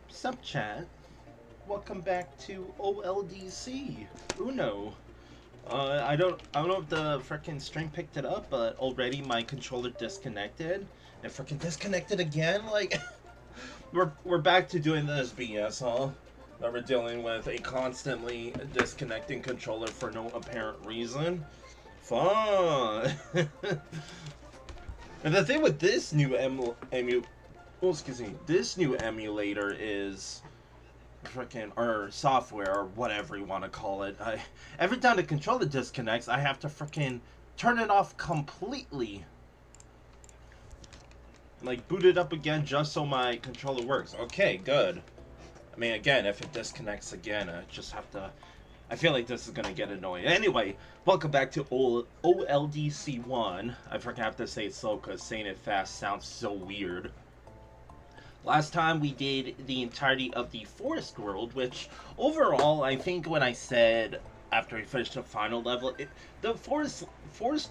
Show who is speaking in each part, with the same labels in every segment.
Speaker 1: Sup chat? Welcome back to OLDC Uno. I don't know if the frickin' stream picked it up, but already my controller disconnected. And frickin' disconnected again? Like, we're back to doing this BS, huh? That we're dealing with a constantly disconnecting controller for no apparent reason. Fun! And the thing with this new this new emulator is frickin' or software or whatever you want to call it. Every time the controller disconnects, I have to frickin' turn it off completely. Like, boot it up again just so my controller works. Okay, good. I mean, again, if it disconnects again, I just have to... I feel like this is gonna get annoying. Anyway, welcome back to OLDC1. I forgot to say it slow because saying it fast sounds so weird. Last time we did the entirety of the forest world, which overall, I think when I said after we finished the final level, the forest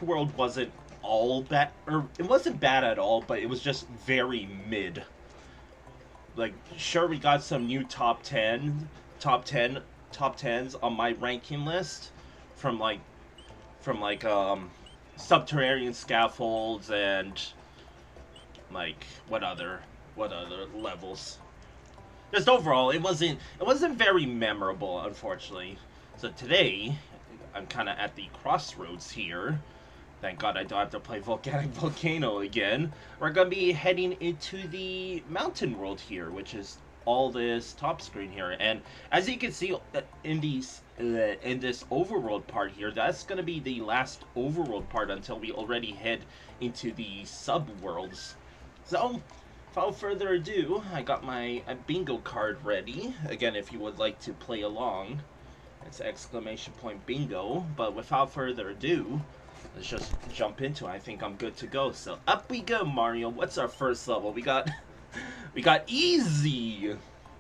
Speaker 1: world wasn't all bad, or it wasn't bad at all, but it was just very mid. Like, sure, we got some new top 10s on my ranking list from subterranean scaffolds and like what other levels. Just overall, it wasn't very memorable, unfortunately. So today, I'm kind of at the crossroads here. Thank God I don't have to play Volcanic Volcano again. We're gonna be heading into the mountain world here, which is all this top screen here. And as you can see in this overworld part here, that's gonna be the last overworld part until we already head into the subworlds. So, without further ado, I got my bingo card ready. Again, if you would like to play along, it's !bingo. But without further ado, let's just jump into it. I think I'm good to go. So up we go, Mario. What's our first level? We got EAZY,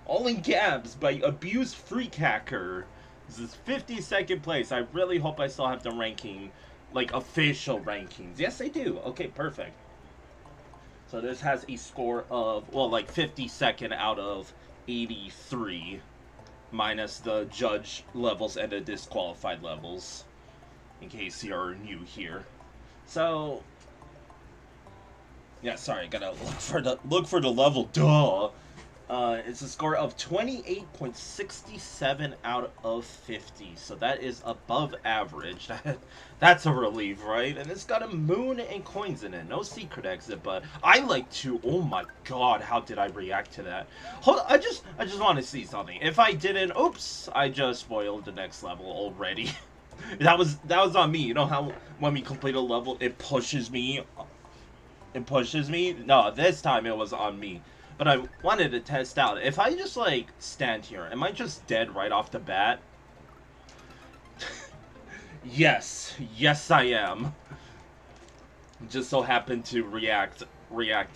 Speaker 1: all in caps, by AbuseFreakHacker. This is 52nd place. I really hope I still have the ranking, like official rankings. Yes, I do. Okay, perfect. So this has a score of, well, like 52nd out of 83, minus the judge levels and the disqualified levels, in case you're new here. So, yeah, sorry, gotta look for the level. Duh. It's a score of 28.67 out of 50, so that is above average. That's a relief, right? And it's got a moon and coins in it. No secret exit, but I like to. Oh my God, how did I react to that? Hold on, I just want to see something. If I didn't, oops, I just spoiled the next level already. that was on me. You know how when we complete a level, it pushes me. No, this time it was on me. But I wanted to test out. If I just, like, stand here, am I just dead right off the bat? Yes. Yes, I am. Just so happened to react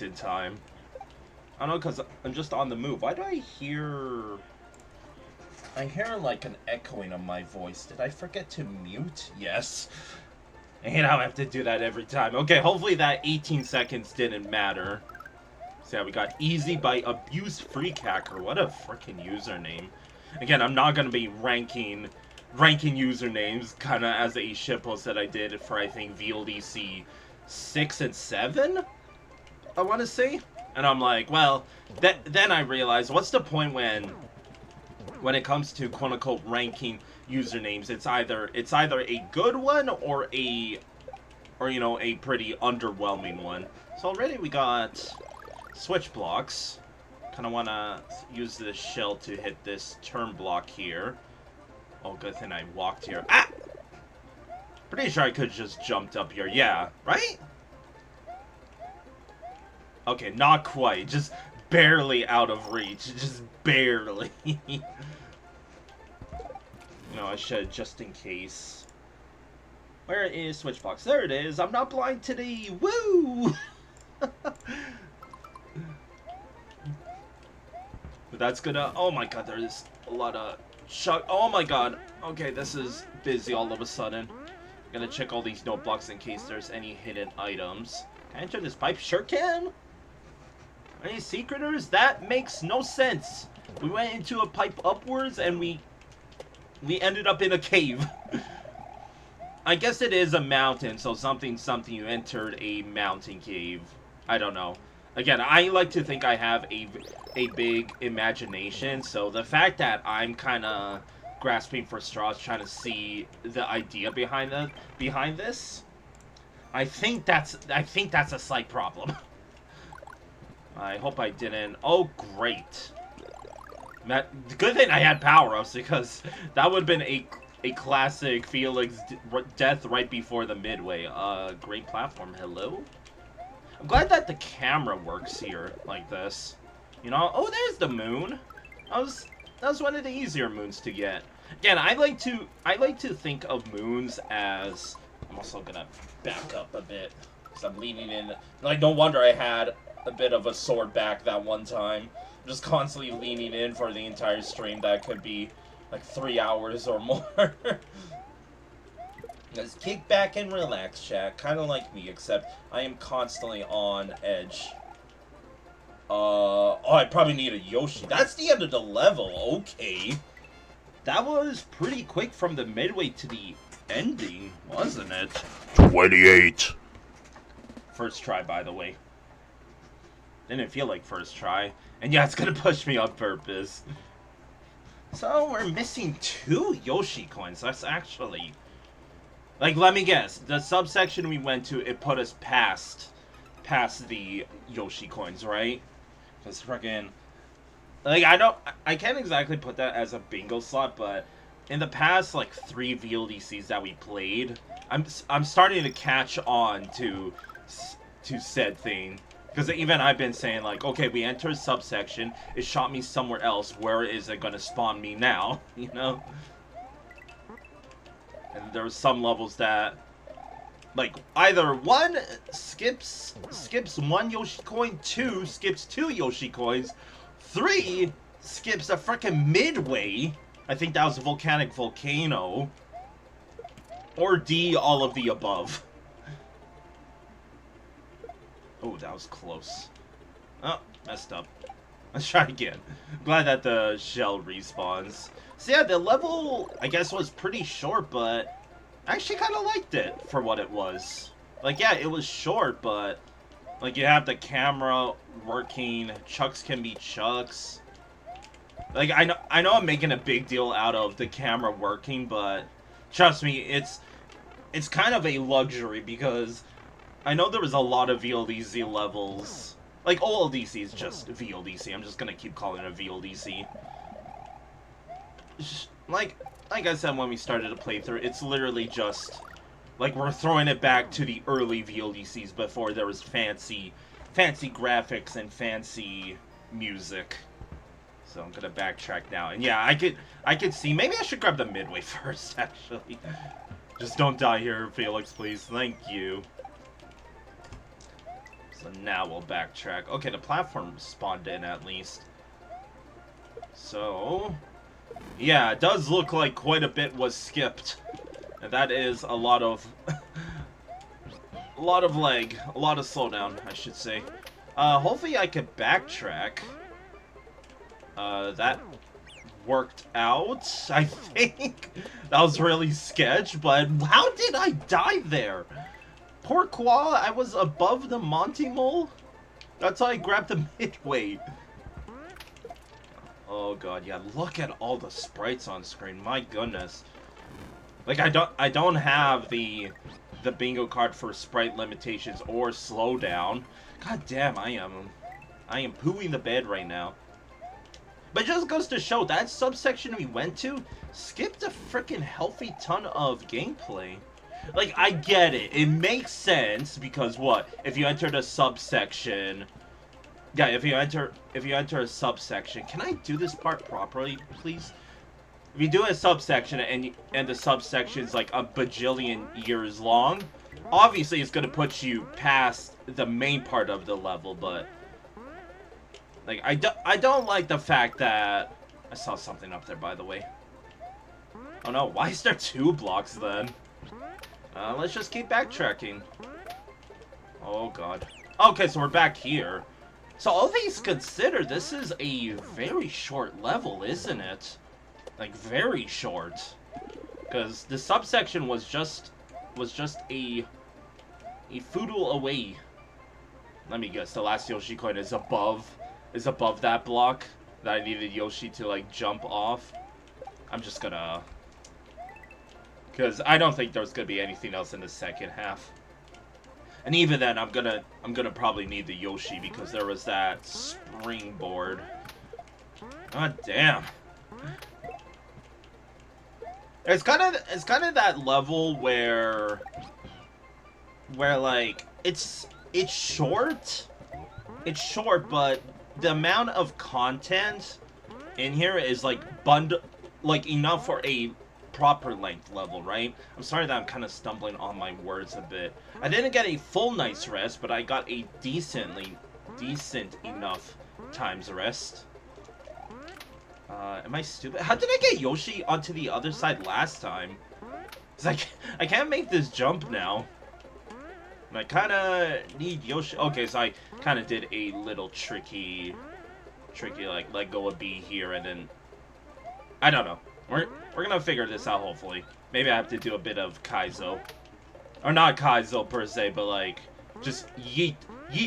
Speaker 1: in time. I don't know, because I'm just on the move. Why do I hear... I hear, like, an echoing of my voice. Did I forget to mute? Yes. And I have to do that every time. Okay, hopefully that 18 seconds didn't matter. So yeah, we got EAZY by AbuseFreakHacker. What a freaking username. Again, I'm not going to be ranking usernames, kind of as a shitpost that I did for, I think, VLDC 6 and 7, I want to say. And I'm like, well, then I realized, what's the point when it comes to quote-unquote ranking usernames? It's either a good one or a pretty underwhelming one. So already we got switch blocks. Kind of want to use this shell to hit this turn block here. Oh, good thing I walked here. Ah! Pretty sure I could just jumped up here. Yeah, right? Okay, not quite. Just barely out of reach. Just barely. No, I should, just in case. Where is Switchbox? There it is. I'm not blind today. Woo! But that's gonna... Oh my god, there's a lot of... Oh my god. Okay, this is busy all of a sudden. I'm gonna check all these note blocks in case there's any hidden items. Can I enter this pipe? Sure can! Any secreters? That makes no sense. We went into a pipe upwards and we ended up in a cave. I guess it is a mountain, so something you entered a mountain cave. I don't know. Again, I like to think I have a big imagination, so the fact that I'm kind of grasping for straws trying to see the idea behind this, I think that's a slight problem. I hope I didn't. Oh, great. Good thing I had power-ups, because that would have been a classic Felix death right before the midway. Great platform. Hello? I'm glad that the camera works here like this. You know? Oh, there's the moon. That was one of the easier moons to get. Again, I like to think of moons as... I'm also gonna back up a bit, because I'm leaning in. Like, no wonder I had a bit of a sore back that one time. Just constantly leaning in for the entire stream. That could be like 3 hours or more. Just kick back and relax, chat. Kind of like me, except I am constantly on edge. Oh, I probably need a Yoshi. That's the end of the level. Okay. That was pretty quick from the midway to the ending, wasn't it?
Speaker 2: 28.
Speaker 1: First try, by the way. Didn't feel like first try. And yeah, it's gonna push me on purpose. So, we're missing 2 Yoshi coins. That's actually... Like, let me guess. The subsection we went to, it put us past the Yoshi coins, right? Because freaking... Like, I can't exactly put that as a bingo slot, but... In the past, like, 3 VLDCs that we played, I'm starting to catch on to said thing. Because even I've been saying, like, okay, we entered a subsection, it shot me somewhere else, where is it gonna spawn me now, you know? And there's some levels that, like, either 1 skips 1 Yoshi coin, 2 skips 2 Yoshi coins, 3 skips a frickin' midway, I think that was a volcanic volcano, or D, all of the above. Oh, that was close. Oh, messed up. Let's try again. Glad that the shell respawns. So yeah, the level, I guess, was pretty short, but I actually kind of liked it for what it was. Like, yeah, it was short, but, like, you have the camera working, chucks can be chucks. Like, I know I'm making a big deal out of the camera working, but trust me, it's kind of a luxury, because I know there was a lot of VLDC levels. Like, OLDC is just VLDC. I'm just gonna keep calling it a VLDC. Like I said when we started a playthrough, it's literally just... Like, we're throwing it back to the early VLDCs before there was fancy graphics and fancy music. So I'm gonna backtrack now. And yeah, I could see... Maybe I should grab the midway first, actually. Just don't die here, Felix, please. Thank you. So now we'll backtrack. Okay, the platform spawned in at least. So... Yeah, it does look like quite a bit was skipped. And that is a lot of... a lot of lag. A lot of slowdown, I should say. Hopefully I could backtrack. That worked out, I think. That was really sketch, but how did I die there? Pourquoi? I was above the Monty mole? That's how I grabbed the midway. Oh god, yeah, look at all the sprites on screen. My goodness. Like, I don't have the bingo card for sprite limitations or slowdown. God damn, I am pooing the bed right now. But it just goes to show that subsection we went to skipped a freaking healthy ton of gameplay. Like, I get it. It makes sense because what? If you entered a subsection Yeah, if you enter a subsection, can I do this part properly, please? If you do a subsection and the subsection's like a bajillion years long, obviously it's gonna put you past the main part of the level, but like I don't like the fact that I saw something up there, by the way. Oh no, why is there 2 blocks then? Let's just keep backtracking. Oh god. Okay, so we're back here. So all things considered, this is a very short level, isn't it? Like, very short. Because the subsection was just a foodle away. Let me guess, the last Yoshi coin is above that block that I needed Yoshi to, like, jump off. I'm just gonna... Because I don't think there's gonna be anything else in the second half. And even then, I'm gonna probably need the Yoshi because there was that springboard. God damn. It's kind of that level where like it's short, but the amount of content in here is like enough for a proper length level, right? I'm sorry that I'm kind of stumbling on my words a bit. I didn't get a full night's rest, but I got a decent enough time's rest. Am I stupid? How did I get Yoshi onto the other side last time? It's like, I can't make this jump now. And I kind of need Yoshi. Okay, so I kind of did a little tricky, like, let go of B here, and then... I don't know. We're gonna figure this out, hopefully. Maybe I have to do a bit of Kaizo. Or not Kaizo, per se, but, like, just yeet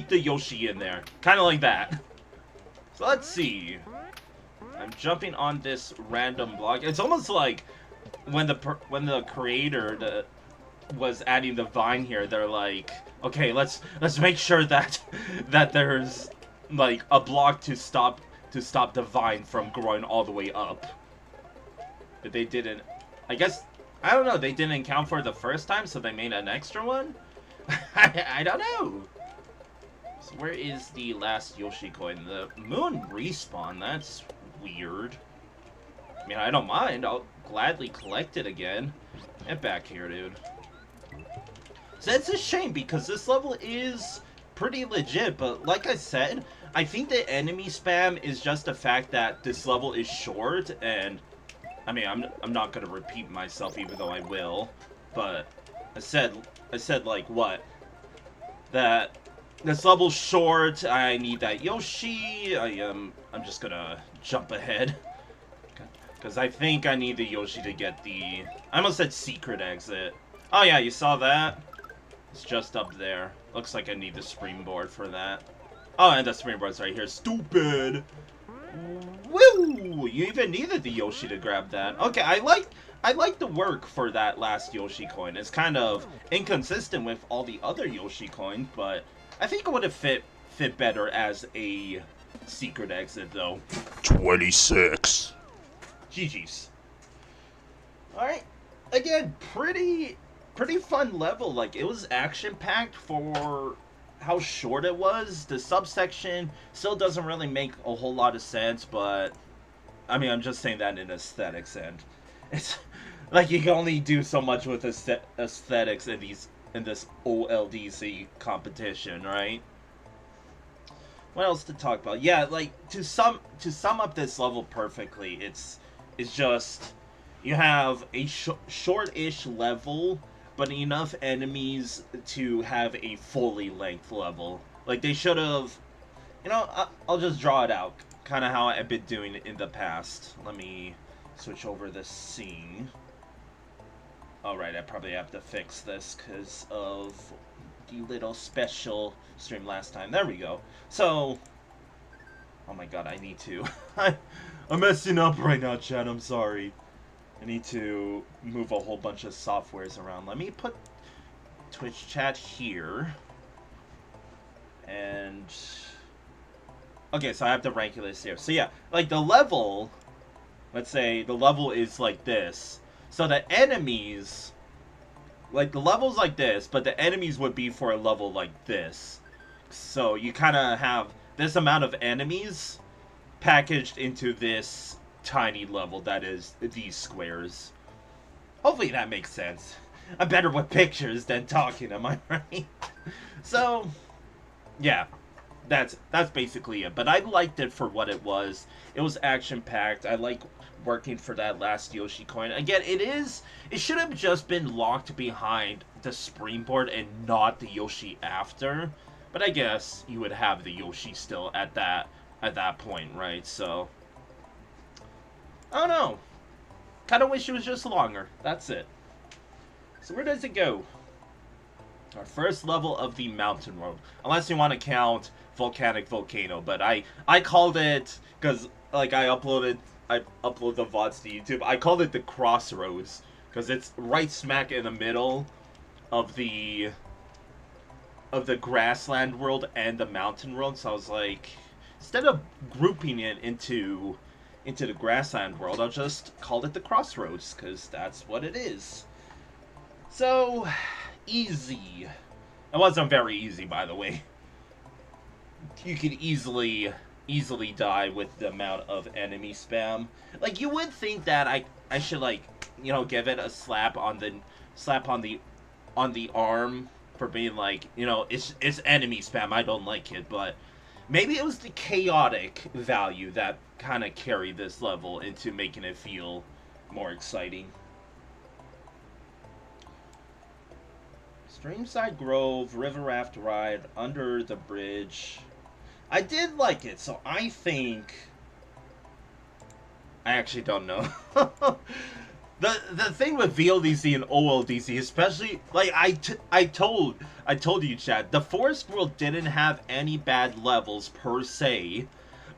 Speaker 1: the Yoshi in there. Kind of like that. So let's see. I'm jumping on this random block. It's almost like when the creator was adding the vine here, they're like, okay, let's make sure that there's like a block to stop the vine from growing all the way up. But they didn't. I guess, I don't know, they didn't account for it the first time, so they made an extra one? I don't know. So where is the last Yoshi coin? The moon respawn, that's weird. I mean, I don't mind. I'll gladly collect it again. Get back here, dude. So it's a shame because this level is pretty legit, but like I said, I think the enemy spam is just the fact that this level is short, and I mean, I'm not gonna repeat myself, even though I will, but I said like what? That this level's short, I need that Yoshi, I'm just gonna jump ahead. Because I think I need the Yoshi to get the... I almost said secret exit. Oh yeah, you saw that? It's just up there. Looks like I need the springboard for that. Oh, and the springboard's right here. Stupid! Woo! You even needed the Yoshi to grab that. Okay, I like the work for that last Yoshi coin. It's kind of inconsistent with all the other Yoshi coins, but I think it would have fit better as a secret exit, though.
Speaker 2: 26.
Speaker 1: GG's. Alright. Again, pretty fun level. Like, it was action-packed for how short it was. The subsection still doesn't really make a whole lot of sense, but I mean, I'm just saying that in aesthetics, and it's like you can only do so much with aesthetics in this OLDC competition, right? What else to talk about? Yeah, like to sum up this level perfectly, it's just you have a short-ish level, but enough enemies to have a fully length level. Like they should have, you know. I'll just draw it out, kind of how I've been doing it in the past. Let me switch over the scene. Alright, I probably have to fix this because of the little special stream last time. There we go. So, oh my god, I need to. I'm messing up right now, chat. I'm sorry. I need to move a whole bunch of softwares around. Let me put Twitch chat here. And... okay, so I have the rank list here. So yeah, like the level... let's say the level is like this. So the enemies... like the level's like this, but the enemies would be for a level like this. So you kind of have this amount of enemies packaged into this tiny level that is these squares. Hopefully that makes sense. I'm better with pictures than talking, am I right? So, yeah, that's basically it. But I liked it for what it was. It was action-packed. I like working for that last Yoshi coin. Again, it should have just been locked behind the springboard and not the Yoshi after. But I guess you would have the Yoshi still at that point, right? So, I don't know. Kind of wish it was just longer. That's it. So where does it go? Our first level of the mountain road. Unless you want to count Volcanic Volcano. But I called it, because like I upload the VODs to YouTube. I called it the Crossroads. Because it's right smack in the middle of the grassland world and the mountain world. So I was like, instead of grouping it into the grassland world, I'll just call it the Crossroads, because that's what it is. So, easy. It wasn't very easy, by the way. You could easily die with the amount of enemy spam. Like, you would think that I should, like, you know, give it a slap on the arm for being like, you know, it's enemy spam, I don't like it, but maybe it was the chaotic value that kind of carried this level into making it feel more exciting. Streamside Grove, River Raft Ride, Under the Bridge. I did like it, so I think... I actually don't know. The thing with VLDC and OLDC, especially, like, I told you, Chad, the Forest World didn't have any bad levels per se,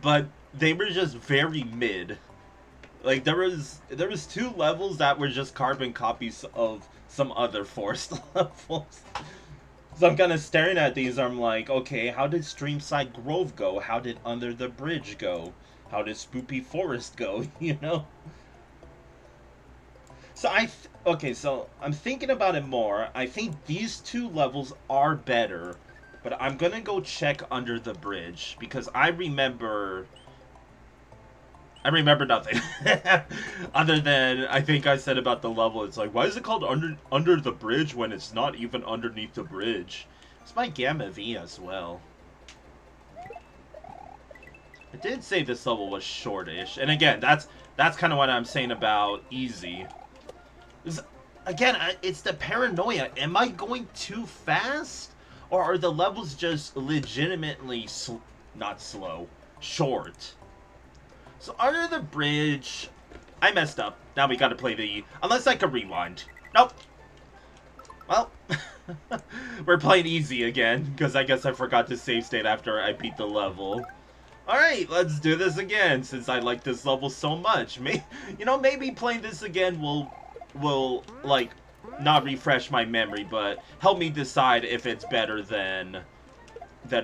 Speaker 1: but they were just very mid. Like, there was 2 levels that were just carbon copies of some other forest levels. So I'm kind of staring at these, I'm like, okay, how did Streamside Grove go? How did Under the Bridge go? How did Spoopy Forest go, you know? So okay, so I'm thinking about it more. I think these 2 levels are better, but I'm gonna go check Under the Bridge, because I remember nothing. Other than, I think I said about the level, it's like, why is it called under the bridge when it's not even underneath the bridge? It's my Gamma V as well. I did say this level was shortish, and again, that's kind of what I'm saying about easy. Again, it's the paranoia. Am I going too fast? Or are the levels just legitimately not slow, short? So, Under the Bridge, I messed up. Now we gotta play the... Unless I can rewind. Nope. Well, we're playing easy again, because I guess I forgot to save state after I beat the level. Alright, let's do this again, since I like this level so much. Maybe playing this again will, like, not refresh my memory, but help me decide if it's better than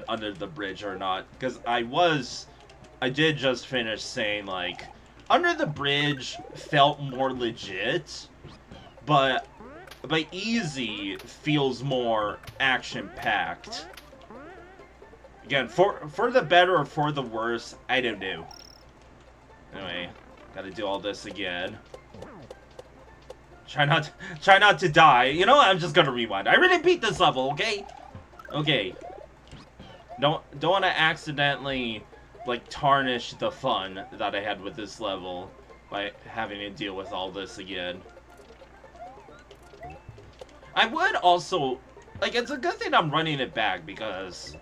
Speaker 1: Under the Bridge or not. Because I did just finish saying, like, Under the Bridge felt more legit, but Easy feels more action-packed. Again, for the better or for the worse, I don't know. Anyway, gotta do all this again. Try not to die. You know what? I'm just gonna rewind. I already beat this level, okay? Okay. Don't want to accidentally, like, tarnish the fun that I had with this level by having to deal with all this again. I would also, like, it's a good thing I'm running it back, because,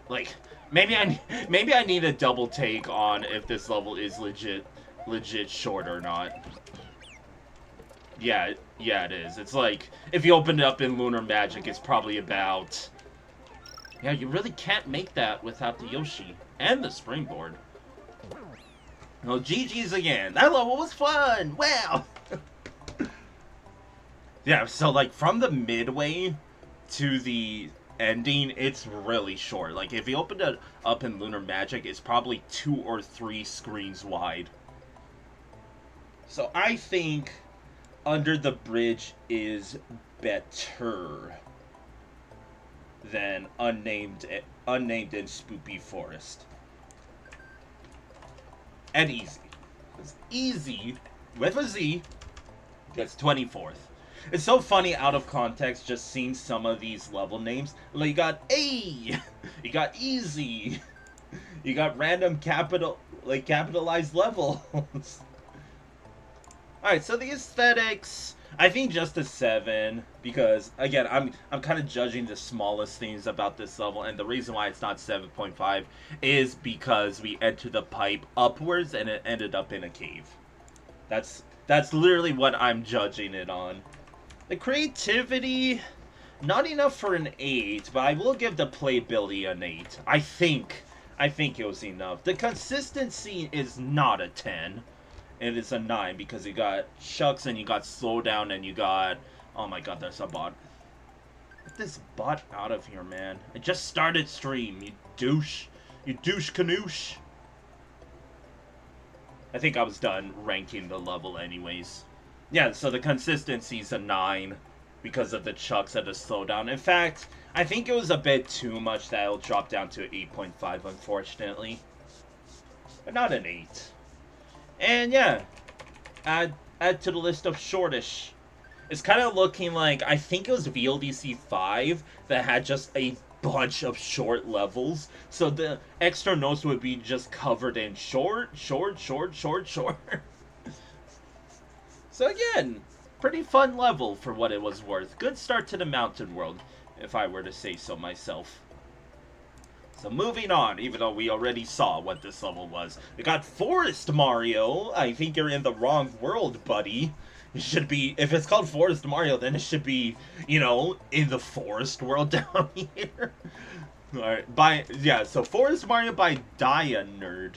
Speaker 1: like, maybe I need a double take on if this level is legit short or not. Yeah, it is. It's like, if you open it up in Lunar Magic, it's probably about... Yeah, you really can't make that without the Yoshi and the springboard. Well, GG's again. That level was fun! Wow! Yeah, so, like, from the midway to the ending, it's really short. Like, if you open it up in Lunar Magic, it's probably 2 or 3 screens wide. So, I think Under the Bridge is better than Unnamed and Spoopy Forest. and EAZY. Because EAZY, with a Z, gets 24th. It's so funny out of context just seeing some of these level names. Like, you got A, you got EAZY, you got random capitalized levels. Alright, so the aesthetics, I think just a 7, because, again, I'm kind of judging the smallest things about this level, and the reason why it's not 7.5 is because we entered the pipe upwards, and it ended up in a cave. That's literally what I'm judging it on. The creativity, not enough for an 8, but I will give the playability an 8. I think it was enough. The consistency is not a 10. It is a 9 because you got Shucks and you got Slowdown and you got... Oh my god, there's a bot. Get this bot out of here, man. I just started stream, you douche. You douche canoosh. I think I was done ranking the level anyways. Yeah, so the consistency's a 9 because of the Chucks and the Slowdown. In fact, I think it was a bit too much that it'll drop down to 8.5, unfortunately. But not an 8. And yeah, add to the list of shortish. It's kind of looking like, I think it was VLDC 5 that had just a bunch of short levels. So the extra notes would be just covered in short. So again, pretty fun level for what it was worth. Good start to the mountain world, if I were to say so myself. So moving on, even though we already saw what this level was. We got Forest Mario. I think you're in the wrong world, buddy. It should be, if it's called Forest Mario, then it should be, you know, in the forest world down here. Alright, so Forest Mario by DaiaNerd.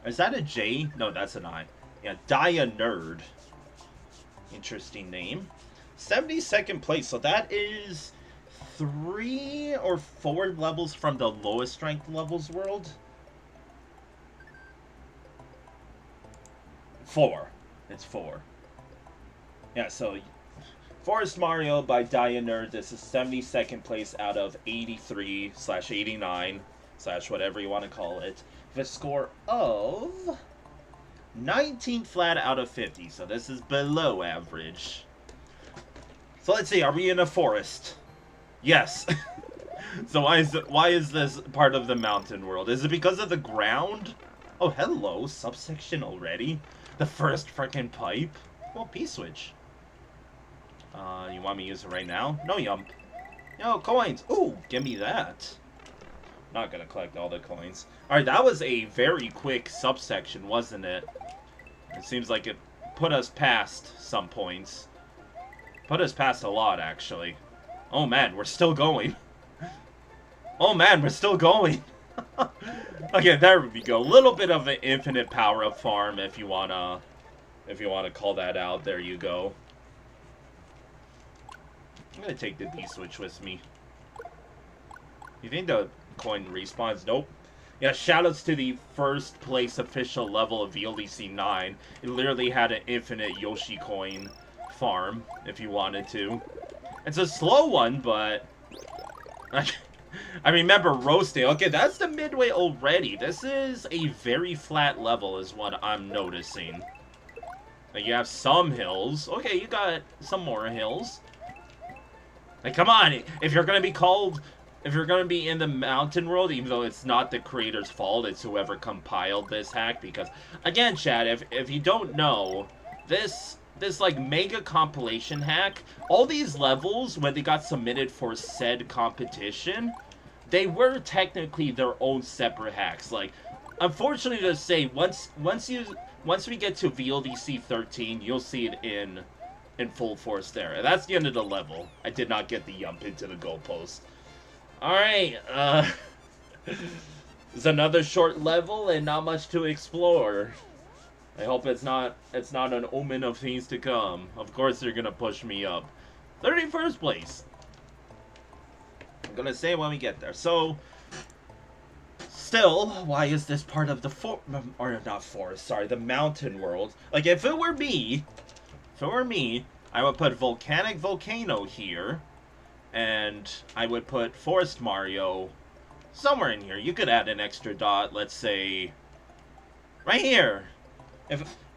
Speaker 1: Is that a J? No, that's an I. Yeah, DaiaNerd. Interesting name. 72nd place, so that is 3 or 4 levels from the lowest ranked levels world. 4. It's 4. Yeah, so Forest Mario by DaiaNerd. This is 72nd place out of 83/89/ whatever you want to call it. With a score of 19 flat out of 50. So this is below average. So let's see, are we in a forest? Yes. So why is this part of the mountain world? Is it because of the ground? Oh, hello, subsection already? The first frickin' pipe? Well, P-switch. You want me to use it right now? No, yump. Yo, coins! Ooh, give me that. Not gonna collect all the coins. Alright, that was a very quick subsection, wasn't it? It seems like it put us past some points. Put us past a lot, actually. Oh man, we're still going. Oh man, we're still going. Okay, there we go. A little bit of an infinite power-up farm if you wanna call that out. There you go. I'm gonna take the B-switch with me. You think the coin respawns? Nope. Yeah, shoutouts to the first place official level of VLDC 9. It literally had an infinite Yoshi coin farm, if you wanted to. It's a slow one, but... I remember roasting. Okay, that's the midway already. This is a very flat level is what I'm noticing. Like, you have some hills. Okay, you got some more hills. Like, come on, if you're gonna be in the mountain world, even though it's not the creator's fault, it's whoever compiled this hack, because, again, chat, if you don't know, this like mega compilation hack, all these levels, when they got submitted for said competition, they were technically their own separate hacks. Like, unfortunately to say, once we get to VLDC 13, you'll see it in full force there. And that's the end of the level. I did not get the yump into the goalpost. Alright, it's another short level and not much to explore. I hope it's not an omen of things to come. Of course they're gonna push me up. 31st place. I'm gonna say when we get there. So, still, why is this part of the the mountain world? Like, if it were me, I would put Volcanic Volcano here, and I would put Forest Mario somewhere in here. You could add an extra dot, let's say Right here.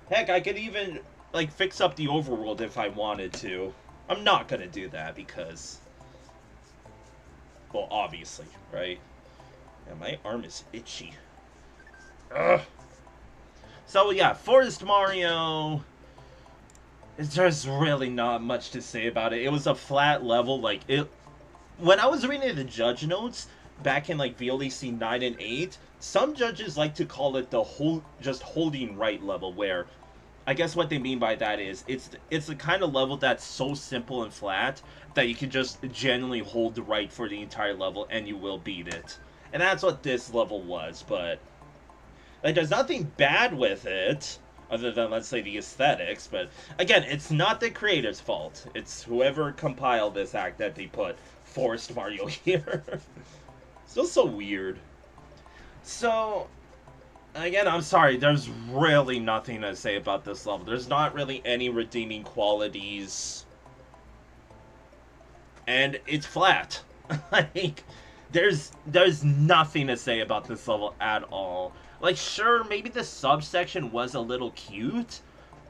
Speaker 1: Heck, I could even, like, fix up the overworld if I wanted to. I'm not gonna do that because... Well, obviously, right? Yeah, my arm is itchy. Ugh. So, yeah, Forest Mario... There's really not much to say about it. It was a flat level, like, it... When I was reading the judge notes, back in, like, VLEC 9 and 8, some judges like to call it the just holding right level, where... I guess what they mean by that is, it's the kind of level that's so simple and flat that you can just genuinely hold the right for the entire level and you will beat it. And that's what this level was, but... Like, there's nothing bad with it, other than, let's say, the aesthetics, but... Again, it's not the creator's fault. It's whoever compiled this act that they put Forest Mario here. Still so weird. So... Again, I'm sorry, there's really nothing to say about this level. There's not really any redeeming qualities. And it's flat. Like, there's nothing to say about this level at all. Like, sure, maybe the subsection was a little cute.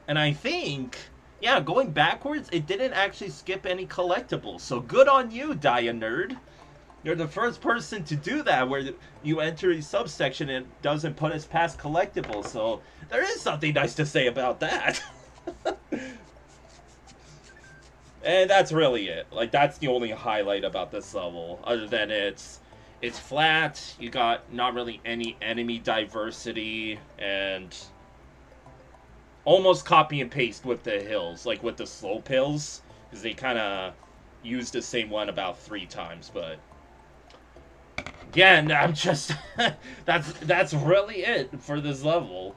Speaker 1: And I think, yeah, going backwards, it didn't actually skip any collectibles. So good on you, DaiaNerd. You're the first person to do that, where you enter a subsection and it doesn't put us past collectibles, so there is something nice to say about that. And that's really it. Like, that's the only highlight about this level, other than it's flat, you got not really any enemy diversity, and almost copy and paste with the hills, like with the slope hills, because they kind of used the same one about 3 times, but... Again, I'm just... that's really it for this level.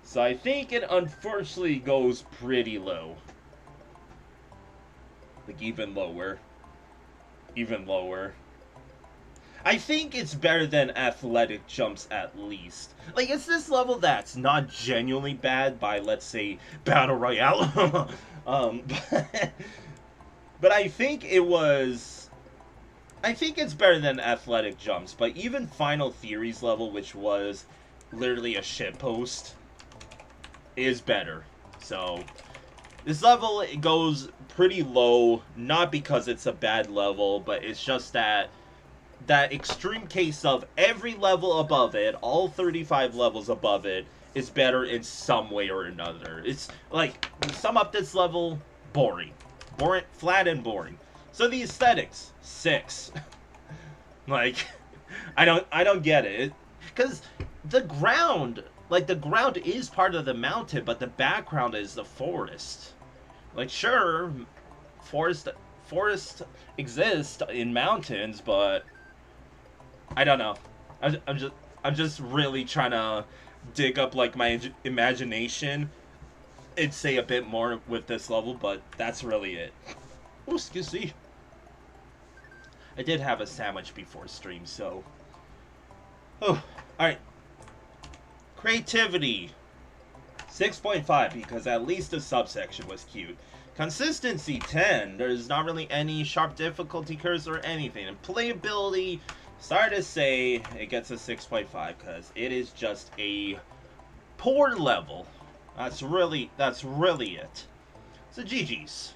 Speaker 1: So I think it unfortunately goes pretty low. Like, even lower. Even lower. I think it's better than athletic jumps at least. Like, it's this level that's not genuinely bad by, let's say, Battle Royale. But I think it was... I think it's better than athletic jumps, but even Final Theory's level, which was literally a shitpost, is better. So, this level, it goes pretty low, not because it's a bad level, but it's just that extreme case of every level above it, all 35 levels above it, is better in some way or another. It's, like, to sum up this level, boring. Boring, flat and boring. So the aesthetics, 6. Like, I don't get it. Because the ground, like, the ground is part of the mountain, but the background is the forest. Like, sure, forest exists in mountains, but I don't know. I'm just really trying to dig up, like, my imagination and say a bit more with this level, but that's really it. Oh, excuse me. I did have a sandwich before stream, so... Oh, alright. Creativity. 6.5, because at least the subsection was cute. Consistency, 10. There's not really any sharp difficulty curves or anything. And playability, sorry to say, it gets a 6.5, because it is just a poor level. That's really it. So, GG's.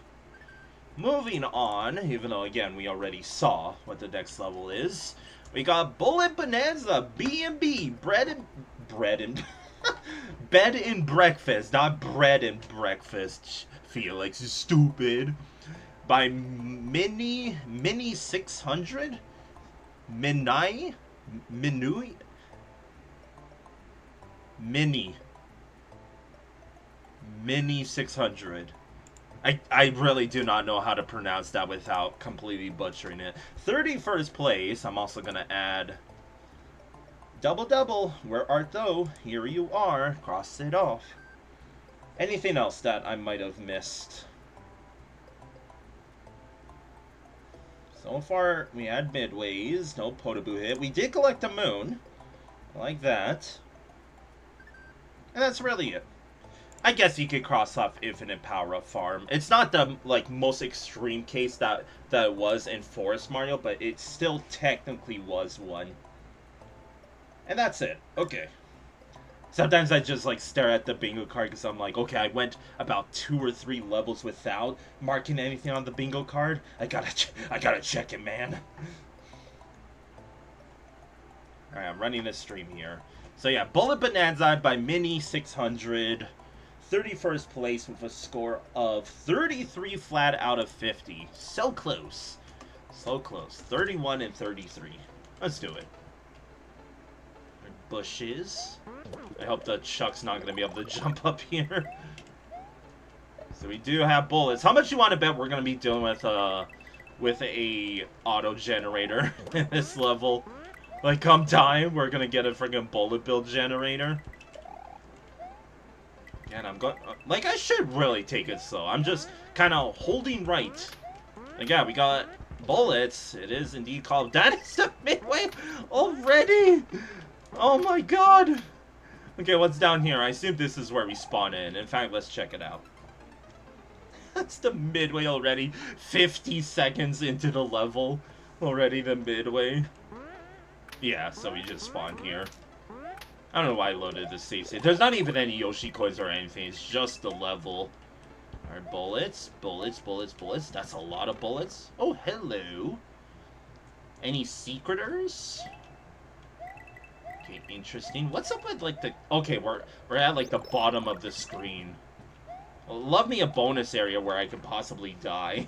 Speaker 1: Moving on, even though, again, we already saw what the next level is. We got Bullet Bonanza, B&B, bed and breakfast, not bread and breakfast, Felix, is stupid. By Mini 600? Mini 600. I really do not know how to pronounce that without completely butchering it. 31st place, I'm also going to add double, where art thou? Here you are, cross it off. Anything else that I might have missed? So far, we had midways, no Potaboo hit. We did collect a moon, I like that. And that's really it. I guess you could cross off Infinite Power-Up Farm. It's not the, like, most extreme case that it was in Forest Mario, but it still technically was one. And that's it. Okay. Sometimes I just like stare at the bingo card because I'm like, okay, I went about 2 or 3 levels without marking anything on the bingo card. I gotta check it, man. All right, I'm running a stream here. So yeah, Bullet Bonanza by Mini 600, 31st place with a score of 33 flat out of 50. So close, so close. 31 and 33. Let's do it. Bushes. I hope the Chuck's not going to be able to jump up here. So we do have bullets. How much you want to bet we're going to be dealing with a auto generator in this level? Like, come time, we're going to get a freaking bullet build generator. And I'm going... Like, I should really take it slow. I'm just kind of holding right. Like, yeah, we got bullets. It is indeed called... That is the midway already! Oh my god! Okay, what's down here? I assume this is where we spawn in. In fact, let's check it out. That's the midway already. 50 seconds into the level. Already the midway. Yeah, so we just spawned here. I don't know why I loaded the save state. There's not even any Yoshi coins or anything. It's just the level. Alright, bullets. Bullets, bullets, bullets. That's a lot of bullets. Oh, hello. Any secreters? Okay, interesting. What's up with, like, the... Okay, we're at, like, the bottom of the screen. Love me a bonus area where I could possibly die.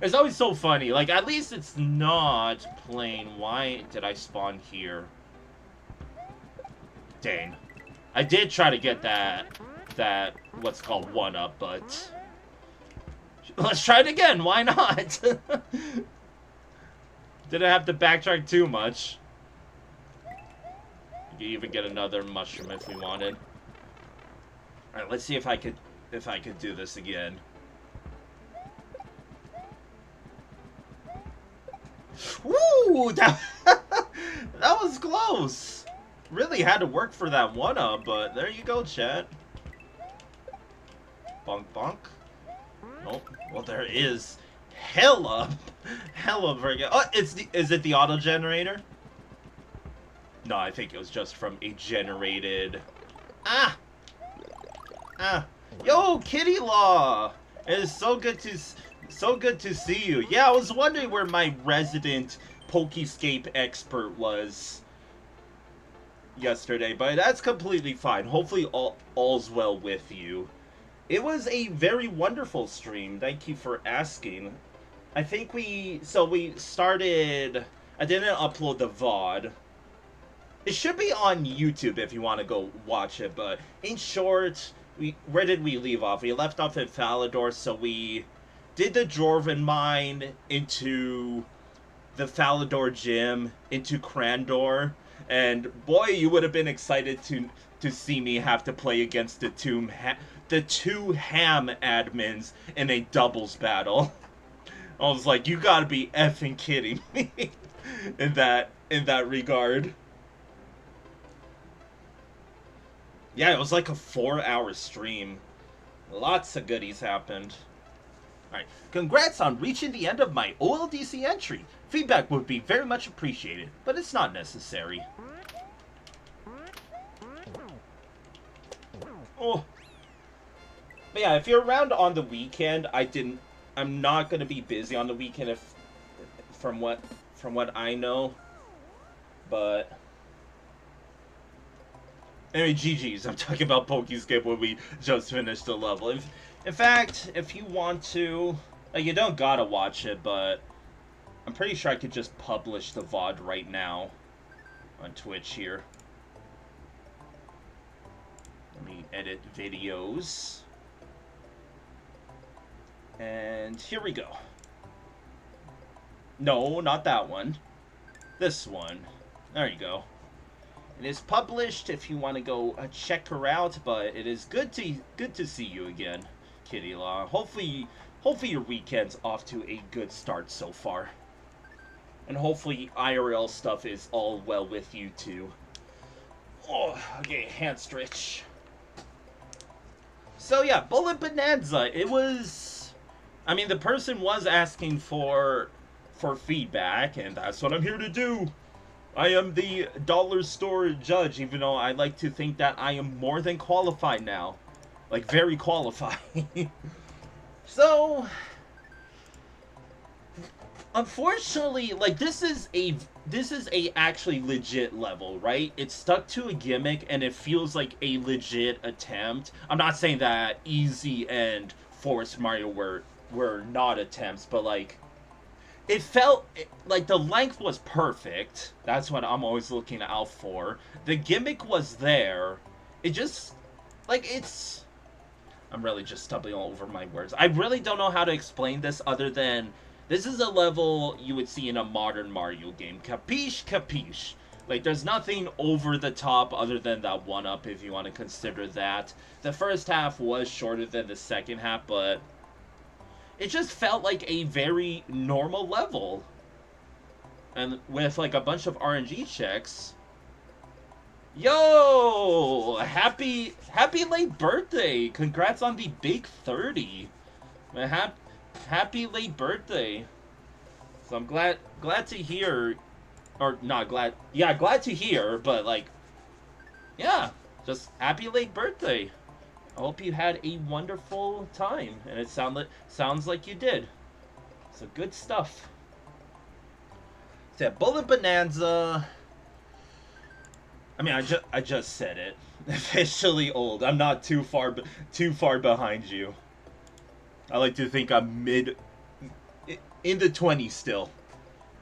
Speaker 1: It's always so funny. Like, at least it's not plain. Why did I spawn here? Dang. I did try to get that what's called one-up, but... Let's try it again. Why not? Didn't have to backtrack too much. You could even get another mushroom if we wanted. Alright, let's see if I could do this again. Woo! That was close. Really had to work for that one-up, but there you go, chat. Bonk, bonk. Nope. Well, there is hella very good. Oh, is it the auto generator? No, I think it was just from a generated. Ah. Yo, Kitty Law. It is so good to see you. Yeah, I was wondering where my resident Pokescape expert was yesterday, but that's completely fine. Hopefully all's well with you. It was a very wonderful stream. Thank you for asking. I think we started... I didn't upload the VOD. It should be on YouTube if you want to go watch it, but in short, where did we leave off? We left off at Falador, so we did the Dwarven Mine into the Falador Gym, into Crandor, and boy, you would have been excited to see me have to play against the two ham admins in a doubles battle. I was like, you gotta be effing kidding me in that regard. Yeah, it was like a 4-hour stream. Lots of goodies happened. Alright, congrats on reaching the end of my OLDC entry. Feedback would be very much appreciated, but it's not necessary. Oh. But yeah, if you're around on the weekend, I'm not gonna be busy on the weekend from what I know. But anyway, GG's. I'm talking about Pokescape when we just finished the level. In fact, if you want to, you don't gotta watch it, but I'm pretty sure I could just publish the VOD right now on Twitch here. Let me edit videos. And here we go. No, not that one. This one. There you go. It is published if you want to go check her out, but it is good to see you again, Kitty Law. Hopefully your weekend's off to a good start so far. And hopefully IRL stuff is all well with you too. Oh, okay, hand stretch. So yeah, Bullet Bonanza. It was... I mean, the person was asking for feedback, and that's what I'm here to do. I am the dollar store judge, even though I like to think that I am more than qualified now. Like, very qualified. So, unfortunately, like, this is a actually legit level, right? It's stuck to a gimmick and it feels like a legit attempt. I'm not saying that EAZY and Forest Mario were not attempts, but like it felt like the length was perfect. That's what I'm always looking out for. The gimmick was there. It just like it's I'm really just stumbling all over my words. I really don't know how to explain this other than this is a level you would see in a modern Mario game. Capiche? Capiche. Like, there's nothing over the top other than that one-up, if you want to consider that. The first half was shorter than the second half, but it just felt like a very normal level. And with, like, a bunch of RNG checks. Yo! Happy late birthday! Congrats on the big 30. Happy late birthday. So I'm glad to hear, or not glad, yeah, glad to hear, but like, yeah, just happy late birthday. I hope you had a wonderful time, and it sounds like you did. So good stuff. So yeah, Bullet Bonanza. I mean, I just said it. Officially old. I'm not too far behind you. I like to think I'm in the 20s still.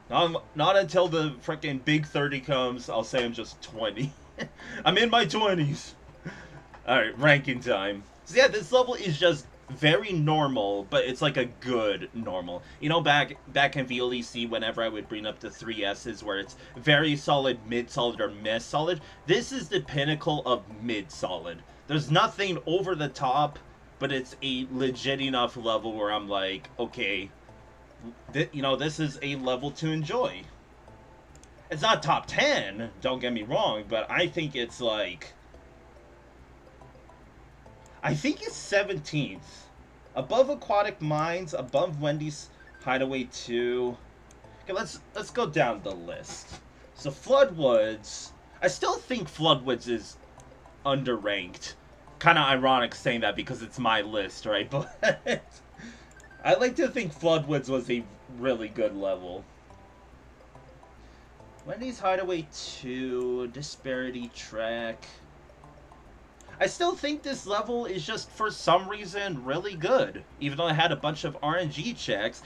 Speaker 1: Not until the freaking big 30 comes, I'll say I'm just 20. I'm in my 20s. Alright, ranking time. So yeah, this level is just very normal, but it's like a good normal. You know, back in VLEC, whenever I would bring up the 3S's where it's very solid, mid-solid, or mess-solid, this is the pinnacle of mid-solid. There's nothing over the top, but it's a legit enough level where I'm like, okay, you know, this is a level to enjoy. It's not top 10, don't get me wrong, but I think it's like, I think it's 17th. Above Aquatic Mines, above Wendy's Hideaway 2. Okay, let's go down the list. So Floodwoods, I still think Floodwoods is underranked. Kind of ironic saying that because it's my list, right? But I like to think Floodwoods was a really good level. Wendy's Hideaway 2, Disparity Track. I still think this level is just, for some reason, really good. Even though I had a bunch of RNG checks.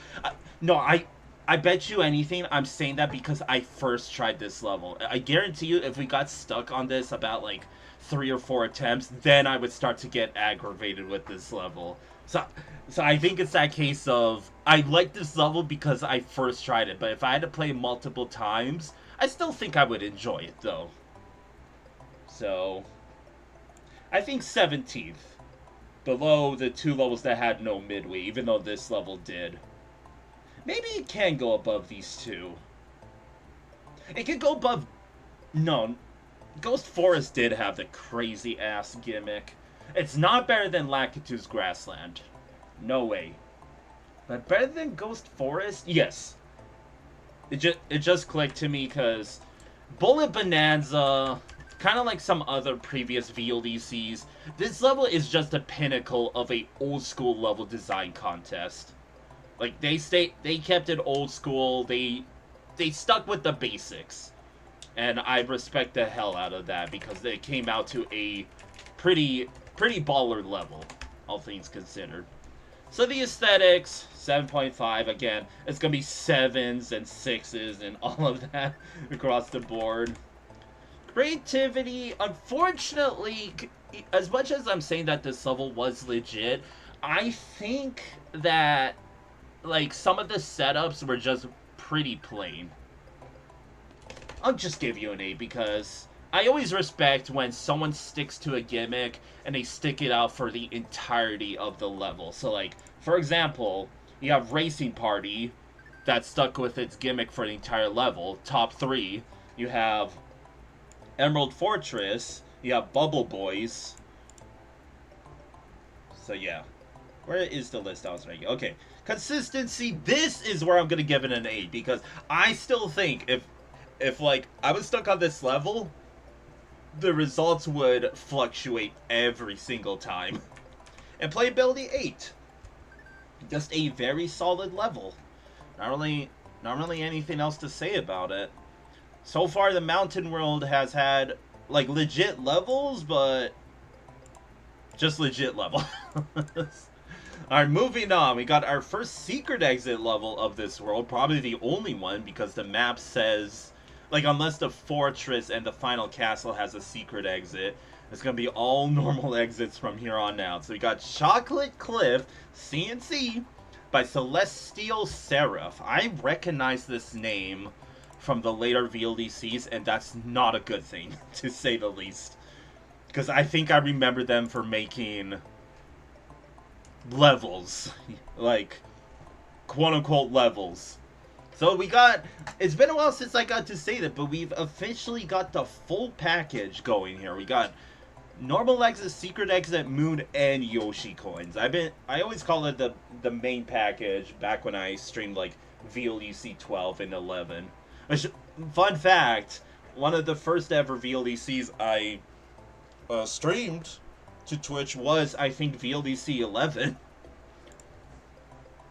Speaker 1: I bet you anything I'm saying that because I first tried this level. I guarantee you if we got stuck on this about, like, 3 or 4 attempts, then I would start to get aggravated with this level. So I think it's that case of, I like this level because I first tried it. But if I had to play multiple times, I still think I would enjoy it, though. So I think 17th, below the 2 levels that had no midway, even though this level did. Maybe it can go above these 2. It could go above... No, Ghost Forest did have the crazy-ass gimmick. It's not better than Lakitu's Grassland. No way. But better than Ghost Forest? Yes. It just clicked to me because Bullet Bonanza... kind of like some other previous VLDCs, this level is just a pinnacle of a old school level design contest. Like, they kept it old school, they stuck with the basics. And I respect the hell out of that because they came out to a pretty baller level, all things considered. So the aesthetics, 7.5, again, it's gonna be 7s and 6s and all of that across the board. Creativity, unfortunately, as much as I'm saying that this level was legit, I think that, like, some of the setups were just pretty plain. I'll just give you an A because I always respect when someone sticks to a gimmick and they stick it out for the entirety of the level. So, like, for example, you have Racing Party that stuck with its gimmick for the entire level, top 3. You have Emerald Fortress, you have Bubble Boys. So yeah. Where is the list I was making? Okay. Consistency, this is where I'm going to give it an A, because I still think if, like, I was stuck on this level, the results would fluctuate every single time. And playability 8. Just a very solid level. Not really anything else to say about it. So far, the Mountain World has had, like, legit levels, but just legit levels. Alright, moving on. We got our first secret exit level of this world. Probably the only one, because the map says, like, unless the fortress and the final castle has a secret exit, it's going to be all normal exits from here on out. So we got Chocolate Cliff CNC by Celestial Seraph. I recognize this name from the later VLDCs, and that's not a good thing, to say the least. Because I think I remember them for making levels. Like, quote-unquote levels. So we got, it's been a while since I got to say that, but we've officially got the full package going here. We got normal exit, secret exit, moon, and Yoshi coins. I always call it the main package back when I streamed, like, VLDC 12 and 11. Fun fact, one of the first ever VLDCs I streamed to Twitch was, I think, VLDC 11.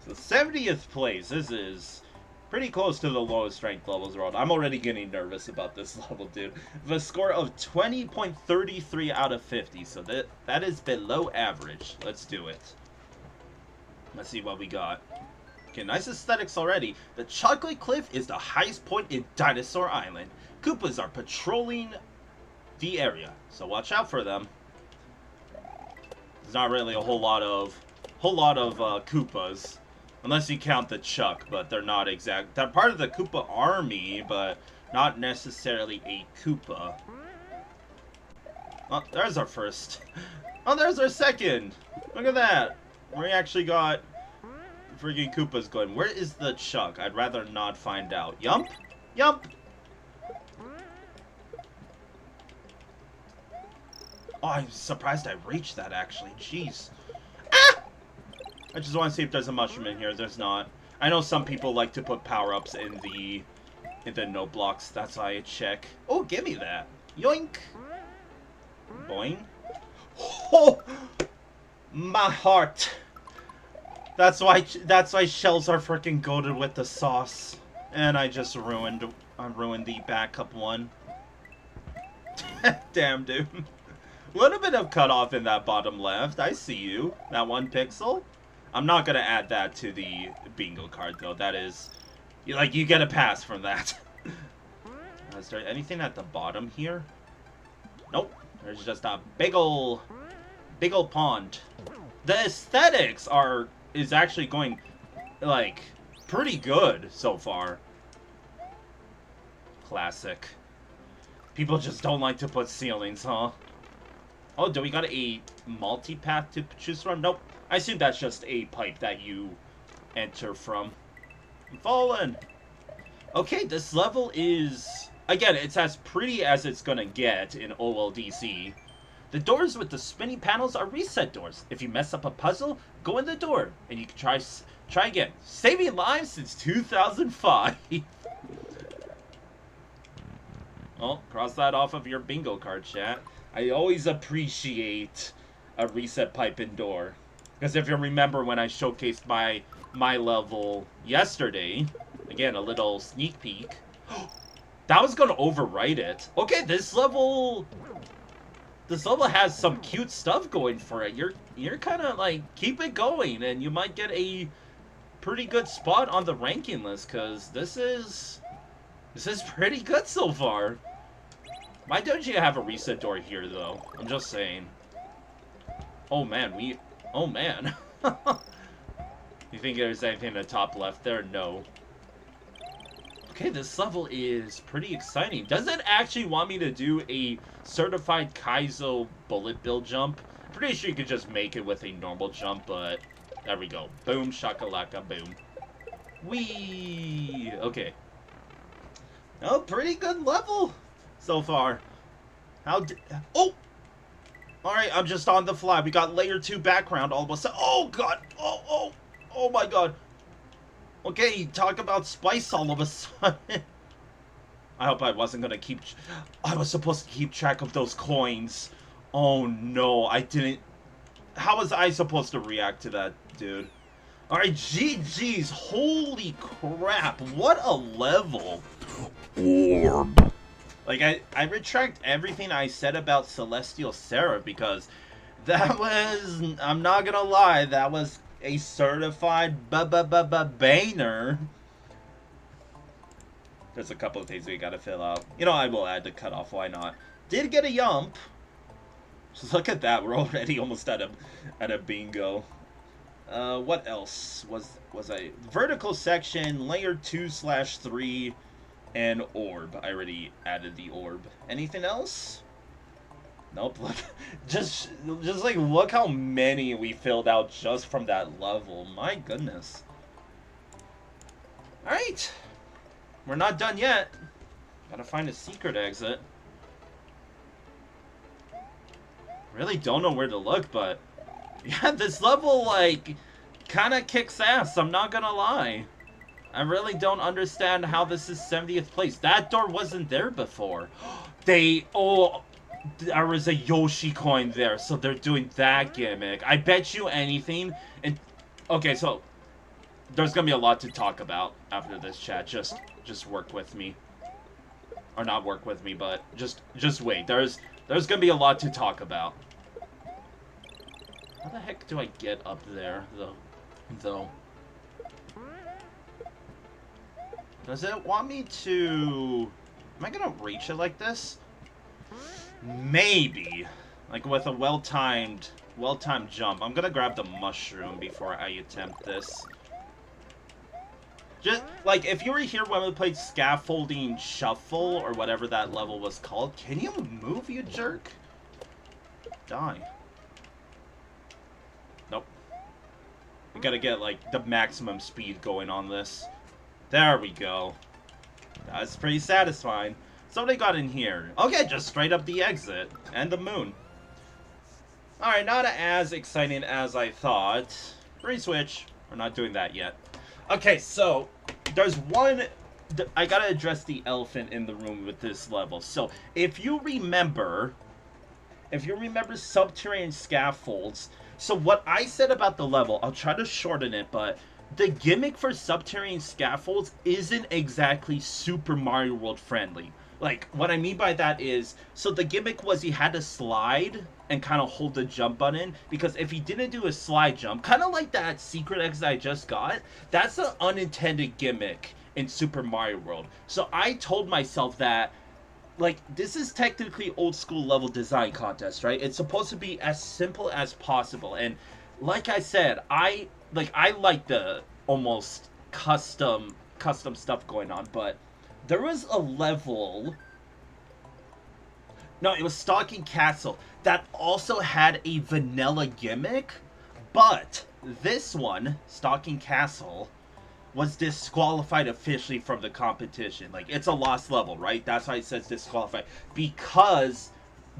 Speaker 1: So 70th place. This is pretty close to the lowest ranked levels world. I'm already getting nervous about this level, dude. The score of 20.33 out of 50. So that is below average. Let's do it. Let's see what we got. Okay, nice aesthetics already. The Chocolate Cliff is the highest point in Dinosaur Island. Koopas are patrolling the area, so watch out for them. There's not really a whole lot of Koopas, unless you count the Chuck, but they're not exact. They're part of the Koopa army, but not necessarily a Koopa. Oh, there's our first. Oh, there's our second. Look at that. We actually got freaking Koopas going. Where is the Chuck? I'd rather not find out. Yump? Yump! Oh, I'm surprised I reached that, actually. Jeez. Ah! I just want to see if there's a mushroom in here. There's not. I know some people like to put power-ups in the no blocks. That's why I check. Oh, give me that. Yoink! Boing. Oh! My heart. That's why shells are freaking goated with the sauce. And I just ruined the backup one. Damn, dude. A little bit of cutoff in that bottom left. I see you. That 1 pixel. I'm not gonna add that to the bingo card, though. That is, you get a pass from that. Is there anything at the bottom here? Nope. There's just a big ol' pond. The aesthetics is actually going, like, pretty good so far. Classic. People just don't like to put ceilings, huh? Oh, do we got a multi-path to choose from? Nope. I assume that's just a pipe that you enter from. I'm falling. Okay, this level is, again, it's as pretty as it's gonna get in OLDC. The doors with the spinning panels are reset doors. If you mess up a puzzle, go in the door, and you can try again. Saving lives since 2005. Well, cross that off of your bingo card, chat. I always appreciate a reset pipe and door. Because if you remember when I showcased my level yesterday, again, a little sneak peek, that was going to overwrite it. Okay, this level has some cute stuff going for it. You're kind of like, keep it going, and you might get a pretty good spot on the ranking list, because this is pretty good so far. Why don't you have a reset door here, though? I'm just saying. Oh, man. Oh, man. You think there's anything in the top left there? No. Okay, this level is pretty exciting. Does it actually want me to do a certified Kaizo bullet bill jump? I'm pretty sure you could just make it with a normal jump, but there we go. Boom, shakalaka, boom. Whee! Okay. Oh, pretty good level so far. Oh! Alright, I'm just on the fly. We got layer 2 background all of a sudden. Oh, God! Oh, my God. Okay, talk about spice all of a sudden. I hope I wasn't gonna keep... I was supposed to keep track of those coins. Oh no, I didn't... How was I supposed to react to that, dude? Alright, GG's. Holy crap. What a level.
Speaker 2: Orb.
Speaker 1: Like, I retract everything I said about Celestial Seraph because that was... I'm not gonna lie, that was a certified banger. There's a couple of things we gotta fill out. You know, I will add the cutoff, why not? Did get a yump. Just look at that, we're already almost at a bingo. What else was I? Vertical section, layer 2/3, and orb. I already added the orb. Anything else? Nope, look. Just like, look how many we filled out just from that level. My goodness. Alright. We're not done yet. Gotta find a secret exit. Really don't know where to look, but yeah, this level, like, kind of kicks ass, I'm not gonna lie. I really don't understand how this is 70th place. That door wasn't there before. Oh, there was a Yoshi coin there, so they're doing that gimmick. I bet you anything. And okay, so there's gonna be a lot to talk about after this chat. Just work with me. Or not work with me, but just wait. There's gonna be a lot to talk about. How the heck do I get up there, though? Does it want me to... Am I gonna reach it like this? Maybe. Like with a well-timed jump. I'm gonna grab the mushroom before I attempt this. Just, like, if you were here when we played Scaffolding Shuffle, or whatever that level was called, can you move, you jerk? Die. Nope. We gotta get, like, the maximum speed going on this. There we go. That's pretty satisfying. Somebody got in here. Okay, just straight up the exit. And the moon. Alright, not as exciting as I thought. Re-switch. We're not doing that yet. Okay, so there's one... I gotta address the elephant in the room with this level. So, if you remember subterranean scaffolds... So what I said about the level, I'll try to shorten it, but... The gimmick for subterranean scaffolds isn't exactly Super Mario World friendly. Like, what I mean by that is, so the gimmick was he had to slide and kind of hold the jump button, because if he didn't do a slide jump, kind of like that secret exit I just got, that's an unintended gimmick in Super Mario World. So I told myself that, like, this is technically old school level design contest, right? It's supposed to be as simple as possible, and like I said, I like the almost custom stuff going on, but there was a level... No, it was Stalking Castle that also had a vanilla gimmick, but this one, Stalking Castle, was disqualified officially from the competition. Like, it's a lost level, right? That's why it says disqualified. Because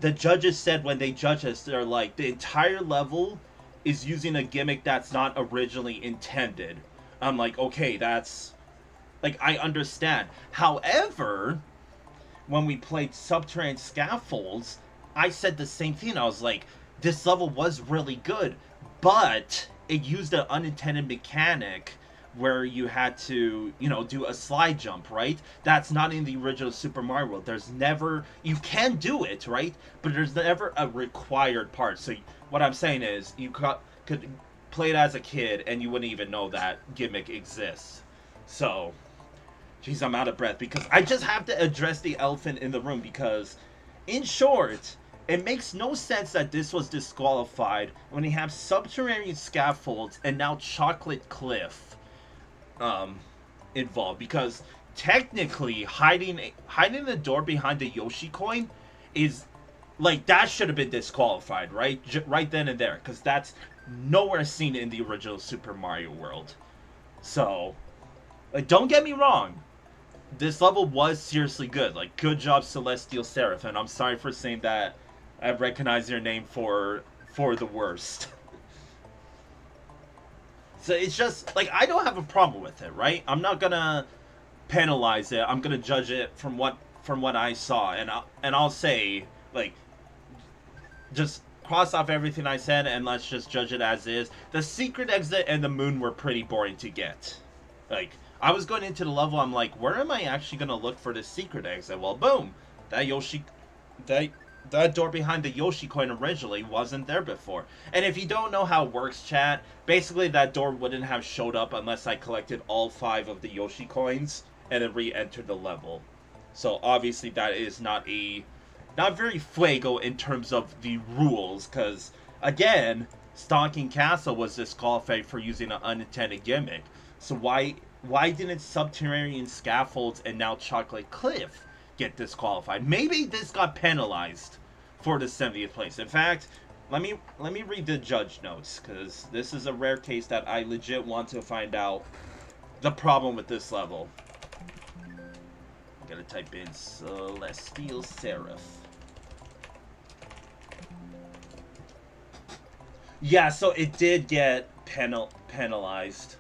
Speaker 1: the judges said when they judged us, they're like, the entire level is using a gimmick that's not originally intended. I'm like, okay, that's... Like, I understand. However, when we played Subterranean Scaffolds, I said the same thing. I was like, this level was really good, but it used an unintended mechanic where you had to, you know, do a slide jump, right? That's not in the original Super Mario World. There's never... You can do it, right? But there's never a required part. So what I'm saying is, you could play it as a kid and you wouldn't even know that gimmick exists. So... Jeez, I'm out of breath because I just have to address the elephant in the room because, in short, it makes no sense that this was disqualified when you have subterranean scaffolds and now Chocolate Cliff involved, because technically hiding the door behind the Yoshi coin is, like, that should have been disqualified, right? Right then and there, because that's nowhere seen in the original Super Mario World. So, like, don't get me wrong. This level was seriously good. Like, good job, Celestial Seraph. And I'm sorry for saying that I recognize your name for the worst. So it's just, like, I don't have a problem with it, right? I'm not gonna penalize it. I'm gonna judge it from what from what I saw, and I'll say, like, just cross off everything I said and let's just judge it as is. The secret exit and the moon were pretty boring to get. Like, I was going into the level, I'm like, where am I actually gonna look for the secret exit? Well, boom, that that door behind the Yoshi coin originally wasn't there before. And if you don't know how it works, chat, basically that door wouldn't have showed up unless I collected all 5 of the Yoshi coins and then re-entered the level. So obviously that is not very fuego in terms of the rules, because again, Stalking Castle was disqualified for using an unintended gimmick. So why didn't Subterranean Scaffolds and now Chocolate Cliff get disqualified? Maybe this got penalized for the 70th place. In fact, let me read the judge notes, because this is a rare case that I legit want to find out the problem with this level. I'm gonna type in Celestial Seraph. Yeah, so it did get penalized.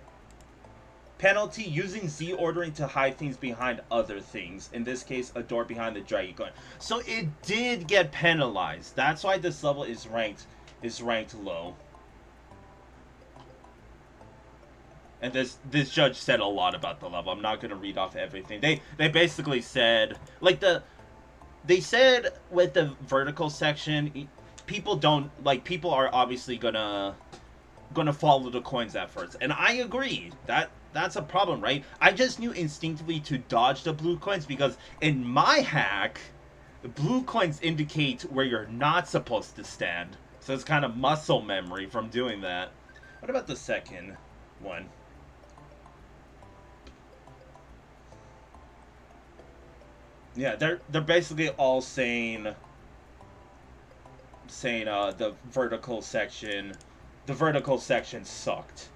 Speaker 1: Penalty: using Z ordering to hide things behind other things. In this case, a door behind the dragon coin. So it did get penalized. That's why this level is ranked low. And this judge said a lot about the level. I'm not gonna read off everything. They basically said, like, they said with the vertical section, people are obviously gonna follow the coins at first, and I agree that's a problem, right? I just knew instinctively to dodge the blue coins, because in my hack, the blue coins indicate where you're not supposed to stand, so it's kind of muscle memory from doing that. What about the second one? Yeah, they're basically all saying the vertical section sucked.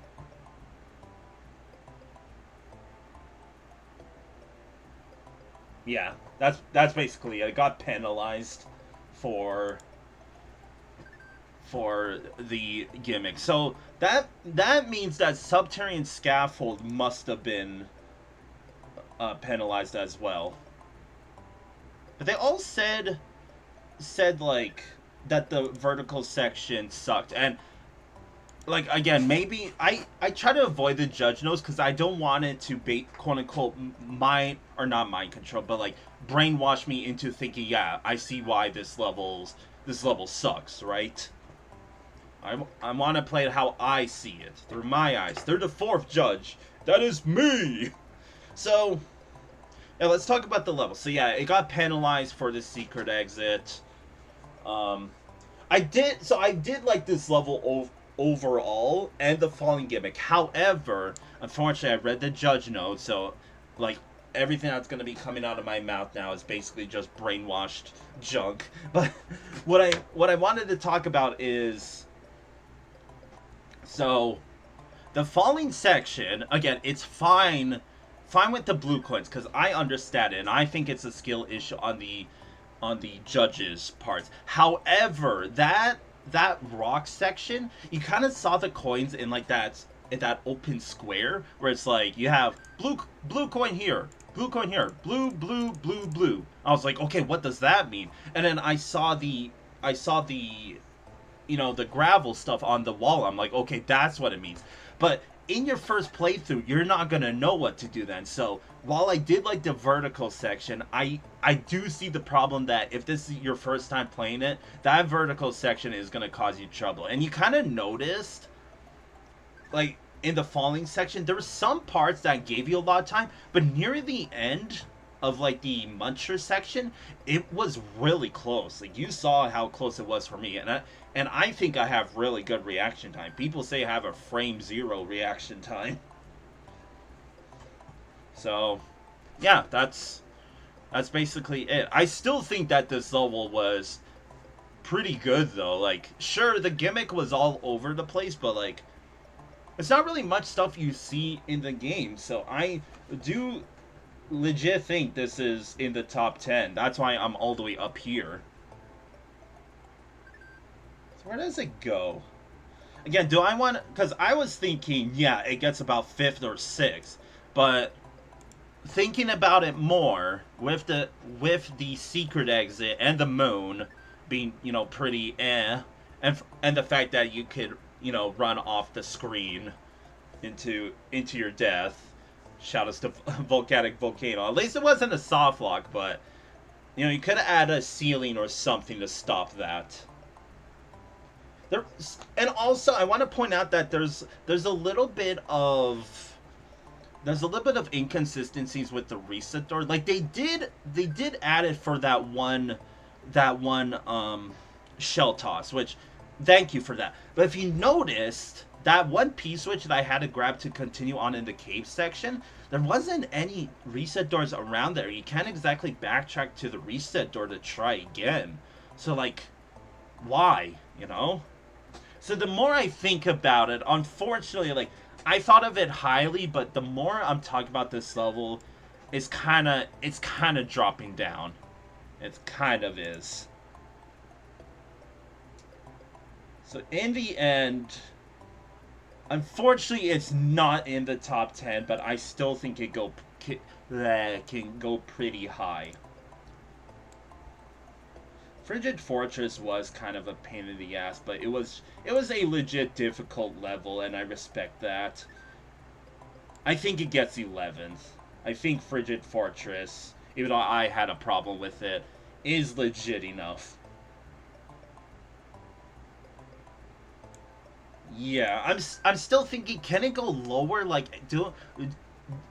Speaker 1: Yeah, that's basically it. It got penalized for the gimmick. So that means that Subterranean Scaffold must have been penalized as well. But they all said like that the vertical section sucked. And like, again, maybe I try to avoid the judge notes because I don't want it to quote unquote not mind control, but like brainwash me into thinking, yeah, I see why this level sucks, right? I want to play it how I see it, through my eyes. They're the 4th judge. That is me. So yeah, let's talk about the level. So yeah, it got penalized for the secret exit. I did like this level overall and the falling gimmick. However, unfortunately, I read the judge notes, so like everything that's going to be coming out of my mouth now is basically just brainwashed junk. But what I wanted to talk about is, so the falling section, again, it's fine with the blue coins, because I understand it, and I think it's a skill issue on the judges' parts. However, that rock section, you kind of saw the coins in like that open square where it's like you have blue coin here, blue coin here, blue. I was like, okay, what does that mean? And then I saw the the gravel stuff on the wall. I'm like, okay, that's what it means. But in your first playthrough, you're not gonna know what to do then. So while I did like the vertical section, I do see the problem that if this is your first time playing it, that vertical section is gonna cause you trouble. And you kind of noticed, like in the falling section, there were some parts that gave you a lot of time, but near the end of like the muncher section, it was really close. Like, you saw how close it was for me, and I think I have really good reaction time. People say I have a frame 0 reaction time. So yeah, that's basically it. I still think that this level was pretty good though. Like, sure, the gimmick was all over the place, but like, it's not really much stuff you see in the game. So I do legit think this is in the top 10. That's why I'm all the way up here. So where does it go? Again, do I want... Because I was thinking, yeah, it gets about 5th or 6th. But thinking about it more with the secret exit and the moon being, pretty and the fact that you could, run off the screen into your death. Shout outs to Volcanic Volcano. At least it wasn't a soft lock, but you could have added a ceiling or something to stop that. And also I want to point out that there's a little bit of inconsistencies with the reset door. Like they did add it for that one shell toss, which thank you for that. But if you noticed, that one P-switch that I had to grab to continue on in the cave section, there wasn't any reset doors around there. You can't exactly backtrack to the reset door to try again. So, like, why, So the more I think about it, unfortunately, like, I thought of it highly, but the more I'm talking about this level, it's kind of dropping down. It kind of is. So in the end, unfortunately, it's not in the top 10, but I still think it can go pretty high. Frigid Fortress was kind of a pain in the ass, but it was a legit difficult level, and I respect that. I think it gets 11th. I think Frigid Fortress, even though I had a problem with it, is legit enough. Yeah, I'm still thinking, can it go lower? Like,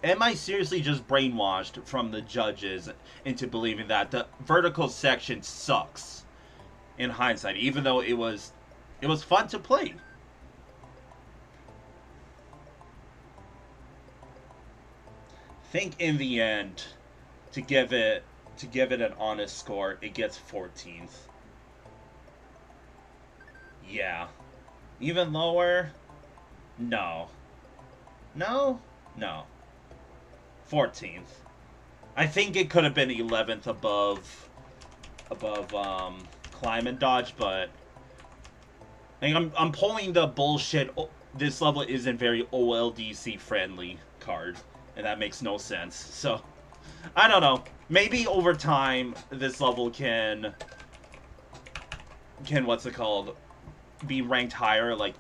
Speaker 1: am I seriously just brainwashed from the judges into believing that the vertical section sucks in hindsight, even though it was fun to play? I think in the end, to give it an honest score, it gets 14th. Yeah. Even lower? No. No? No. 14th. I think it could have been 11th above Climb and Dodge, but I'm pulling the bullshit. This level isn't very OLDC friendly card, and that makes no sense. So, I don't know. Maybe over time this level can what's it called? Be ranked higher, like,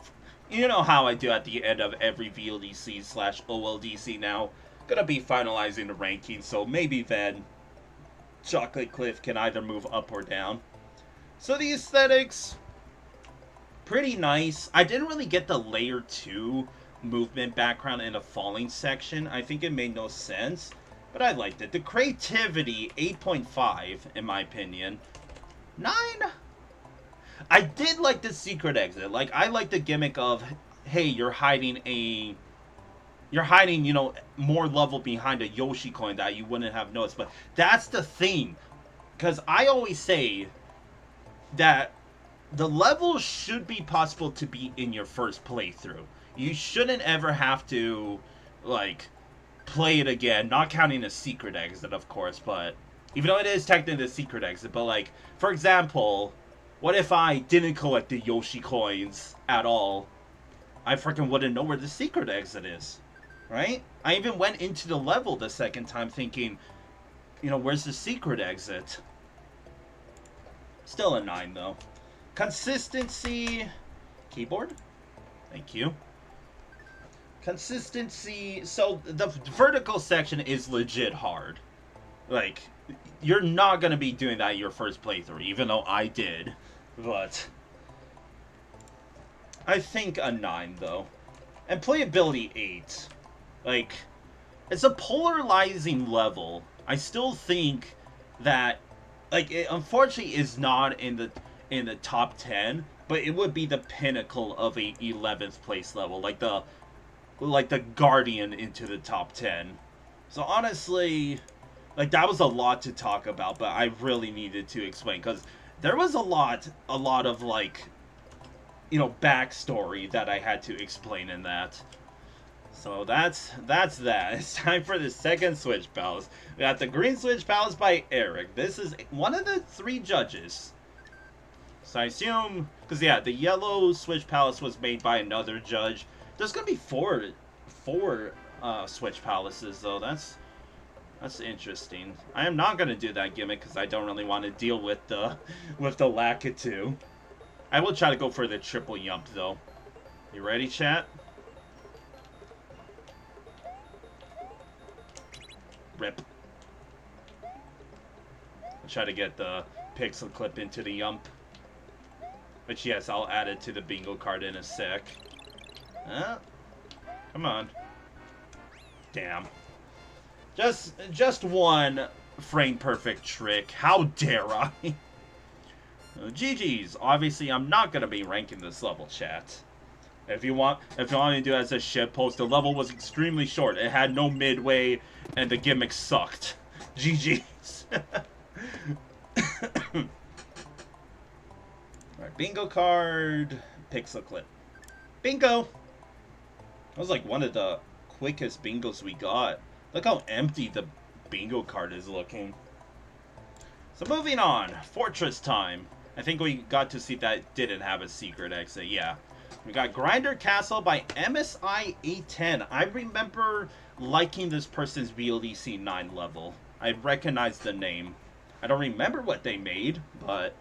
Speaker 1: you know how I do at the end of every VLDC/OLDC now. Gonna be finalizing the ranking, so maybe then Chocolate Cliff can either move up or down. So the aesthetics, pretty nice. I didn't really get the layer 2 movement background in the falling section. I think it made no sense, but I liked it. The creativity, 8.5 in my opinion. 9? I did like the secret exit. Like, I like the gimmick of, hey, you're hiding, more level behind a Yoshi coin that you wouldn't have noticed. But that's the thing. Because I always say that the level should be possible to beat in your first playthrough. You shouldn't ever have to, like, play it again. Not counting a secret exit, of course. But, even though it is technically a secret exit. But, like, for example, what if I didn't collect the Yoshi coins at all? I freaking wouldn't know where the secret exit is, right? I even went into the level the second time thinking, where's the secret exit? Still a 9, though. Consistency. Keyboard? Thank you. Consistency. So, the vertical section is legit hard. Like, you're not going to be doing that your first playthrough, even though I did. But I think a 9, though. And playability, 8. Like, it's a polarizing level. I still think that, like, it unfortunately is not in the top 10, but it would be the pinnacle of a 11th place level, like the Guardian into the top 10. So honestly, like, that was a lot to talk about, but I really needed to explain, because there was a lot of, like, backstory that I had to explain in that. So that's that. It's time for the second Switch Palace. We got the Green Switch Palace by Erik. This is one of the 3 judges. So I assume, because yeah, the yellow Switch Palace was made by another judge. There's gonna be four Switch Palaces, though. That's interesting. I am not gonna do that gimmick because I don't really want to deal with the Lakitu. I will try to go for the triple yump though. You ready, chat? Rip. I'll try to get the pixel clip into the yump. Which yes, I'll add it to the bingo card in a sec. Come on. Damn. Just one frame perfect trick. How dare I? GG's. Obviously, I'm not gonna be ranking this level, chat. If you want me to do it as a shit post, the level was extremely short. It had no midway, and the gimmick sucked. GG's. Alright, bingo card, pixel clip. Bingo! That was like one of the quickest bingos we got. Look how empty the bingo card is looking. So moving on, Fortress time. I think we got to see that didn't have a secret exit, yeah. We got Grinder Castle by MSI 810. I remember liking this person's VLDC 9 level. I recognize the name. I don't remember what they made, but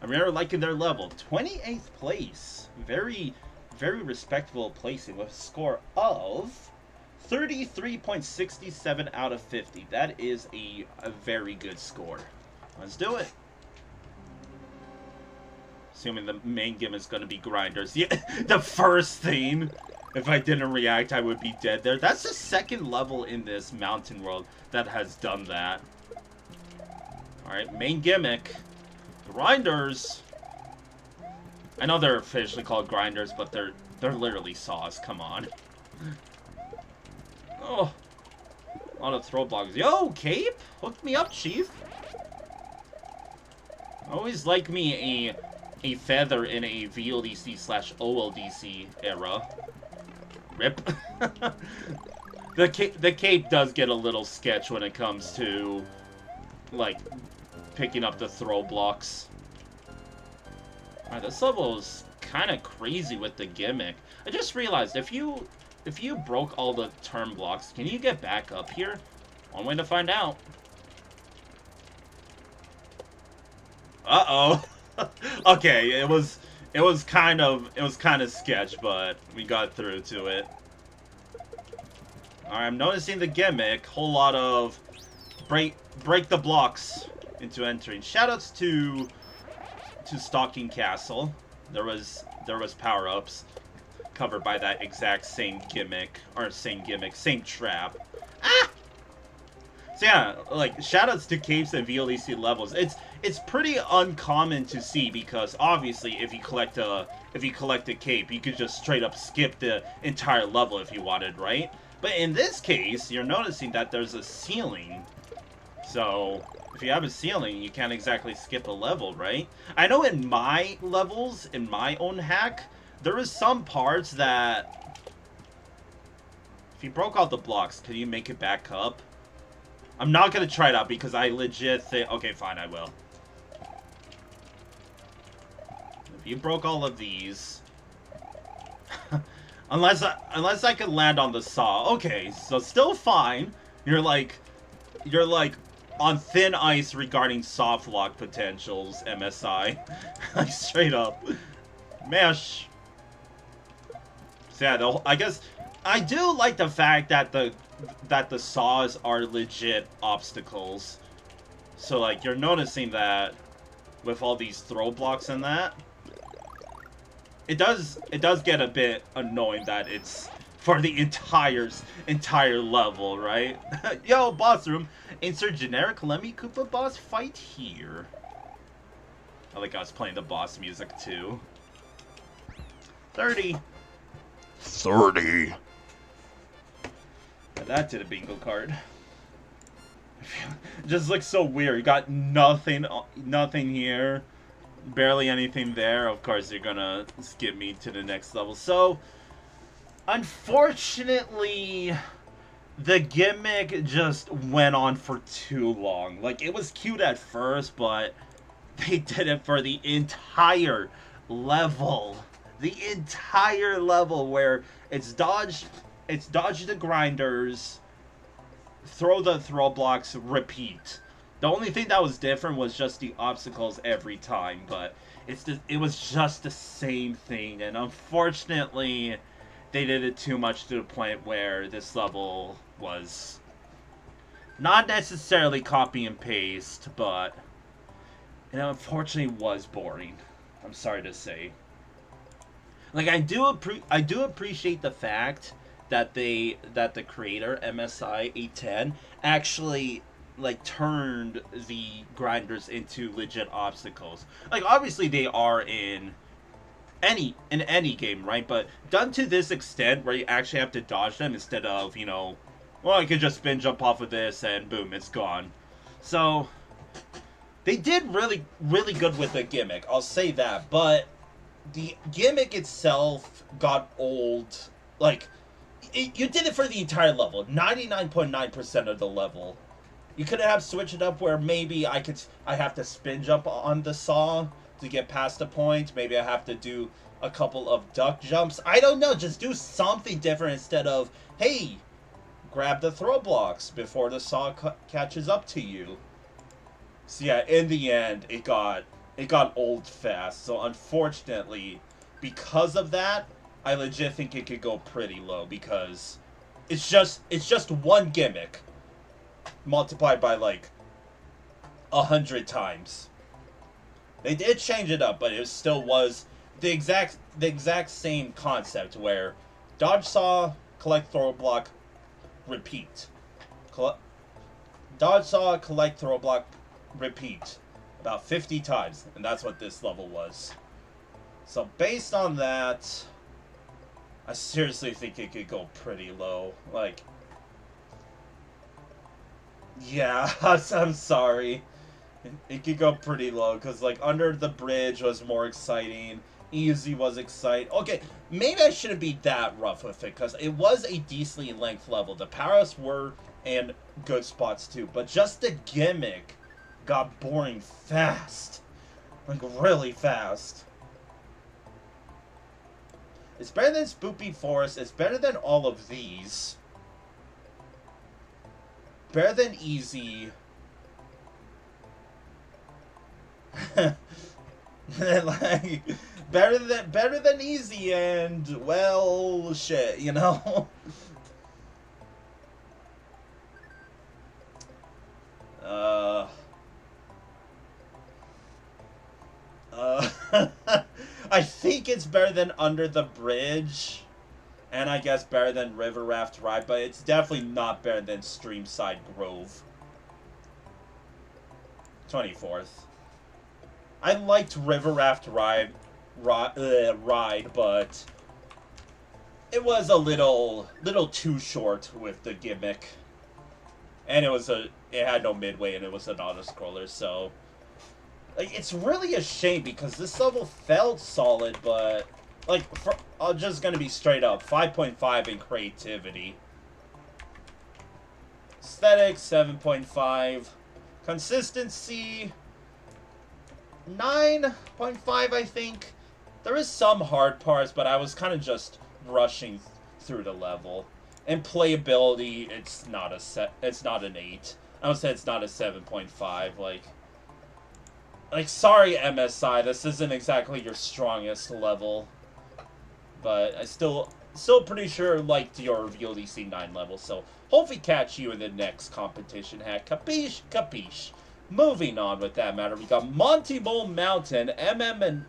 Speaker 1: I remember liking their level. 28th place. Very, very respectable placing with a score of 33.67 out of 50. That is a very good score. Let's do it. Assuming the main gimmick is going to be grinders. Yeah, the first thing. If I didn't react, I would be dead there. That's the second level in this mountain world that has done that. Alright, main gimmick. Grinders. I know they're officially called grinders, but they're literally saws. Come on. Oh, a lot of throw blocks. Yo, Cape, hook me up, Chief. Always like me a feather in a VLDC/OLDC era. Rip. The Cape does get a little sketch when it comes to like picking up the throw blocks. Alright, this level is kind of crazy with the gimmick. I just realized if you broke all the turn blocks, can you get back up here? One way to find out. Uh-oh. Okay, it was kind of sketch, but we got through to it. Alright, I'm noticing the gimmick. Whole lot of break the blocks into entering. Shoutouts to Stalking Castle. There was power-ups covered by that exact same gimmick, same trap. Ah! So yeah, like, shoutouts to capes and VLDC levels. It's pretty uncommon to see because obviously if you collect a cape, you could just straight up skip the entire level if you wanted, right? But in this case, you're noticing that there's a ceiling. So if you have a ceiling, you can't exactly skip a level, right? I know in my levels, in my own hack, there is some parts that if you broke out the blocks, could you make it back up? I'm not gonna try it out because I legit think... Okay, fine, I will. If you broke all of these... unless I could land on the saw. Okay, so still fine. You're like on thin ice regarding soft lock potentials, MSI. Like, straight up. Mesh. So yeah, I guess... I do like the fact that the saws are legit obstacles. So, like, you're noticing that with all these throw blocks and that. It does get a bit annoying that it's for the entire level, right? Yo, boss room. Insert generic Lemmy Koopa boss fight here. I like I was playing the boss music too. 30.
Speaker 2: 30.
Speaker 1: Add that to the bingo card. Just looks so weird. You got nothing here. Barely anything there. Of course, you're gonna skip me to the next level. So, unfortunately, the gimmick just went on for too long. Like, it was cute at first, but they did it for the entire level. The entire level where it's dodge the grinders, throw the throw blocks, repeat. The only thing that was different was just the obstacles every time, but it was just the same thing, and unfortunately, they did it too much to the point where this level was not necessarily copy and paste, but it unfortunately was boring. I'm sorry to say. Like I do appreciate the fact that the creator MSI 810 actually like turned the grinders into legit obstacles. Like obviously they are in any game, right? But done to this extent where you actually have to dodge them instead of, you know, well, I could just spin jump off of this and boom, it's gone. So they did really good with the gimmick. I'll say that, but the gimmick itself got old. Like you did it for the entire level, 99.9% of the level. You could have switched it up where maybe I have to spin jump on the saw to get past the point. Maybe I have to do a couple of duck jumps. I don't know. Just do something different instead of, hey, grab the throw blocks before the saw catches up to you. So yeah, in the end, it got old fast. So unfortunately, because of that, I legit think it could go pretty low because it's just one gimmick multiplied by like 100 times. They did change it up, but it still was the exact same concept where dodge saw, collect throw block, repeat. Dodge saw, collect throw block, repeat. About 50 times, and that's what this level was. So based on that, I seriously think it could go pretty low. Like, yeah, I'm sorry. It could go pretty low, because, like, Under the Bridge was more exciting. EAZY was exciting. Okay, maybe I shouldn't be that rough with it, because it was a decently length level. The power-ups were in good spots, too. But just the gimmick got boring fast. Like, really fast. It's better than Spoopy Forest. It's better than all of these. Better than EAZY. Like, better than EAZY, and well, shit, you know. I think it's better than Under the Bridge, and I guess better than River Raft Ride, but it's definitely not better than Streamside Grove. 24th. I liked River Raft Ride, but it was a little too short with the gimmick, and it had no midway, and it was an auto-scroller, so like it's really a shame because this level felt solid, but like I'm just gonna be straight up, 5.5 in creativity, aesthetics 7.5, consistency 9.5, I think. There is some hard parts, but I was kind of just rushing through the level. And playability, it's not an 8. I would say it's not a 7.5. Like sorry MSI, this isn't exactly your strongest level, but I still pretty sure liked your VLDC 9 level. So hopefully catch you in the next competition hack. Capiche, capiche. Moving on with that matter, we got Monty Mountain, M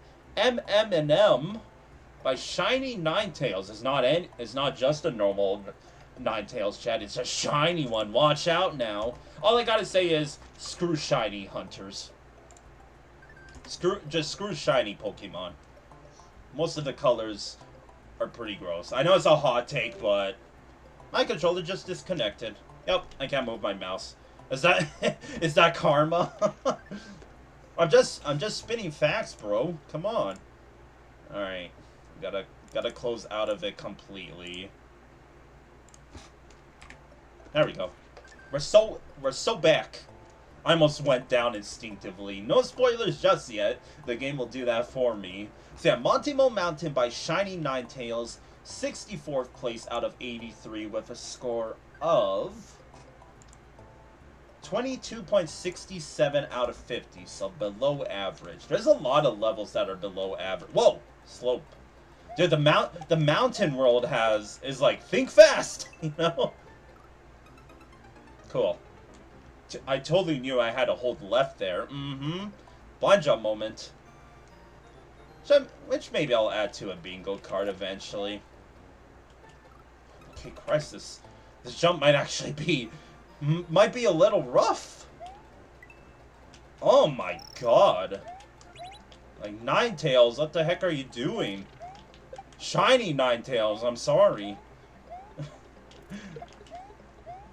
Speaker 1: by Shiny Ninetales. It's not just a normal Ninetales, chat. It's a shiny one. Watch out now. All I gotta say is screw shiny hunters. Just screw shiny Pokemon. Most of the colors are pretty gross. I know it's a hot take, but my controller just disconnected. Yep, I can't move my mouse. Is that karma? I'm just spinning facts, bro. Come on. All right, gotta close out of it completely. There we go. We're so back. I almost went down instinctively. No spoilers just yet. The game will do that for me. So yeah, Monty Mountain by Shiny Ninetales, 64th place out of 83 with a score of 22.67 out of 50, so below average. There's a lot of levels that are below average. Whoa, slope. Dude, the mountain world is like, think fast, you know? Cool. I totally knew I had to hold left there. Blind jump moment. Which maybe I'll add to a bingo card eventually. Okay, Christ, this jump might actually be a little rough. Oh my god. Like, Ninetales, what the heck are you doing? Shiny Ninetales, I'm sorry.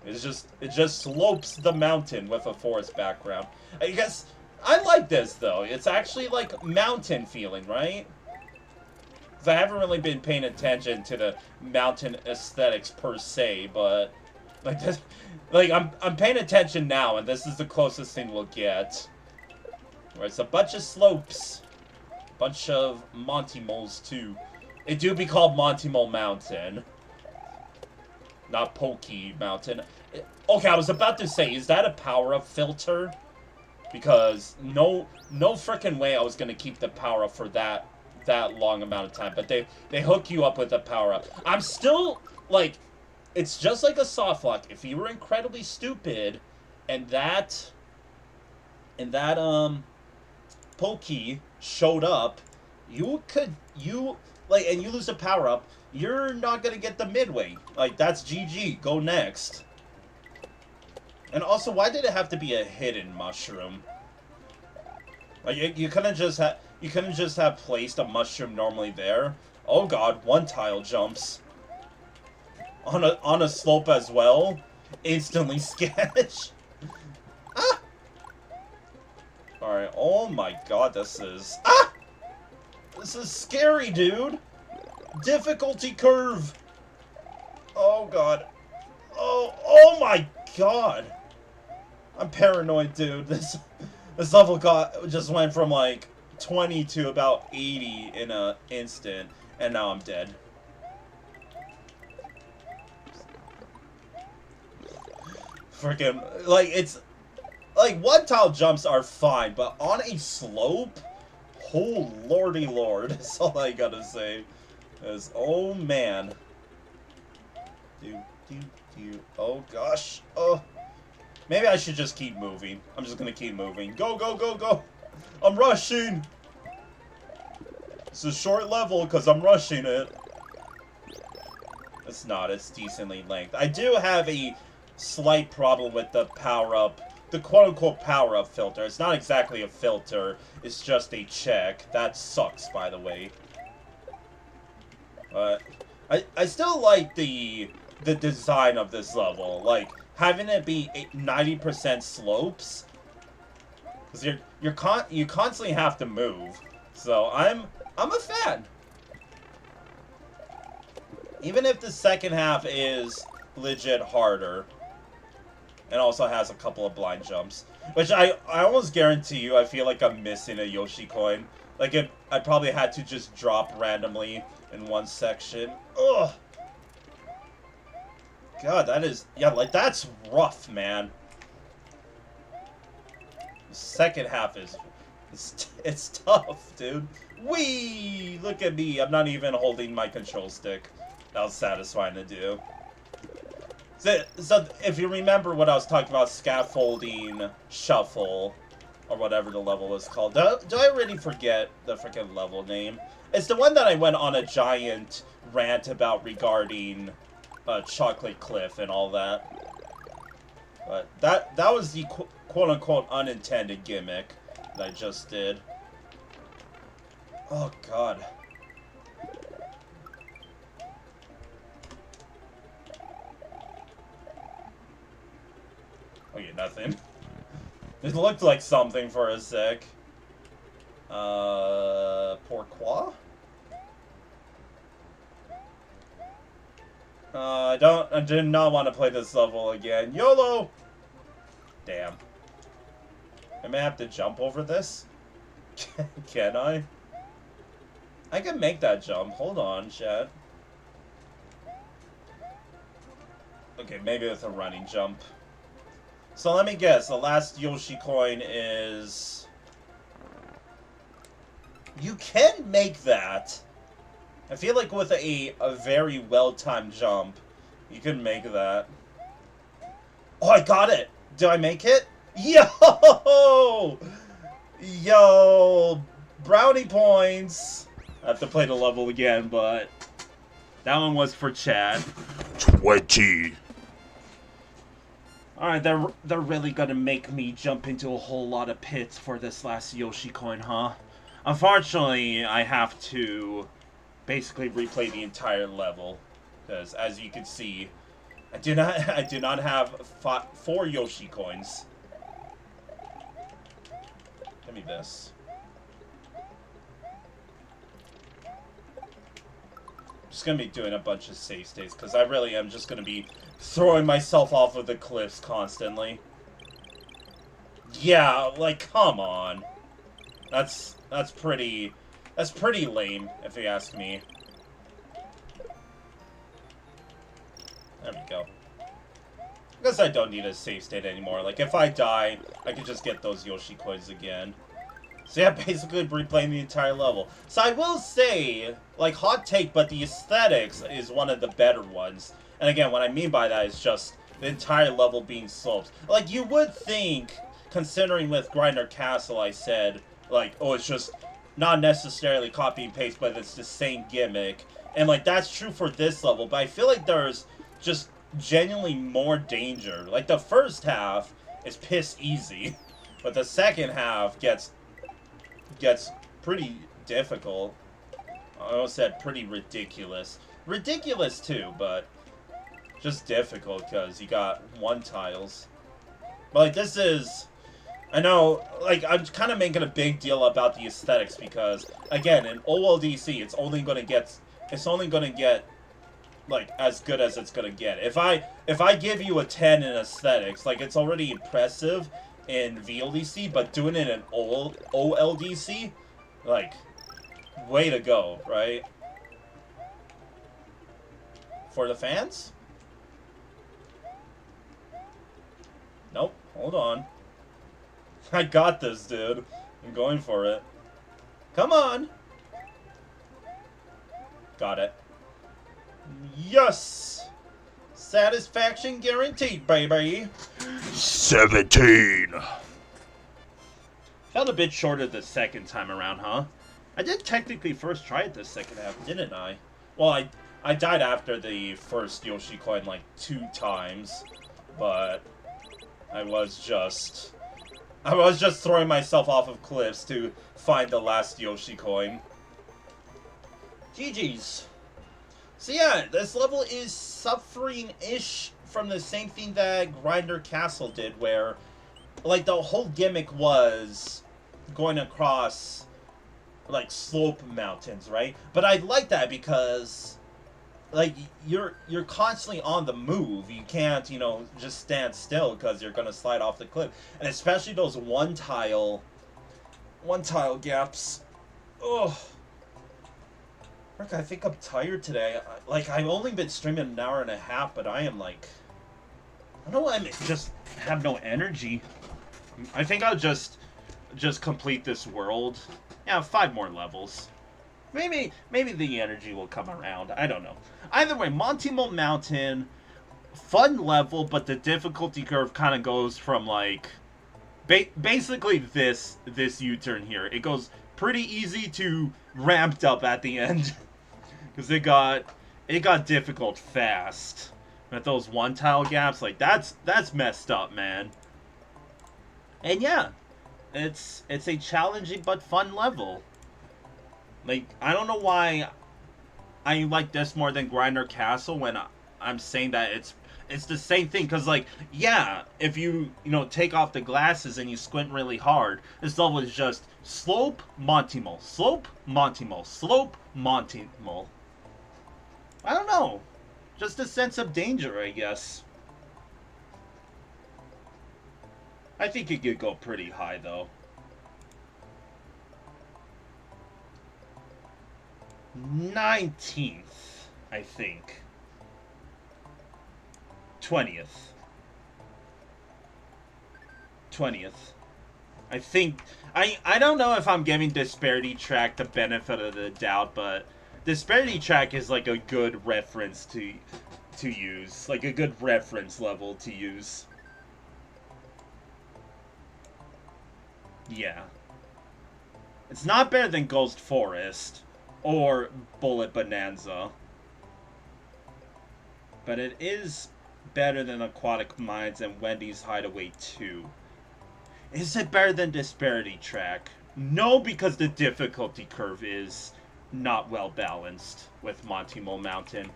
Speaker 1: It just slopes the mountain with a forest background. I guess I like this though. It's actually like mountain feeling, right? Because I haven't really been paying attention to the mountain aesthetics per se, but like this, like I'm paying attention now, and this is the closest thing we'll get. Where it's a bunch of slopes, bunch of Monty moles too. It do be called Monty Mole Mountain, not Pokey Mountain. Okay, I was about to say, is that a power-up filter? Because no frickin' way I was gonna keep the power-up for that long amount of time. But they hook you up with a power-up. I'm still, like, it's just like a soft lock. If you were incredibly stupid, and that Pokey showed up, and you lose a power-up, you're not gonna get the midway. Like, that's GG. Go next. And also, why did it have to be a hidden mushroom? Like, you couldn't just have placed a mushroom normally there. Oh god, one tile jumps on a slope as well. Instantly sketch. Ah. All right. Oh my god, this is scary, dude. Difficulty curve. Oh god. Oh my god. I'm paranoid, dude. This level just went from like 20 to about 80 in an instant, and now I'm dead. Freaking, like, it's like one tile jumps are fine, but on a slope, oh lordy lord, that's all I gotta say. Is oh man. Oh gosh. Oh. Maybe I should just keep moving. I'm just gonna keep moving. Go, go, go, go! I'm rushing! It's a short level because I'm rushing it. It's not. It's decently length. I do have a slight problem with the power-up, the quote-unquote power-up filter. It's not exactly a filter. It's just a check. That sucks, by the way. But I still like the design of this level. Like, having it be 90% slopes, because you constantly have to move. So I'm a fan. Even if the second half is legit harder, and also has a couple of blind jumps, which I almost guarantee you, I feel like I'm missing a Yoshi coin. Like, I probably had to just drop randomly in one section. Ugh. God, that is... Yeah, like, that's rough, man. The second half is... It's tough, dude. Whee! Look at me. I'm not even holding my control stick. That was satisfying to do. So if you remember what I was talking about, scaffolding, shuffle, or whatever the level was called. Do I already forget the freaking level name? It's the one that I went on a giant rant about regarding... Chocolate Cliff and all that. But that was the quote-unquote unintended gimmick that I just did. Oh god. Okay, nothing. It looked like something for a sec. Pourquoi? I did not want to play this level again. YOLO! Damn. I may have to jump over this? Can I? I can make that jump. Hold on, chat. Okay, maybe with a running jump. So let me guess, the last Yoshi coin is... You can make that. I feel like with a very well-timed jump, you can make that. Oh, I got it! Did I make it? Yo! Yo! Brownie points! I have to play the level again, but... That one was for Chad.
Speaker 2: 20.
Speaker 1: Alright, they're really gonna make me jump into a whole lot of pits for this last Yoshi coin, huh? Unfortunately, I have to basically replay the entire level. Because, as you can see, I do not have 4 Yoshi coins. Give me this. I'm just gonna be doing a bunch of save states, because I really am just gonna be throwing myself off of the cliffs constantly. Yeah, like, come on. That's pretty lame, if you ask me. There we go. I guess I don't need a save state anymore. Like, if I die, I can just get those Yoshi coins again. So yeah, basically replaying the entire level. So I will say, like, hot take, but the aesthetics is one of the better ones. And again, what I mean by that is just the entire level being sloped. Like, you would think, considering with Grinder Castle, I said, like, oh, it's just not necessarily copy and paste, but it's the same gimmick. And, like, that's true for this level, but I feel like there's just genuinely more danger. Like, the first half is piss easy, but the second half gets pretty difficult. I almost said pretty ridiculous. Ridiculous too, but just difficult because you got 1 tiles. But like, this is, I know, like, I'm kind of making a big deal about the aesthetics because, again, in OLDC, it's only gonna get like as good as it's gonna get. If I give you a 10 in aesthetics, like, it's already impressive in VLDC, but doing it in OLDC, like, way to go, right? For the fans? Nope, hold on. I got this, dude. I'm going for it. Come on! Got it. Yes! Satisfaction guaranteed, baby!
Speaker 2: 17.
Speaker 1: Felt a bit shorter the second time around, huh? I did technically first try it the second half, didn't I? Well, I died after the first Yoshi coin like 2 times, but I was just throwing myself off of cliffs to find the last Yoshi coin. GG's. So yeah, this level is suffering-ish from the same thing that Grinder Castle did, where, like, the whole gimmick was going across, like, slope mountains, right? But I like that because, like, you're constantly on the move. You can't, you know, just stand still because you're gonna slide off the cliff. And especially those one tile gaps. Ugh. Rick, I think I'm tired today. Like, I've only been streaming an hour and a half, but I am like, I don't know, I just have no energy. I think I'll just complete this world. Yeah, 5 more levels. Maybe the energy will come around. I don't know. Either way, Monty Mountain, fun level, but the difficulty curve kind of goes from like, basically this U-turn here. It goes pretty easy to ramped up at the end. Because it got difficult fast. With those 1 tile gaps, like, that's messed up, man. And yeah, it's a challenging but fun level. Like, I don't know why I like this more than Grinder Castle when I'm saying that it's the same thing. Because, like, yeah, if you take off the glasses and you squint really hard, this level is just slope, Monty Mole, slope, Monty Mole, slope, Monty Mole. I don't know. Just a sense of danger, I guess. I think it could go pretty high, though. 19th, I think. 20th. 20th. I think... I don't know if I'm giving Disparity Track the benefit of the doubt, but Disparity Track is like a good reference to use. Like a good reference level to use. Yeah. It's not better than Ghost Forest or Bullet Bonanza. But it is better than Aquatic Mines and Wendy's Hideaway 2. Is it better than Disparity Track? No, because the difficulty curve is not well balanced with Monty Mole Mountain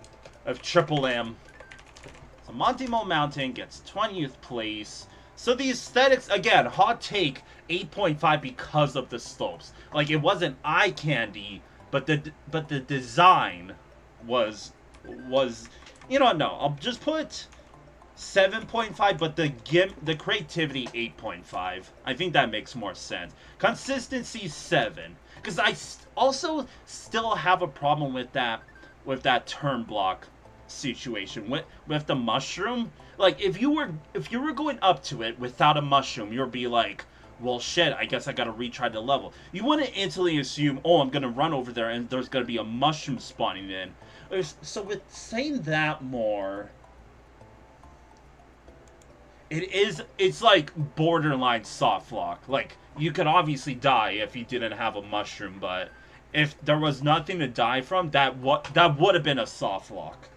Speaker 1: of Triple M. So Monty Mole Mountain gets 20th place. So the aesthetics, again, hot take, 8.5 because of the slopes. Like, it wasn't eye candy, but the design was, you know, no, I'll just put 7.5, but the creativity 8.5. I think that makes more sense. Consistency 7, because I also still have a problem with that turn block situation with the mushroom. Like, if you were going up to it without a mushroom, you'd be like, well, shit, I guess I gotta retry the level. You wouldn't instantly assume, oh, I'm gonna run over there and there's gonna be a mushroom spawning in. So with saying that more, it's like borderline soft lock. Like, you could obviously die if you didn't have a mushroom, but if there was nothing to die from, that would have been a soft lock.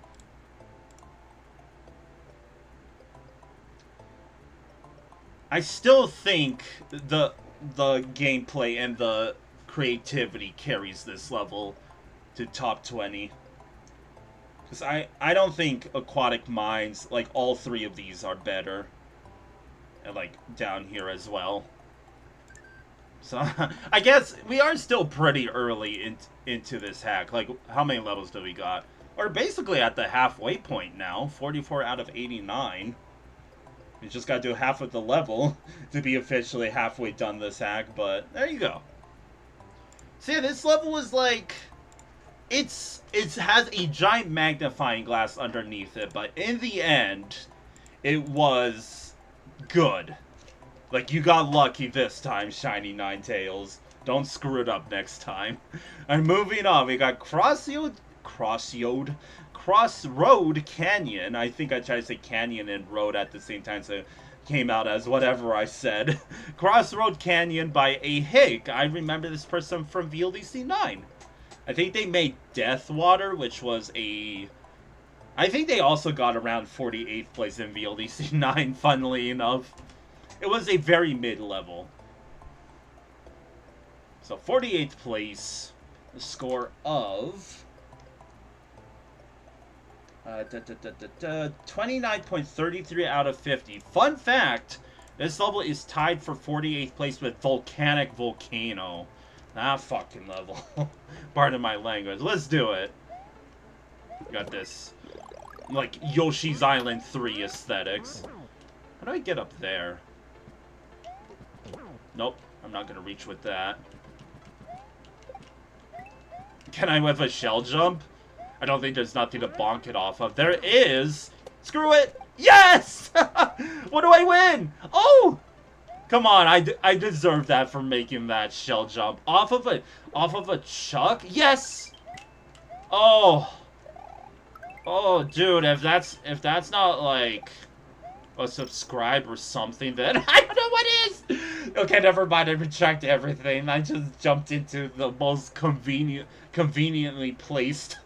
Speaker 1: I still think the gameplay and the creativity carries this level to top 20. Because I don't think Aquatic Mines, like, all three of these are better. And, like, down here as well. So, I guess we are still pretty early into this hack. Like, how many levels do we got? We're basically at the halfway point now. 44 out of 89. You just gotta do half of the level to be officially halfway done this hack, but there you go. So yeah, this level is like... It has a giant magnifying glass underneath it, but in the end, it was good. Like, you got lucky this time, Shiny Ninetales. Don't screw it up next time. And moving on, we got Crossroad Canyon. I think I tried to say canyon and road at the same time, so it came out as whatever I said. Crossroad Canyon by a hick. I remember this person from VLDC 9. I think they made Deathwater, which was a... I think they also got around 48th place in VLDC 9, funnily enough. It was a very mid-level. So 48th place. The score of... 29.33 out of 50. Fun fact, this level is tied for 48th place with Volcanic Volcano. That fucking level. Pardon my language. Let's do it. Got this, like, Yoshi's Island 3 aesthetics. How do I get up there? Nope, I'm not gonna reach with that. Can I with a shell jump? I don't think there's nothing to bonk it off of. There is! Screw it! Yes! What do I win? Oh! Come on, I deserve that for making that shell jump. Off of a chuck? Yes! Oh. Oh, dude, if that's not, like, a subscribe or something, then I don't know what is! Okay, never mind, I retract everything. I just jumped into the most conveniently placed...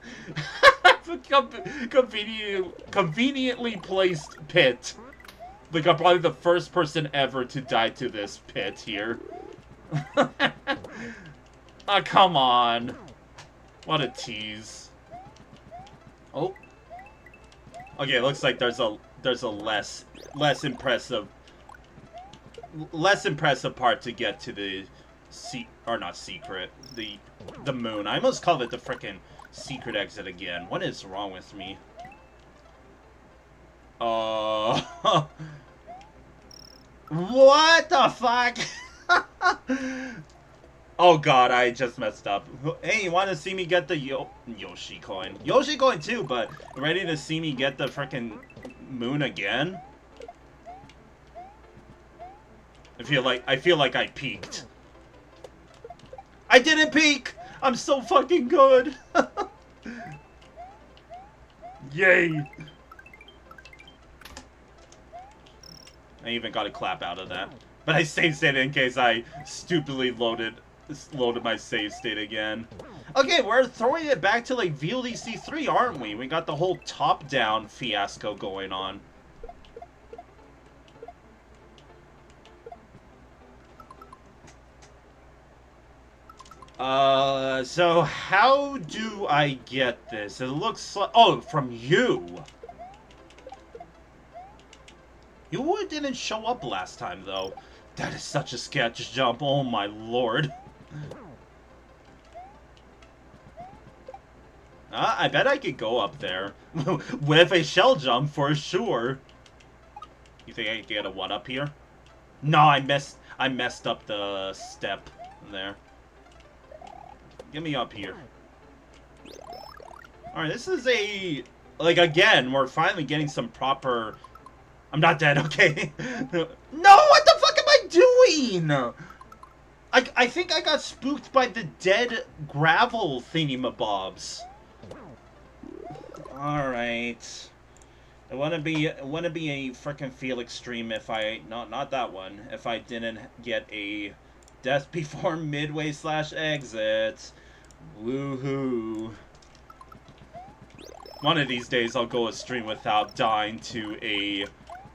Speaker 1: conveniently placed pit. Like, I'm probably the first person ever to die to this pit here. Oh, come on. What a tease. Oh. Okay, looks like there's a less impressive part to get to the the moon. I almost called it the frickin' secret exit again. What is wrong with me? What the fuck? Oh god, I just messed up. Hey, you want to see me get the Yoshi coin? Yoshi coin too, but ready to see me get the frickin' moon again? I feel like I peaked. I didn't peak! I'm so fucking good! Yay! I even got a clap out of that. But I save state in case I stupidly loaded my save state again. Okay, we're throwing it back to like VLDC 3, aren't we? We got the whole top-down fiasco going on. So how do I get this? It looks like... Oh, from you! You didn't show up last time, though. That is such a sketch jump, oh my lord. I bet I could go up there. With a shell jump, for sure. You think I can get a 1-up here? No, I messed up the step there. Get me up here. Alright, this is a... Like, again, we're finally getting some proper... I'm not dead, okay. No, what the fuck am I doing? I think I got spooked by the dead gravel thingy-mabobs. Alright. It wouldn't be a frickin' feel extreme if I... Not that one. If I didn't get a... Death before midway / exit. Woohoo. One of these days I'll go a stream without dying to a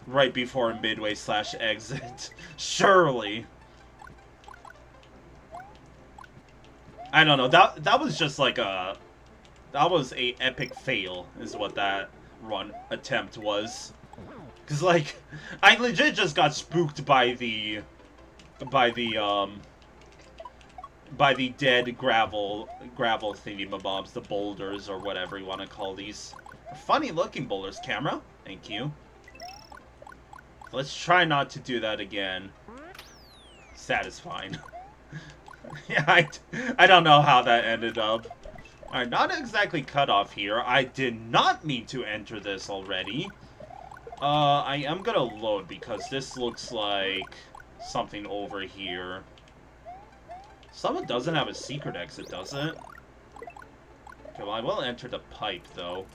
Speaker 1: right before midway / exit. Surely. I don't know. That was just like a... That was a epic fail, is what that run attempt was. Cause like, I legit just got spooked by the dead gravel thingy-mabobs, the boulders, or whatever you want to call these. Funny looking boulders, camera. Thank you. Let's try not to do that again. Satisfying. Yeah, I don't know how that ended up. Alright, not exactly cut off here. I did not mean to enter this already. I am gonna load because this looks like something over here. Someone doesn't have a secret exit, does it? Okay, well, I will enter the pipe, though.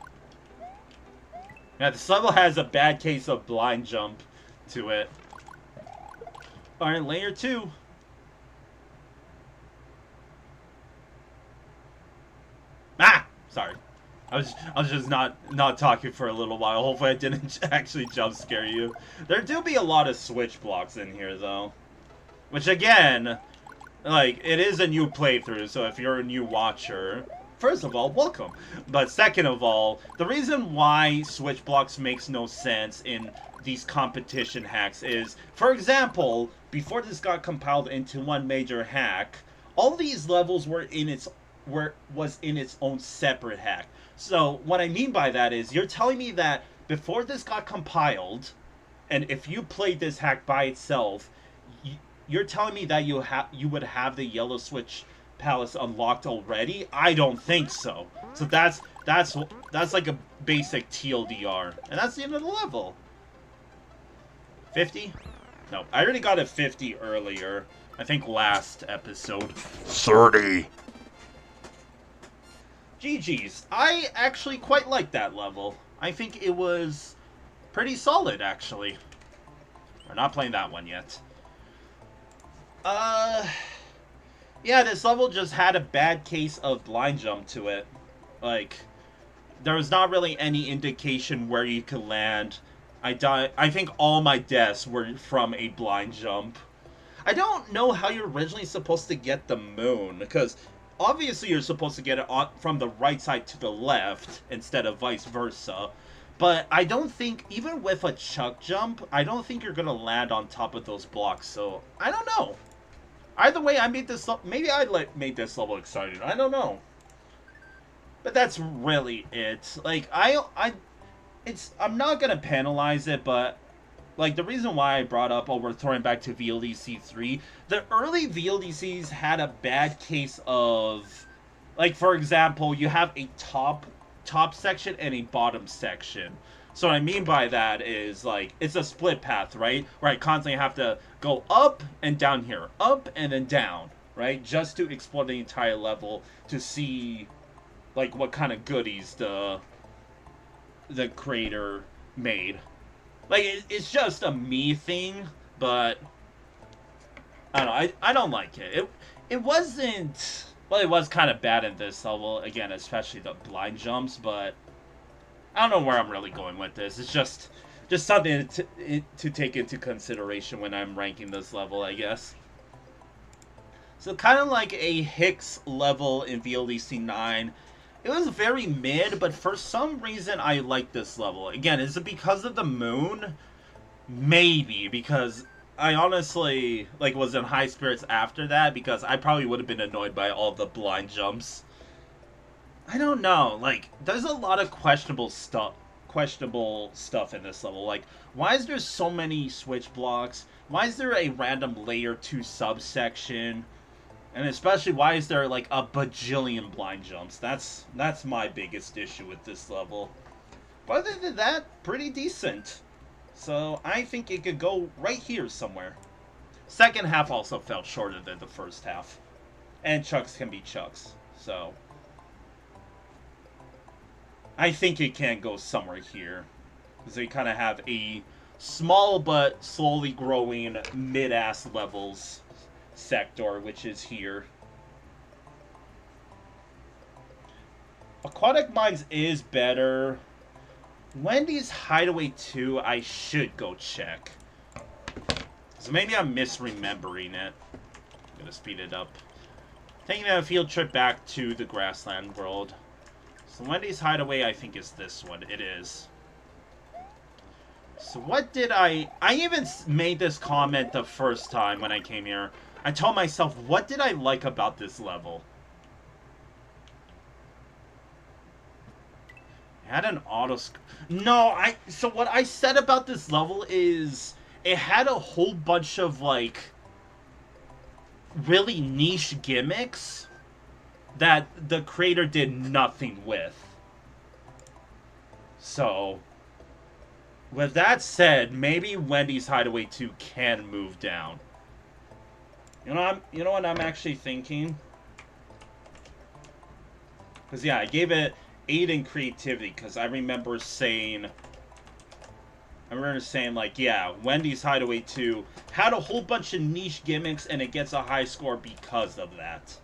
Speaker 1: Yeah, this level has a bad case of blind jump to it. Alright, layer 2. Ah! Sorry. I was just not talking for a little while. Hopefully I didn't actually jump scare you. There do be a lot of switch blocks in here, though. Which, again... Like, it is a new playthrough, so if you're a new watcher, first of all, welcome. But second of all, the reason why switch blocks makes no sense in these competition hacks is, for example, before this got compiled into one major hack, all these levels were in its own separate hack. So what I mean by that is, you're telling me that before this got compiled, and if you played this hack by itself, you're telling me that you would have the Yellow Switch Palace unlocked already? I don't think so. So that's like a basic TLDR. And that's the end of the level. 50? No, I already got a 50 earlier. I think last episode.
Speaker 2: 30.
Speaker 1: GG's. I actually quite like that level. I think it was pretty solid, actually. We're not playing that one yet. Yeah, this level just had a bad case of blind jump to it. Like, there was not really any indication where you could land. I think all my deaths were from a blind jump. I don't know how you're originally supposed to get the moon, because obviously you're supposed to get it from the right side to the left, instead of vice versa. But I don't think, even with a chuck jump, I don't think you're gonna land on top of those blocks, so I don't know. Either way, I made this, maybe I made this level exciting, I don't know. But that's really it. Like, I'm not gonna penalize it, but, like, the reason why I brought up, we're throwing back to VLDC 3, the early VLDCs had a bad case of, like, for example, you have a top section and a bottom section. So what I mean by that is, like, it's a split path, right? Where I constantly have to go up and down here. Up and then down, right? Just to explore the entire level to see, like, what kind of goodies the creator made. Like, it's just a me thing, but I don't know. I don't like it. It wasn't... Well, it was kind of bad in this level, again, especially the blind jumps, but I don't know where I'm really going with this. It's just something to take into consideration when I'm ranking this level, I guess. So kind of like a Hicks level in VLDC 9. It was very mid, but for some reason I like this level. Again, is it because of the moon? Maybe, because I honestly was in high spirits after that, because I probably would have been annoyed by all the blind jumps. I don't know, like, there's a lot of questionable stuff in this level. Like, why is there so many switch blocks? Why is there a random layer 2 subsection? And especially, why is there, like, a bajillion blind jumps? That's my biggest issue with this level. But other than that, pretty decent. So, I think it could go right here somewhere. Second half also felt shorter than the first half. And chucks can be chucks, so I think it can go somewhere here. Because they kind of have a small but slowly growing mid-ass levels sector, which is here. Aquatic Mines is better. Wendy's Hideaway 2, I should go check. So maybe I'm misremembering it. I'm gonna speed it up. Taking a field trip back to the Grassland World. So Wendy's Hideaway, I think, is this one. It is. So what did I even made this comment the first time when I came here. I told myself, what did I like about this level? It had an auto... No, so what I said about this level is... It had a whole bunch of, like, really niche gimmicks that the creator did nothing with. So, with that said, maybe Wendy's Hideaway 2 can move down. You know what I'm actually thinking? Because, yeah, I gave it 8 in creativity, because I remember saying, like, yeah, Wendy's Hideaway 2 had a whole bunch of niche gimmicks, and it gets a high score because of that.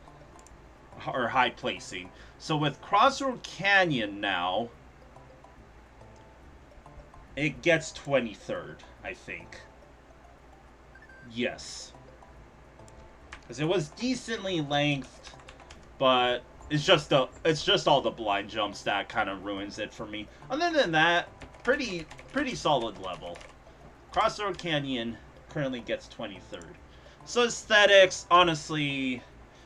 Speaker 1: Or high placing. So with Crossroad Canyon now, it gets 23rd, I think. Yes. Because it was decently lengthed, but it's just all the blind jumps that kind of ruins it for me. Other than that, pretty solid level. Crossroad Canyon currently gets 23rd. So aesthetics, honestly,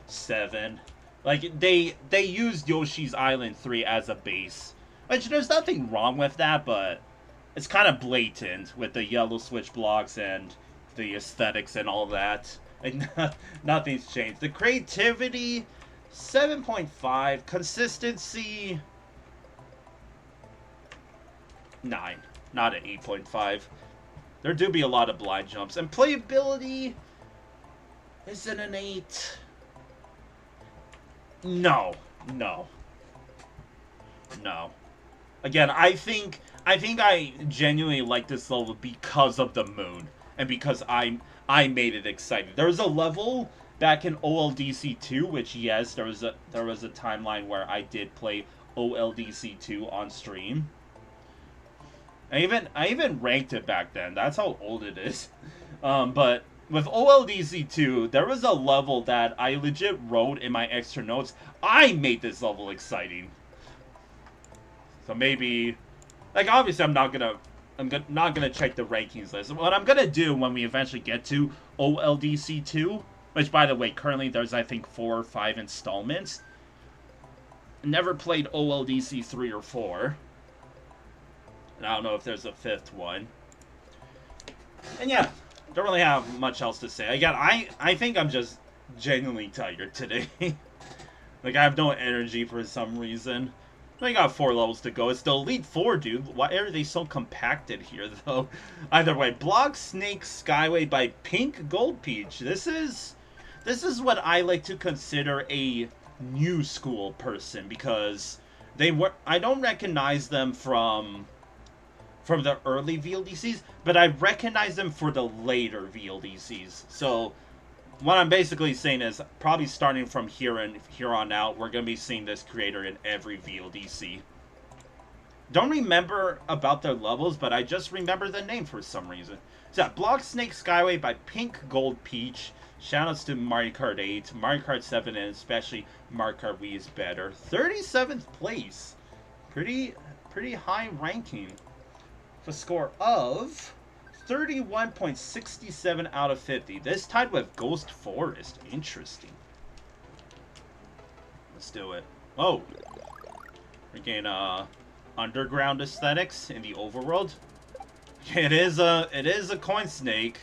Speaker 1: 7. Like, they used Yoshi's Island 3 as a base. Which, there's nothing wrong with that, but it's kind of blatant with the yellow switch blocks and the aesthetics and all that. Like, nothing's changed. The creativity, 7.5. Consistency, 9. Not an 8.5. There do be a lot of blind jumps. And playability, is it an 8? No. Again, I think I genuinely like this level because of the moon. And because I made it exciting. There was a level back in OLDC 2, which, yes, there was a timeline where I did play OLDC 2 on stream. I even ranked it back then. That's how old it is. But with OLDC 2, there was a level that I legit wrote in my extra notes. I made this level exciting. So maybe, like, obviously I'm not gonna check the rankings list. What I'm gonna do when we eventually get to OLDC 2, which, by the way, currently there's, I think, 4 or 5 installments. Never played OLDC 3 or 4. And I don't know if there's a 5th one. And yeah, don't really have much else to say. Again, I think I'm just genuinely tired today. Like, I have no energy for some reason. We got 4 levels to go. It's the Elite Four, dude. Why are they so compacted here, though? Either way, Block Snake Skyway by Pink Gold Peach. This is what I like to consider a new school person, because I don't recognize them from the early VLDCs, but I recognize them for the later VLDCs. So what I'm basically saying is, probably starting from here on out, we're going to be seeing this creator in every VLDC. Don't remember about their levels, but I just remember the name for some reason. So, Block Snake Skyway by Pink Gold Peach. Shoutouts to Mario Kart 8, Mario Kart 7, and especially Mario Kart Wii is better. 37th place. Pretty high ranking. With a score of 31.67 out of 50. This tied with Ghost Forest. Interesting. Let's do it. Whoa. We're getting underground aesthetics in the overworld. It is a coin snake.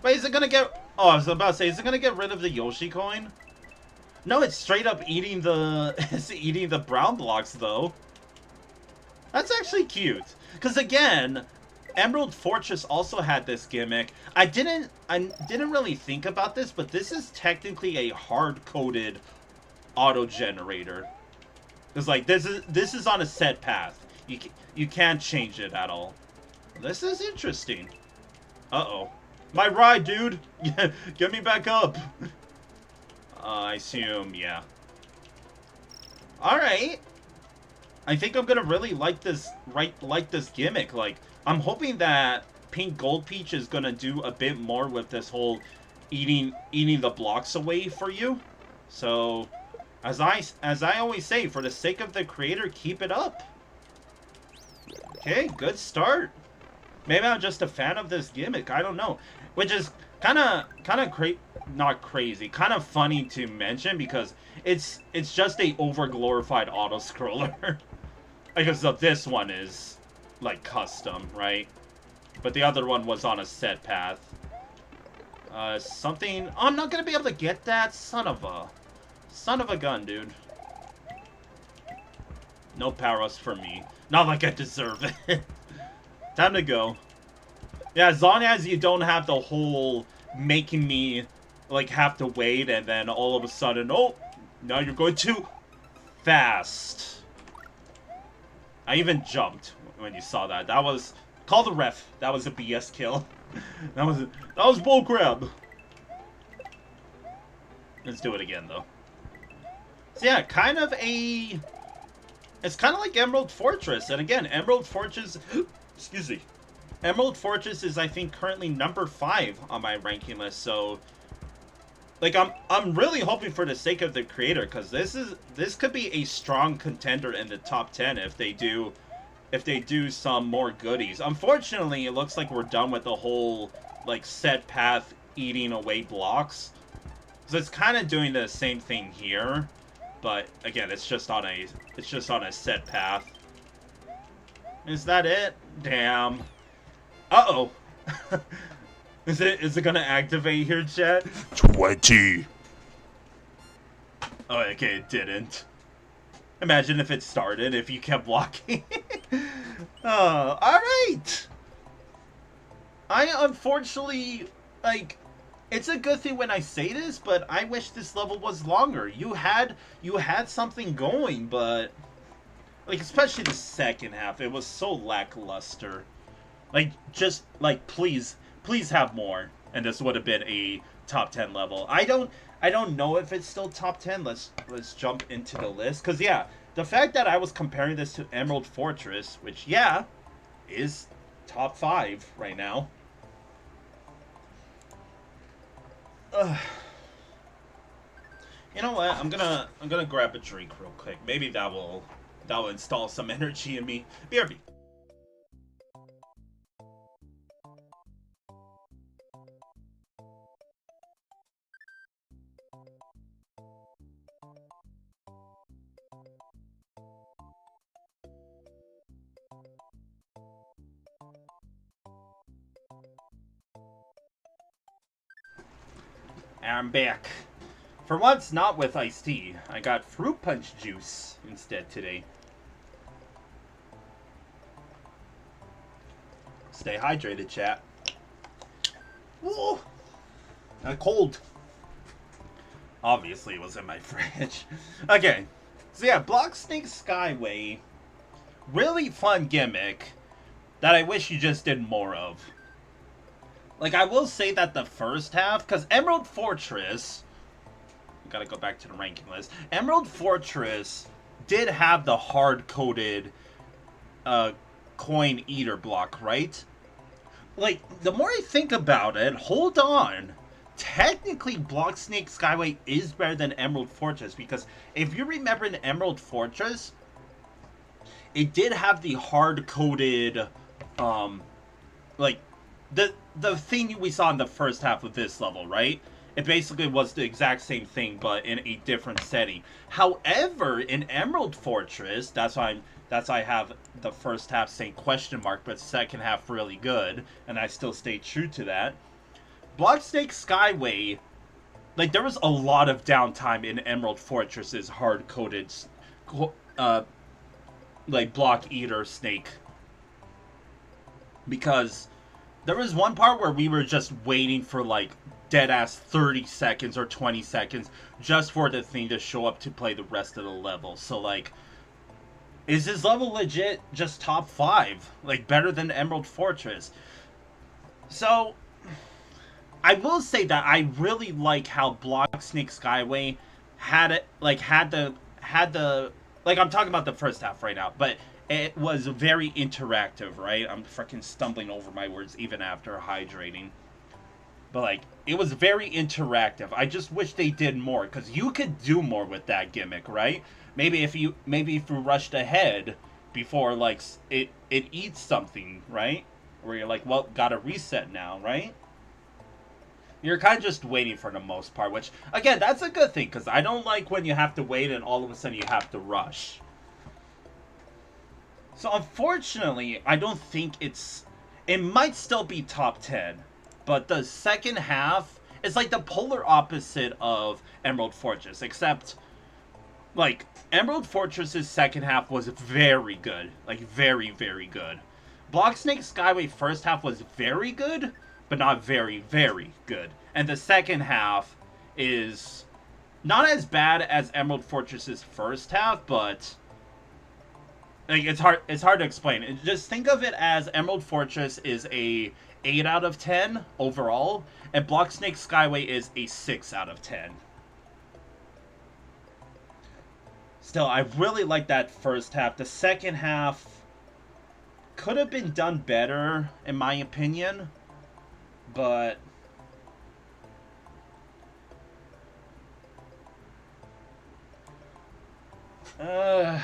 Speaker 1: Wait, is it gonna get... Oh, I was about to say, is it gonna get rid of the Yoshi coin? No, it's straight up eating the... it's eating the brown blocks, though. That's actually cute. Because, again, Emerald Fortress also had this gimmick. I didn't really think about this, but this is technically a hard-coded auto-generator. Because, like, this is on a set path. You can't change it at all. This is interesting. Uh-oh. My ride, dude! Get me back up! I assume, yeah. Alright. I think I'm gonna really like this gimmick. Like, I'm hoping that Pink Gold Peach is gonna do a bit more with this whole eating the blocks away for you. So, as I always say, for the sake of the creator, keep it up. Okay, good start. Maybe I'm just a fan of this gimmick. I don't know. Which is kind of not crazy, kind of funny to mention, because it's just a over-glorified auto-scroller. Because this one is, like, custom, right? But the other one was on a set path. Something... Oh, I'm not gonna be able to get that? Son of a gun, dude. No power-ups for me. Not like I deserve it. Time to go. Yeah, as long as you don't have the whole making me, like, have to wait, and then all of a sudden, oh, now you're going too fast. I even jumped when you saw that. That was... Call the ref. That was a BS kill. that was bullcrap. Let's do it again, though. So yeah, kind of a... It's kind of like Emerald Fortress. And again, Emerald Fortress... Excuse me. Emerald Fortress is, I think, currently number 5 on my ranking list. So, like, I'm really hoping for the sake of the creator, because this could be a strong contender in the top 10 if they do some more goodies. Unfortunately, it looks like we're done with the whole, like, set path eating away blocks. So it's kind of doing the same thing here, but again, it's just on a set path. Is that it? Damn. Uh-oh. Is it gonna activate here, chat?
Speaker 2: 20.
Speaker 1: Oh, okay, it didn't. Imagine if it started, if you kept walking. Oh, alright! I unfortunately, like, it's a good thing when I say this, but I wish this level was longer. You had something going, but, like, especially the second half, it was so lackluster. Like, just, like, please have more, and this would have been a top 10 level. I don't know if it's still top 10. Let's jump into the list, because yeah, the fact that I was comparing this to Emerald Fortress, which yeah, is top 5 right now. You know what? I'm gonna grab a drink real quick. Maybe that will install some energy in me. BRB. I'm back. For once, not with iced tea. I got fruit punch juice instead today. Stay hydrated, chat. Woo! Cold. Obviously, it was in my fridge. Okay. So yeah, Block Snake Skyway. Really fun gimmick that I wish you just did more of. Like, I will say that the first half, because Emerald Fortress... Gotta go back to the ranking list. Emerald Fortress did have the hard-coded coin eater block, right? Like, the more I think about it, hold on. Technically, Block Snake Skyway is better than Emerald Fortress, because if you remember in Emerald Fortress, it did have the hard-coded, like, the thing we saw in the first half of this level, right? It basically was the exact same thing, but in a different setting. However, in Emerald Fortress, that's why I have the first half saying question mark, but second half really good, and I still stay true to that. Block Snake Skyway, like, there was a lot of downtime in Emerald Fortress's hard-coded, like, block eater snake. Because there was one part where we were just waiting for, like, dead-ass 30 seconds or 20 seconds just for the thing to show up to play the rest of the level. So, like, is this level legit just top 5? Like, better than Emerald Fortress? So, I will say that I really like how Block Snake Skyway had it, like, had the, like, I'm talking about the first half right now, but it was very interactive, right? I'm freaking stumbling over my words even after hydrating. But, like, it was very interactive. I just wish they did more, because you could do more with that gimmick, right? Maybe if you rushed ahead before, like, it eats something, right? Where you're like, well, gotta reset now, right? You're kind of just waiting for the most part, which, again, that's a good thing, because I don't like when you have to wait and all of a sudden you have to rush. So, unfortunately, I don't think it might still be top 10. But the second half is like the polar opposite of Emerald Fortress. Except, like, Emerald Fortress's second half was very good. Like, very, very good. Block Snake Skyway first half was very good, but not very, very good. And the second half is not as bad as Emerald Fortress's first half, but... like, it's hard to explain. Just think of it as Emerald Fortress is a 8 out of 10 overall, and Block Snake Skyway is a 6 out of 10. Still, I really like that first half. The second half could have been done better, in my opinion, but... I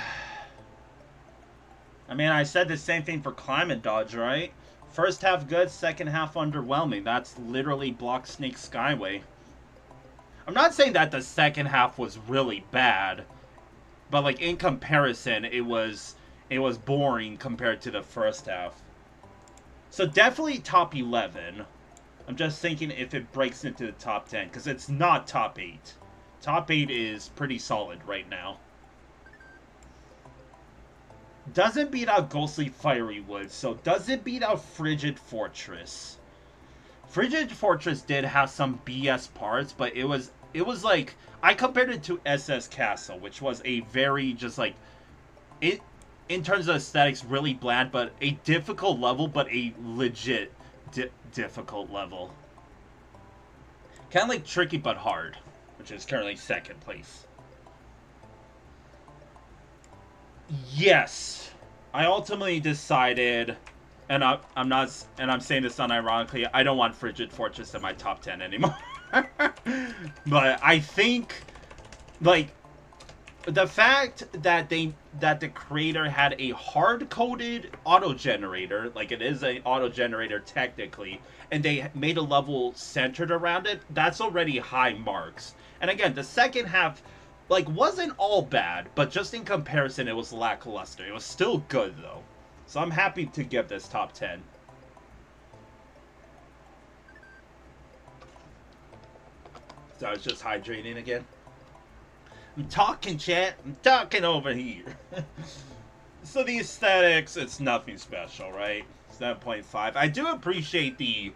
Speaker 1: mean, I said the same thing for Climate Dodge, right? First half good, second half underwhelming. That's literally Block Snake Skyway. I'm not saying that the second half was really bad, but, like, in comparison, it was boring compared to the first half. So definitely top 11. I'm just thinking if it breaks into the top 10, because it's not top 8. Top 8 is pretty solid right now. Doesn't beat out Ghostly Fiery Woods, so does it beat out Frigid Fortress? Frigid Fortress did have some BS parts, but it was like, I compared it to SS Castle, which was a very, just like, in terms of aesthetics, really bland, but a difficult level, but a legit difficult level. Kind of like Tricky But Hard, which is currently second place. Yes, I ultimately decided, and I'm saying this unironically, I don't want Frigid Fortress in my top 10 anymore. But I think, like, the fact that the creator had a hard-coded auto-generator, like it is an auto-generator technically, and they made a level centered around it, that's already high marks. And again, the second half, like, wasn't all bad, but just in comparison, it was lackluster. It was still good, though. So I'm happy to give this top 10. So I was just hydrating again. I'm talking, chat. I'm talking over here. So the aesthetics, it's nothing special, right? 7.5. I do appreciate the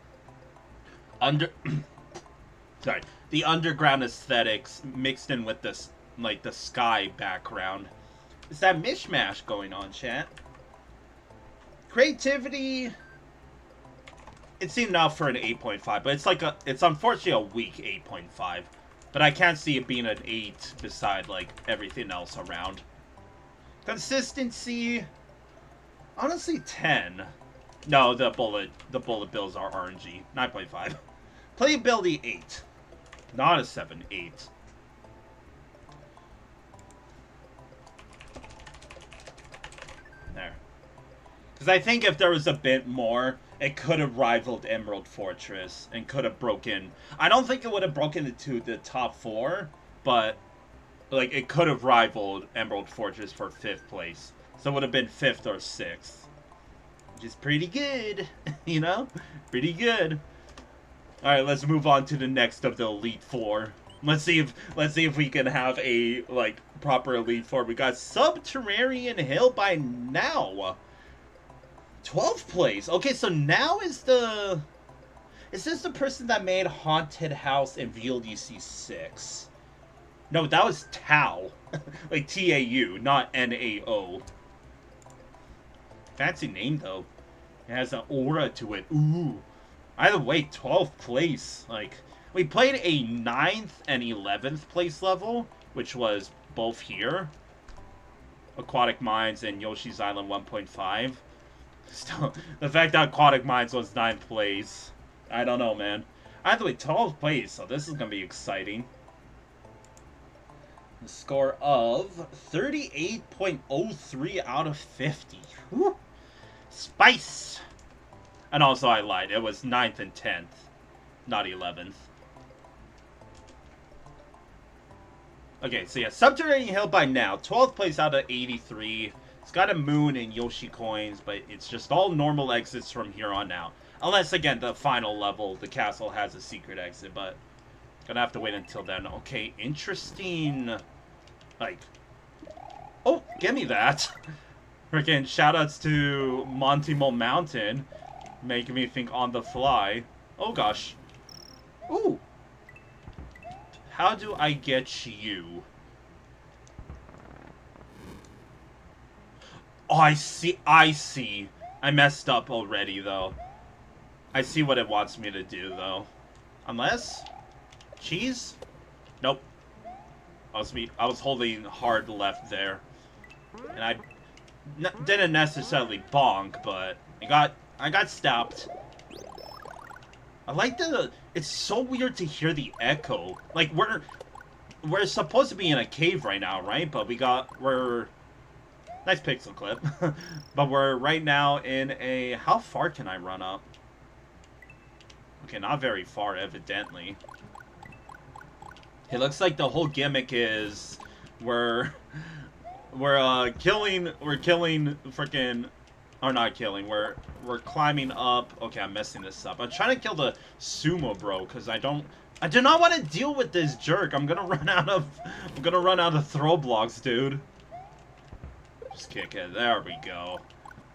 Speaker 1: the underground aesthetics mixed in with this, like, the sky background. It's that mishmash going on, chat. Creativity, it's enough for an 8.5, but it's unfortunately a weak 8.5. But I can't see it being an 8 beside, like, everything else around. Consistency, honestly, 10. No, the bullet bills are RNG. 9.5. Playability, 8. Not a 7, 8. There. Because I think if there was a bit more, it could have rivaled Emerald Fortress and could have broken. I don't think it would have broken into the top 4, but like it could have rivaled Emerald Fortress for 5th place. So it would have been 5th or 6th, which is pretty good, you know, pretty good. All right, let's move on to the next of the Elite 4. Let's see if we can have a like proper Elite 4. We got Subterranean Hill by now. 12th place. Okay, so now is this the person that made Haunted House and VLDC 6? No, that was Tau. Like T-A-U, not N-A-O. Fancy name, though. It has an aura to it. Ooh. Either way, 12th place. Like, we played a 9th and 11th place level, which was both here. Aquatic Mines and Yoshi's Island 1.5. Still, the fact that Aquatic Mines was 9th place, I don't know, man. Either way, 12th place, so this is going to be exciting. The score of 38.03 out of 50. Whew. Spice! And also, I lied. It was 9th and 10th, not 11th. Okay, so yeah, Subterranean Hill by now. 12th place out of 83. It's got a moon and Yoshi coins, but it's just all normal exits from here on out. Unless, again, the final level, the castle has a secret exit, but gonna have to wait until then. Okay, interesting. Like, oh, give me that. Freaking shoutouts to Monty Mountain, making me think on the fly. Oh gosh. Ooh. How do I get you? Oh, I see. I messed up already, though. I see what it wants me to do, though. Unless? Cheese? Nope. I was holding hard left there. And I didn't necessarily bonk, but I got stopped. I like it's so weird to hear the echo. Like, we're supposed to be in a cave right now, right? But we're... Nice pixel clip. But we're right now in a... How far can I run up? Okay, not very far, evidently. It looks like the whole gimmick is... We're killing freaking... Or not killing, we're climbing up... Okay, I'm messing this up. I'm trying to kill the sumo bro, because I do not want to deal with this jerk. I'm gonna run out of throw blocks, dude. Just kick it. There we go.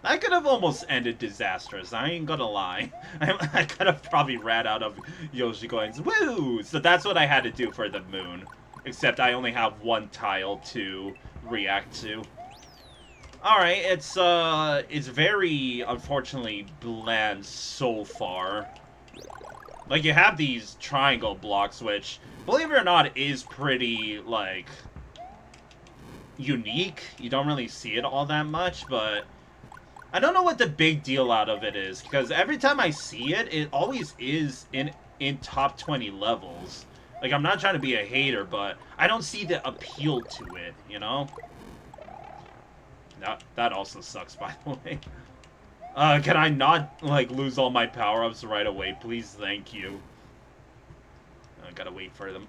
Speaker 1: That could have almost ended disastrous. I ain't gonna lie. I could have probably ran out of Yoshi coins. Woo! So that's what I had to do for the moon. Except I only have one tile to react to. Alright, it's very, unfortunately, bland so far. Like, you have these triangle blocks, which, believe it or not, is pretty, like... unique. You don't really see it all that much, but I don't know what the big deal out of it is, because every time I see it, it always is in top 20 levels. Like, I'm not trying to be a hater, but I don't see the appeal to it, you know? That also sucks, by the way. Can I not, like, lose all my power-ups right away? Please, thank you. I gotta wait for them.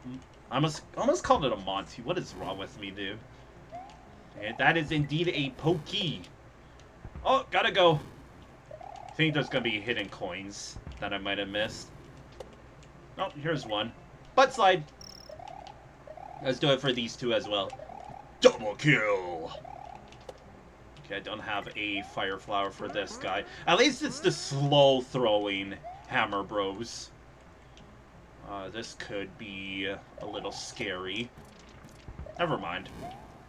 Speaker 1: I almost called it a Monty. What is wrong with me, dude? And that is indeed a pokey. Oh, gotta go. I think there's gonna be hidden coins that I might have missed. Oh, here's one. Butt slide. Let's do it for these two as well.
Speaker 2: Double kill.
Speaker 1: Okay, I don't have a fire flower for this guy. At least it's the slow throwing hammer bros. This could be a little scary. Never mind.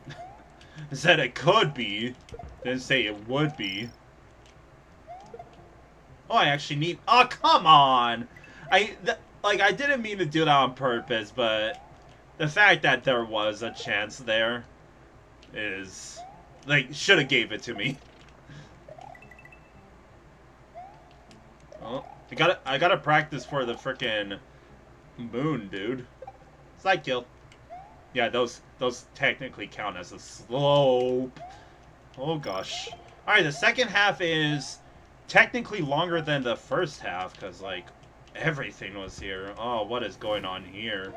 Speaker 1: I said it could be. Didn't say it would be. Oh, I actually need... Oh, come on! I didn't mean to do that on purpose, but the fact that there was a chance there is... Like, should have gave it to me. Oh, I gotta practice for the frickin' moon, dude. Side kill. Yeah, those technically count as a slope. Oh gosh. Alright, the second half is technically longer than the first half, because, like, everything was here. Oh, what is going on here?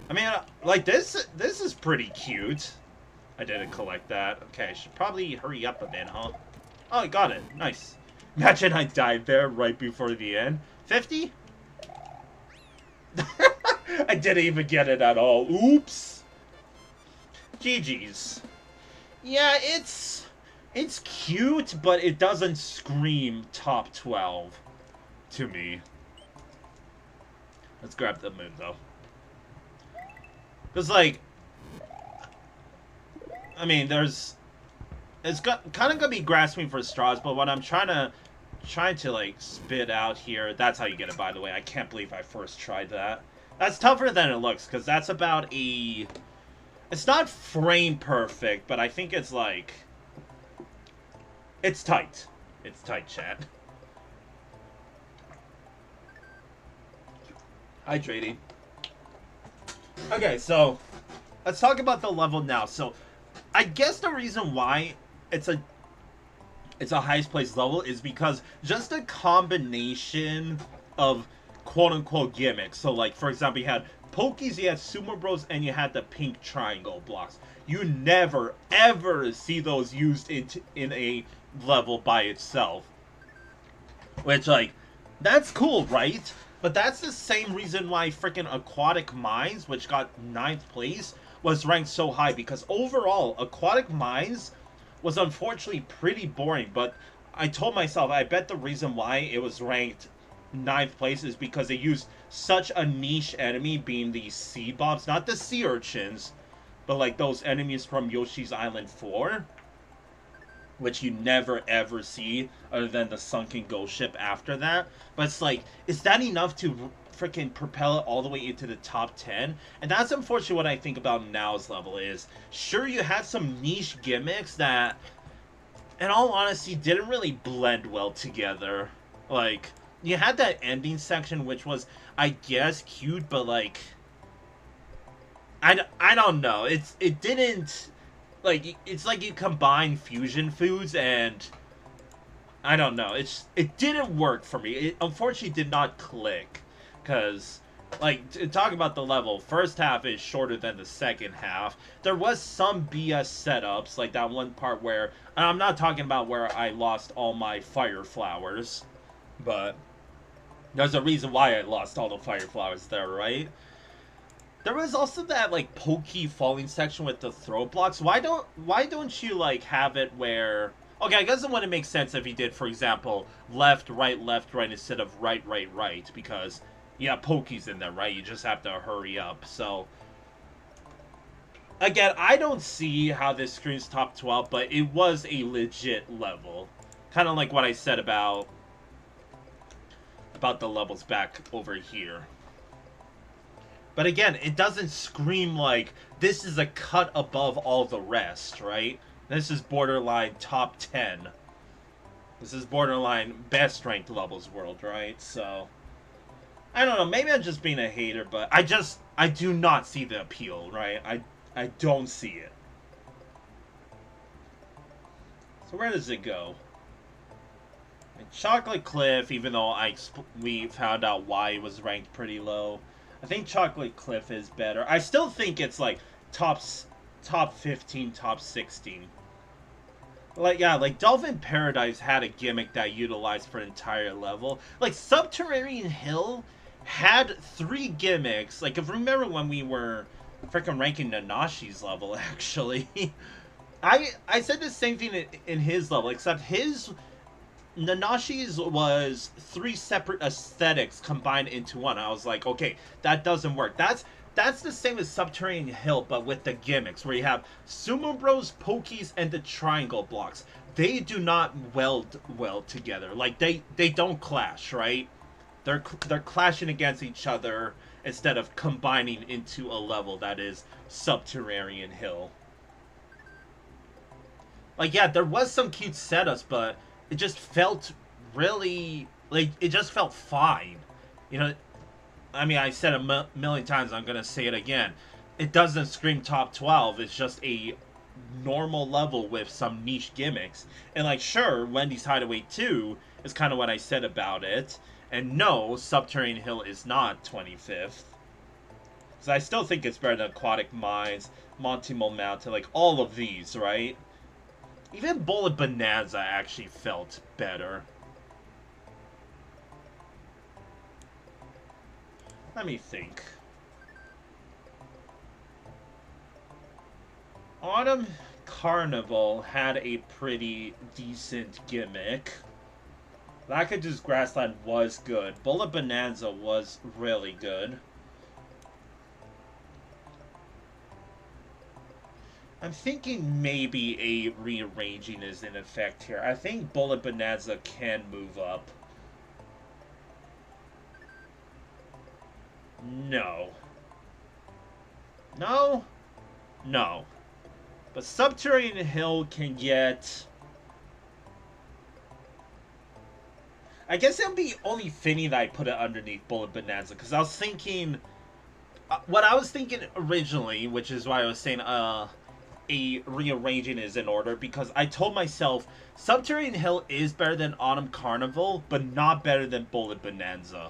Speaker 1: I mean, like, this is pretty cute. I didn't collect that. Okay, I should probably hurry up a bit, huh? Oh, I got it. Nice. Imagine I died there right before the end. 50? I didn't even get it at all. Oops. GG's. Yeah, it's cute, but it doesn't scream top 12 to me. Let's grab the moon, though. Because, like, I mean, it's kind of gonna be grasping for straws, but what I'm trying to like spit out here, that's how you get it, by the way. I can't believe I first tried that. That's tougher than it looks, because that's about a... It's not frame perfect, but I think it's like... It's tight. It's tight, chat. Hydrating. Okay, so let's talk about the level now. So I guess the reason why it's a highest place level is because just a combination of quote-unquote gimmicks. So, like, for example, you had Pokies, you had Sumo Bros, and you had the pink triangle blocks. You never, ever see those used in a level by itself. Which, like, that's cool, right? But that's the same reason why freaking Aquatic Mines, which got 9th place, was ranked so high. Because overall, Aquatic Mines was unfortunately pretty boring. But I told myself, I bet the reason why it was ranked 9th place is because they used such a niche enemy, being the sea bombs. Not the sea urchins, but like those enemies from Yoshi's Island 4. Which you never ever see other than the sunken ghost ship after that. But it's like, is that enough to freaking propel it all the way into the top 10? And that's unfortunately what I think about now's level is, sure, you had some niche gimmicks that, in all honesty, didn't really blend well together. Like, you had that ending section, which was, I guess, cute, but like, I don't know. It didn't... Like, it's like you combine fusion foods and... I don't know. It didn't work for me. It unfortunately did not click. Because, like, talking about the level, first half is shorter than the second half. There was some BS setups, like that one part where... And I'm not talking about where I lost all my fire flowers. But there's a reason why I lost all the fire flowers there, right? There was also that, like, pokey falling section with the throw blocks. Why don't you, like, have it where... Okay, I guess it wouldn't make sense if you did, for example, left, right, instead of right, right. Because, yeah, pokies in there, right? You just have to hurry up, so... Again, I don't see how this screams top 12, but it was a legit level. Kind of like what I said about the levels back over here. But again, it doesn't scream like this is a cut above all the rest, right? This is borderline top 10. This is borderline best ranked levels world, right? So, I don't know. Maybe I'm just being a hater, but I do not see the appeal, right? I don't see it. So where does it go? Chocolate Cliff, even though we found out why it was ranked pretty low. I think Chocolate Cliff is better. I still think it's like top 15, top 16. Like, yeah, like Dolphin Paradise had a gimmick that utilized for an entire level. Like, Subterranean Hill had 3 gimmicks. Like, if you remember when we were freaking ranking Nanashi's level, actually, I said the same thing in his level, except his Nanashi's was 3 separate aesthetics combined into one. I was like, okay, that doesn't work. That's the same as Subterranean Hill, but with the gimmicks, where you have Sumo Bros, Pokies, and the triangle blocks. They do not weld well together. Like, they don't clash, right? They're clashing against each other instead of combining into a level that is Subterranean Hill. Like, yeah, there was some cute setups, but it just felt really, like, it just felt fine. You know, I mean, I said a million times, I'm going to say it again. It doesn't scream top 12. It's just a normal level with some niche gimmicks. And, like, sure, Wendy's Hideaway 2 is kind of what I said about it. And no, Subterranean Hill is not 25th. So I still think it's better than Aquatic Mines, Monty Mountain, like, all of these, right? Even Bullet Bonanza actually felt better. Let me think. Autumn Carnival had a pretty decent gimmick. Lackadu's Grassland was good. Bullet Bonanza was really good. I'm thinking maybe a rearranging is in effect here. I think Bullet Bonanza can move up. No. No? No. But Subterranean Hill can get... I guess it would be only fitting that I put it underneath Bullet Bonanza, because I was thinking... what I was thinking originally, which is why I was saying a rearranging is in order, because I told myself Subterranean Hill is better than Autumn Carnival, but not better than Bullet Bonanza.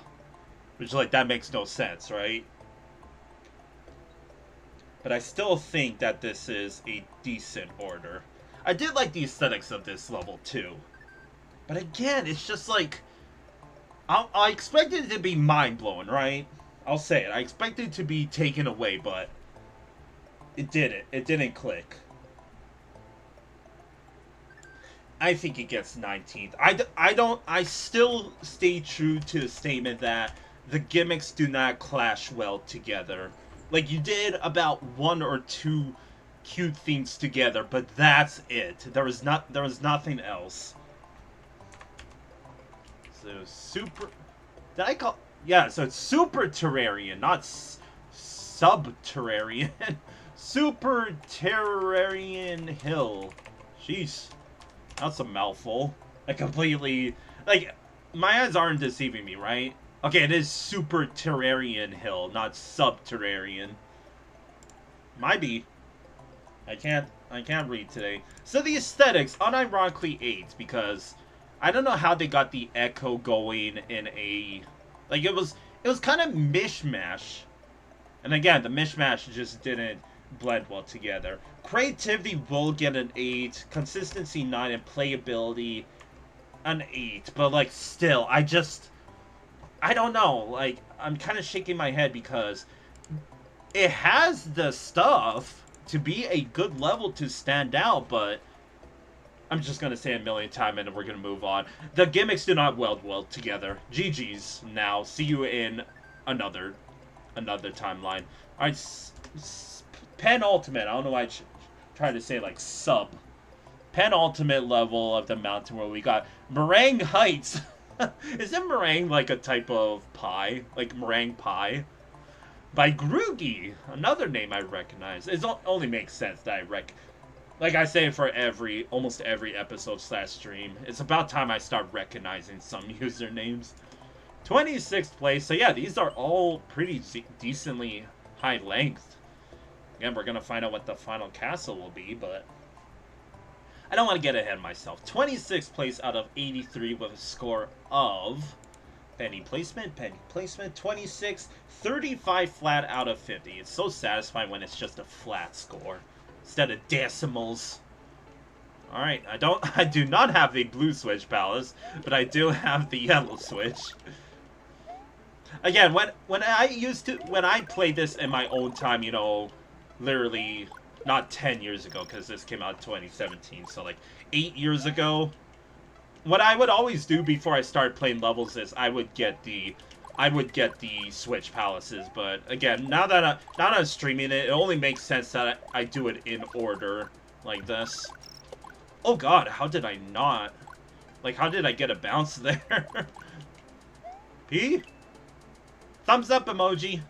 Speaker 1: Which, like, that makes no sense, right? But I still think that this is a decent order. I did like the aesthetics of this level, too. But again, it's just like... I expected it to be mind-blowing, right? I'll say it. I expected it to be taken away, but... it didn't. It didn't click. I think it gets 19th. I still stay true to the statement that the gimmicks do not clash well together. Like, you did about 1 or 2 cute things together, but that's it. There was nothing else. So, super... did I call... yeah, so it's Super Terrarian, not Subterranean. Super Terrarian Hill. Jeez. That's a mouthful. I completely... like, my eyes aren't deceiving me, right? Okay, it is Super Terrarian Hill, not Subterranean. Might be. I can't read today. So the aesthetics, unironically 8, because I don't know how they got the echo going in a... like, it was kind of mishmash. And again, the mishmash just didn't blend well together. Creativity will get an 8, consistency 9, and playability an 8. But, like, still, I don't know. Like, I'm kind of shaking my head because it has the stuff to be a good level to stand out, but I'm just going to say a million times and we're going to move on. The gimmicks do not weld well together. GG's now. See you in another timeline. Alright, penultimate. I don't know why I tried to say, like, sub. Penultimate level of the mountain where we got Meringue Heights. Isn't meringue like a type of pie? Like meringue pie? By Groogy, another name I recognize. It only makes sense that I like I say for almost every episode / stream. It's about time I start recognizing some usernames. 26th place. So yeah, these are all pretty decently high length. Again, we're gonna find out what the final castle will be, but I don't want to get ahead of myself. 26th place out of 83 with a score of penny placement, 26, 35 flat out of 50. It's so satisfying when it's just a flat score instead of decimals. Alright, I do not have the blue switch palace, but I do have the yellow switch. Again, when I played this in my own time, you know, literally not 10 years ago, because this came out in 2017, so like 8 years ago. What I would always do before I started playing levels is I would get the Switch Palaces, but again, now that I'm streaming it, it only makes sense that I do it in order like this. Oh god, how did I not? Like, how did I get a bounce there? P? Thumbs up emoji.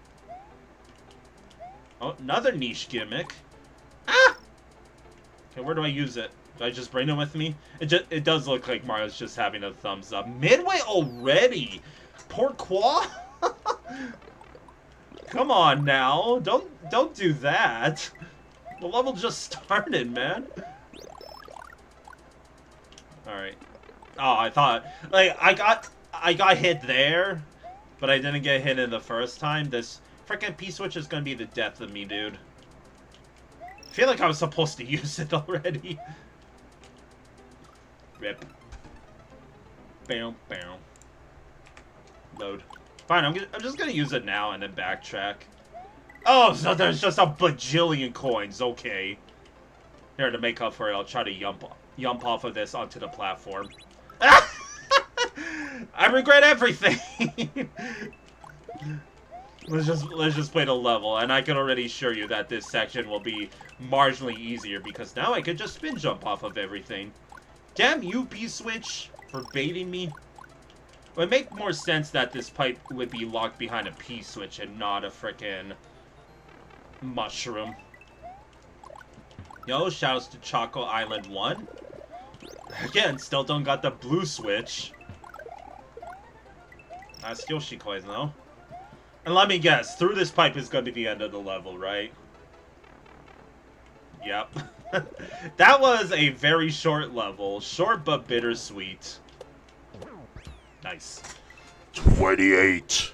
Speaker 1: Oh, another niche gimmick. Ah! Okay, where do I use it? Do I just bring it with me? It does look like Mario's just having a thumbs up. Midway already? Pourquoi? Come on now. Don't do that. The level just started, man. Alright. Oh, I thought, like, I got hit there, but I didn't get hit in the first time. This frickin' P-switch is gonna be the death of me, dude. I feel like I was supposed to use it already. Rip. Bam, bam. Load. Fine, I'm just gonna use it now and then backtrack. Oh, so there's just a bajillion coins. Okay. Here, to make up for it, I'll try to yump off of this onto the platform. I regret everything. let's just play the level, and I can already assure you that this section will be marginally easier because now I can just spin jump off of everything. Damn you, P-switch, for baiting me. It would make more sense that this pipe would be locked behind a P-switch and not a frickin' mushroom. Yo, shoutouts to Choco Island 1. Again, still don't got the blue switch. That's Yoshi coins, though. And let me guess, through this pipe is going to be the end of the level, right? Yep. That was a very short level. Short but bittersweet. Nice.
Speaker 2: 28.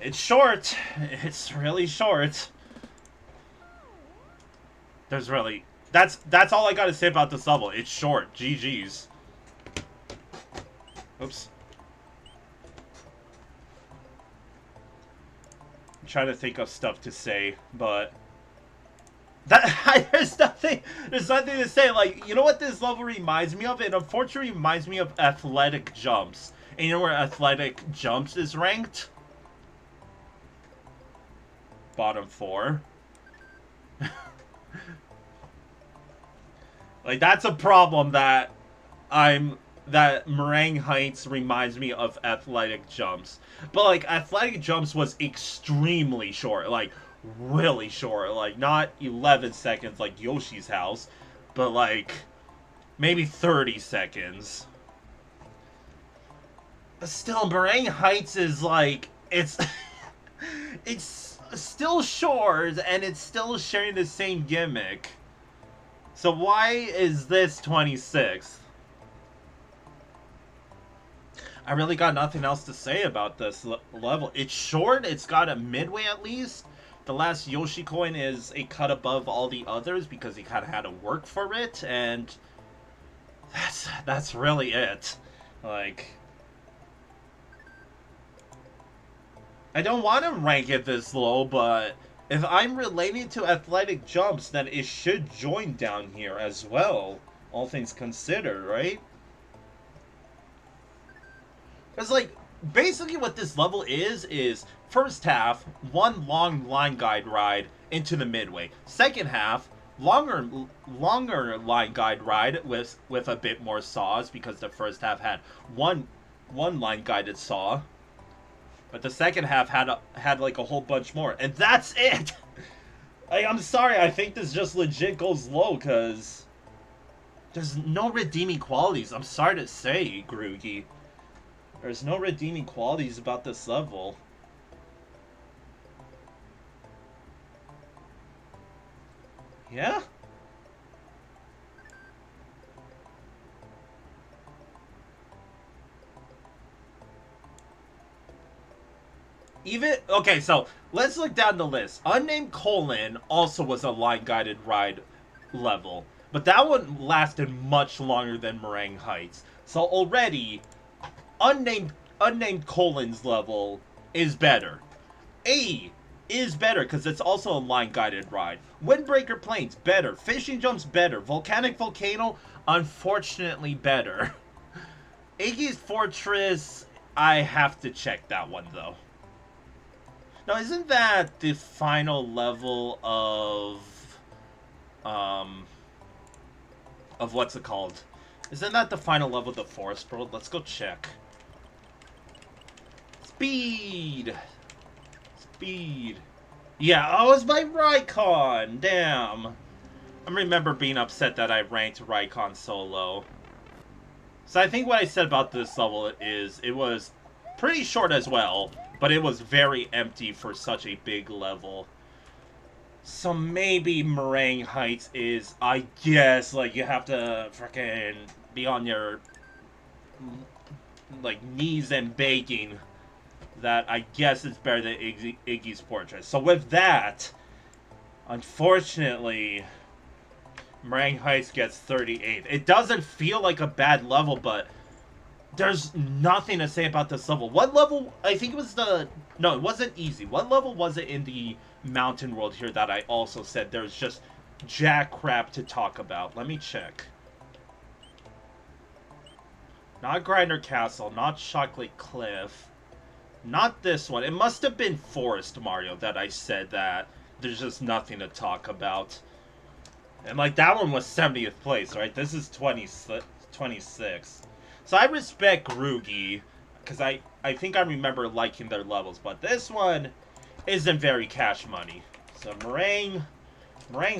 Speaker 1: It's short. It's really short. There's really... That's all I gotta say about this level. It's short. GG's. Oops. I'm trying to think of stuff to say, but... there's nothing to say. Like, you know what this level reminds me of? It unfortunately reminds me of Athletic Jumps. And you know where Athletic Jumps is ranked? Bottom 4. Like, that's a problem that Meringue Heights reminds me of Athletic Jumps. But, like, Athletic Jumps was extremely short. Like, really short. Like, not 11 seconds like Yoshi's House, but, like, maybe 30 seconds. But still, Meringue Heights is, like, it's... it's still short, and it's still sharing the same gimmick. So why is this 26th? I really got nothing else to say about this level. It's short, it's got a midway at least. The last Yoshi coin is a cut above all the others because he kind of had to work for it, and that's really it. Like, I don't want to rank it this low, but if I'm relating to Athletic Jumps, then it should join down here as well, all things considered, right? Because, like, basically what this level is first half, one long line guide ride into the midway. Second half, longer line guide ride with a bit more saws, because the first half had one line guided saw. But the second half had like a whole bunch more. And that's it! Like, I'm sorry, I think this just legit goes low, because there's no redeeming qualities. I'm sorry to say, Groogy. There's no redeeming qualities about this level. Yeah? Okay, so let's look down the list. Unnamed Colon also was a line-guided ride level, but that one lasted much longer than Meringue Heights. So already, Unnamed Unnamed Colon's level is better. A is better because it's also a line-guided ride. Windbreaker Plains, better. Fishing Jumps, better. Volcanic Volcano, unfortunately better. Iggy's Fortress, I have to check that one, though. Now, isn't that the final level of what's it called? Isn't that the final level of the Forest World? Let's go check. Speed! Speed. Yeah, oh, it's my Raycon! Damn. I remember being upset that I ranked Raycon so low. So I think what I said about this level is it was pretty short as well, but it was very empty for such a big level. So maybe Meringue Heights is, I guess, like, you have to frickin' be on your, like, knees and begging that I guess it's better than Iggy's Fortress. So with that, unfortunately, Meringue Heights gets 38th. It doesn't feel like a bad level, but there's nothing to say about this level. What level? I think it was the... No, it wasn't easy. What level was it in the mountain world here that I also said there's just jack crap to talk about? Let me check. Not Grinder Castle, not Chocolate Cliff, not this one. It must have been Forest Mario that I said that there's just nothing to talk about. And like that one was 70th place, right? This is 26. So I respect Groogy, because I think I remember liking their levels, but this one isn't very cash money. So Meringue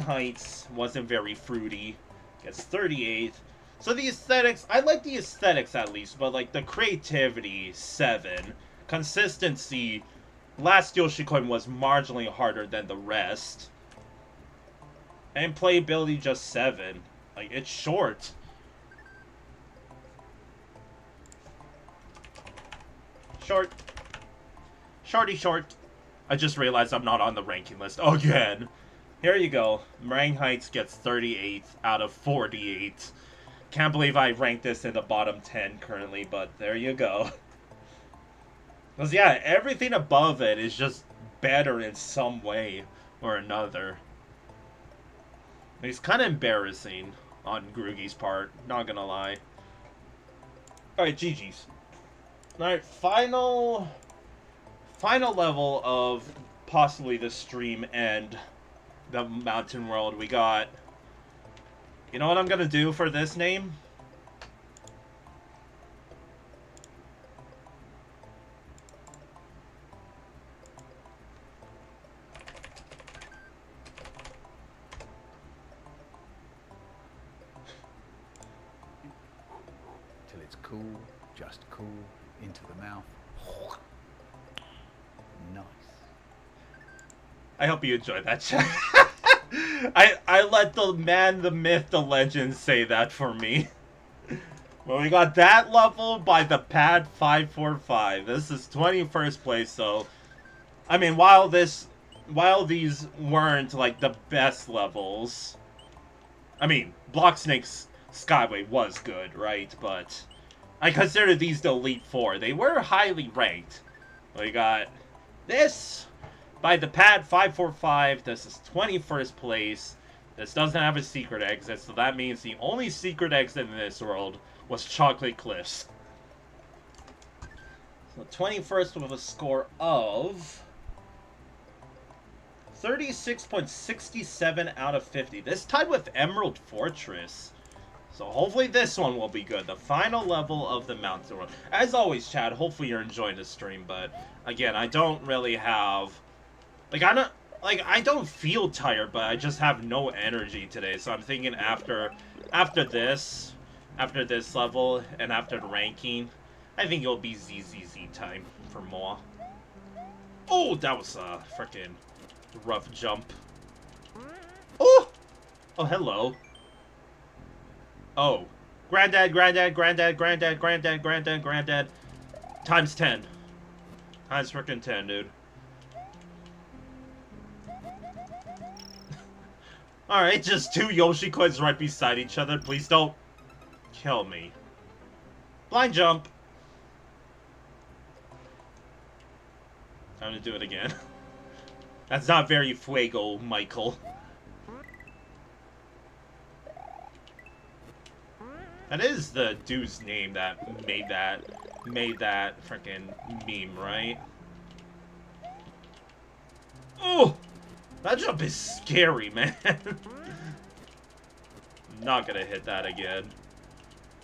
Speaker 1: Heights wasn't very fruity. Gets 38th. So the aesthetics, I like the aesthetics at least, but like the creativity, 7. Consistency, last Yoshi coin was marginally harder than the rest. And playability, just 7. Like, it's short. Short. Shorty short. I just realized I'm not on the ranking list again. Here you go. Meringue Heights gets 38th out of 48. Can't believe I ranked this in the bottom 10 currently, but there you go. Because, yeah, everything above it is just better in some way or another. It's kind of embarrassing on Groogy's part, not gonna lie. Alright, GG's. Alright, final level of possibly the stream and the mountain world. We got... You know what I'm gonna do for this name?
Speaker 3: Till it's cool, just cool, into the mouth. Nice.
Speaker 1: I hope you enjoyed that chat. I let the man, the myth, the legend say that for me. Well, we got that level by the Pad 545. This is 21st place, so... I mean, while these weren't, like, the best levels... I mean, Block Snake's Skyway was good, right? But I consider these the Elite Four. They were highly ranked. We got this... by the Pad 545, this is 21st place. This doesn't have a secret exit, so that means the only secret exit in this world was Chocolate Cliffs. So 21st with a score of 36.67 out of 50. This tied with Emerald Fortress. So hopefully this one will be good. The final level of the mountain world. As always, Chad, hopefully you're enjoying the stream, but again, I don't really have... I don't feel tired, but I just have no energy today. So I'm thinking after this level and after the ranking, I think it'll be ZZZ time for more. Oh, that was a freaking rough jump. Oh, hello. Oh, granddad. Times 10. Times freaking 10, dude. Alright, just 2 Yoshi coins right beside each other. Please don't kill me. Blind jump. Time to do it again. That's not very fuego, Michael. That is the dude's name that made that freaking meme, right? Oh! That jump is scary, man. Not gonna hit that again.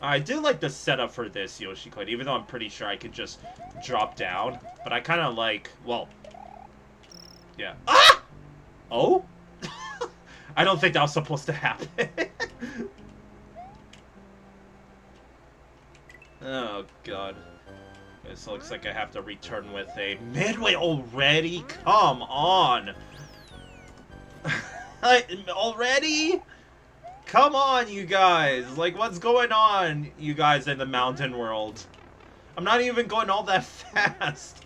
Speaker 1: I do like the setup for this Yoshi Coin, even though I'm pretty sure I could just drop down. But I kind of like, well, yeah. Ah! Oh? I don't think that was supposed to happen. Oh, God. This looks like I have to return with a midway already? Come on! Already? Come on, you guys! Like, what's going on, you guys in the mountain world? I'm not even going all that fast.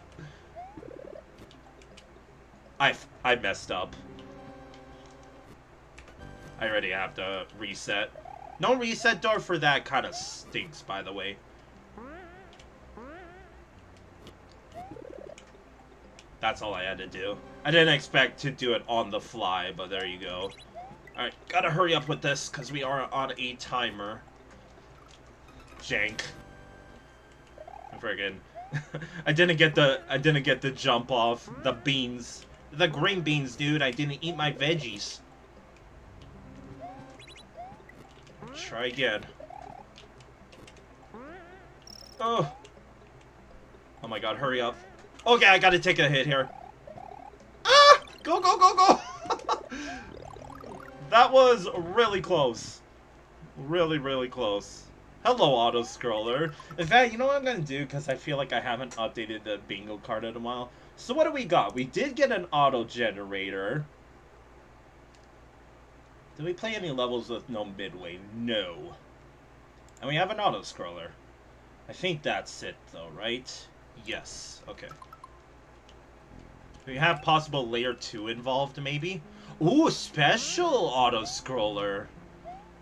Speaker 1: I messed up. I already have to reset. No reset door for that kind of stinks, by the way. That's all I had to do. I didn't expect to do it on the fly, but there you go. Alright, gotta hurry up with this, because we are on a timer. Jank. Friggin'. I didn't get the jump off. The beans. The green beans, dude. I didn't eat my veggies. Try again. Oh. Oh my god, hurry up. Okay, I gotta take a hit here. Ah! Go, go, go, go! That was really close. Really, really close. Hello, auto-scroller. In fact, you know what I'm gonna do? Because I feel like I haven't updated the bingo card in a while. So what do we got? We did get an auto-generator. Did we play any levels with no midway? No. And we have an auto-scroller. I think that's it, though, right? Yes. Okay. We have possible layer 2 involved, maybe? Ooh, special auto-scroller.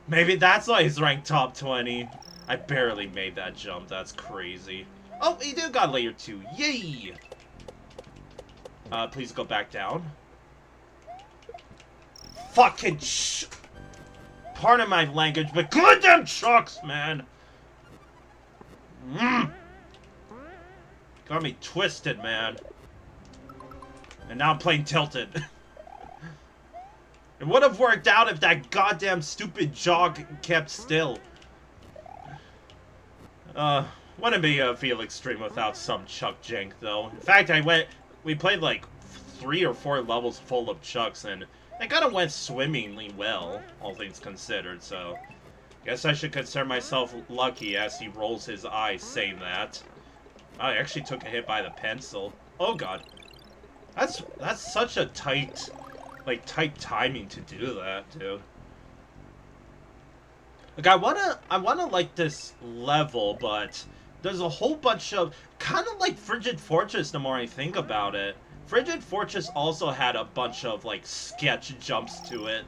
Speaker 1: Maybe that's why he's ranked top 20. I barely made that jump. That's crazy. Oh, he do got layer 2. Yay! Please go back down. Fucking pardon my language, but goddamn chucks, man! Got me twisted, man. And now I'm playing Tilted. It would have worked out if that goddamn stupid jog kept still. Wouldn't be a Felix stream without some Chuck jank, though. In fact, we played like 3 or 4 levels full of Chucks, and it kind of went swimmingly well, all things considered, so... Guess I should consider myself lucky as he rolls his eyes saying that. I actually took a hit by the pencil. Oh god. That's such a tight timing to do that, dude. Like, I wanna like this level, but there's a whole bunch of kind of like Frigid Fortress the more I think about it. Frigid Fortress also had a bunch of like sketch jumps to it.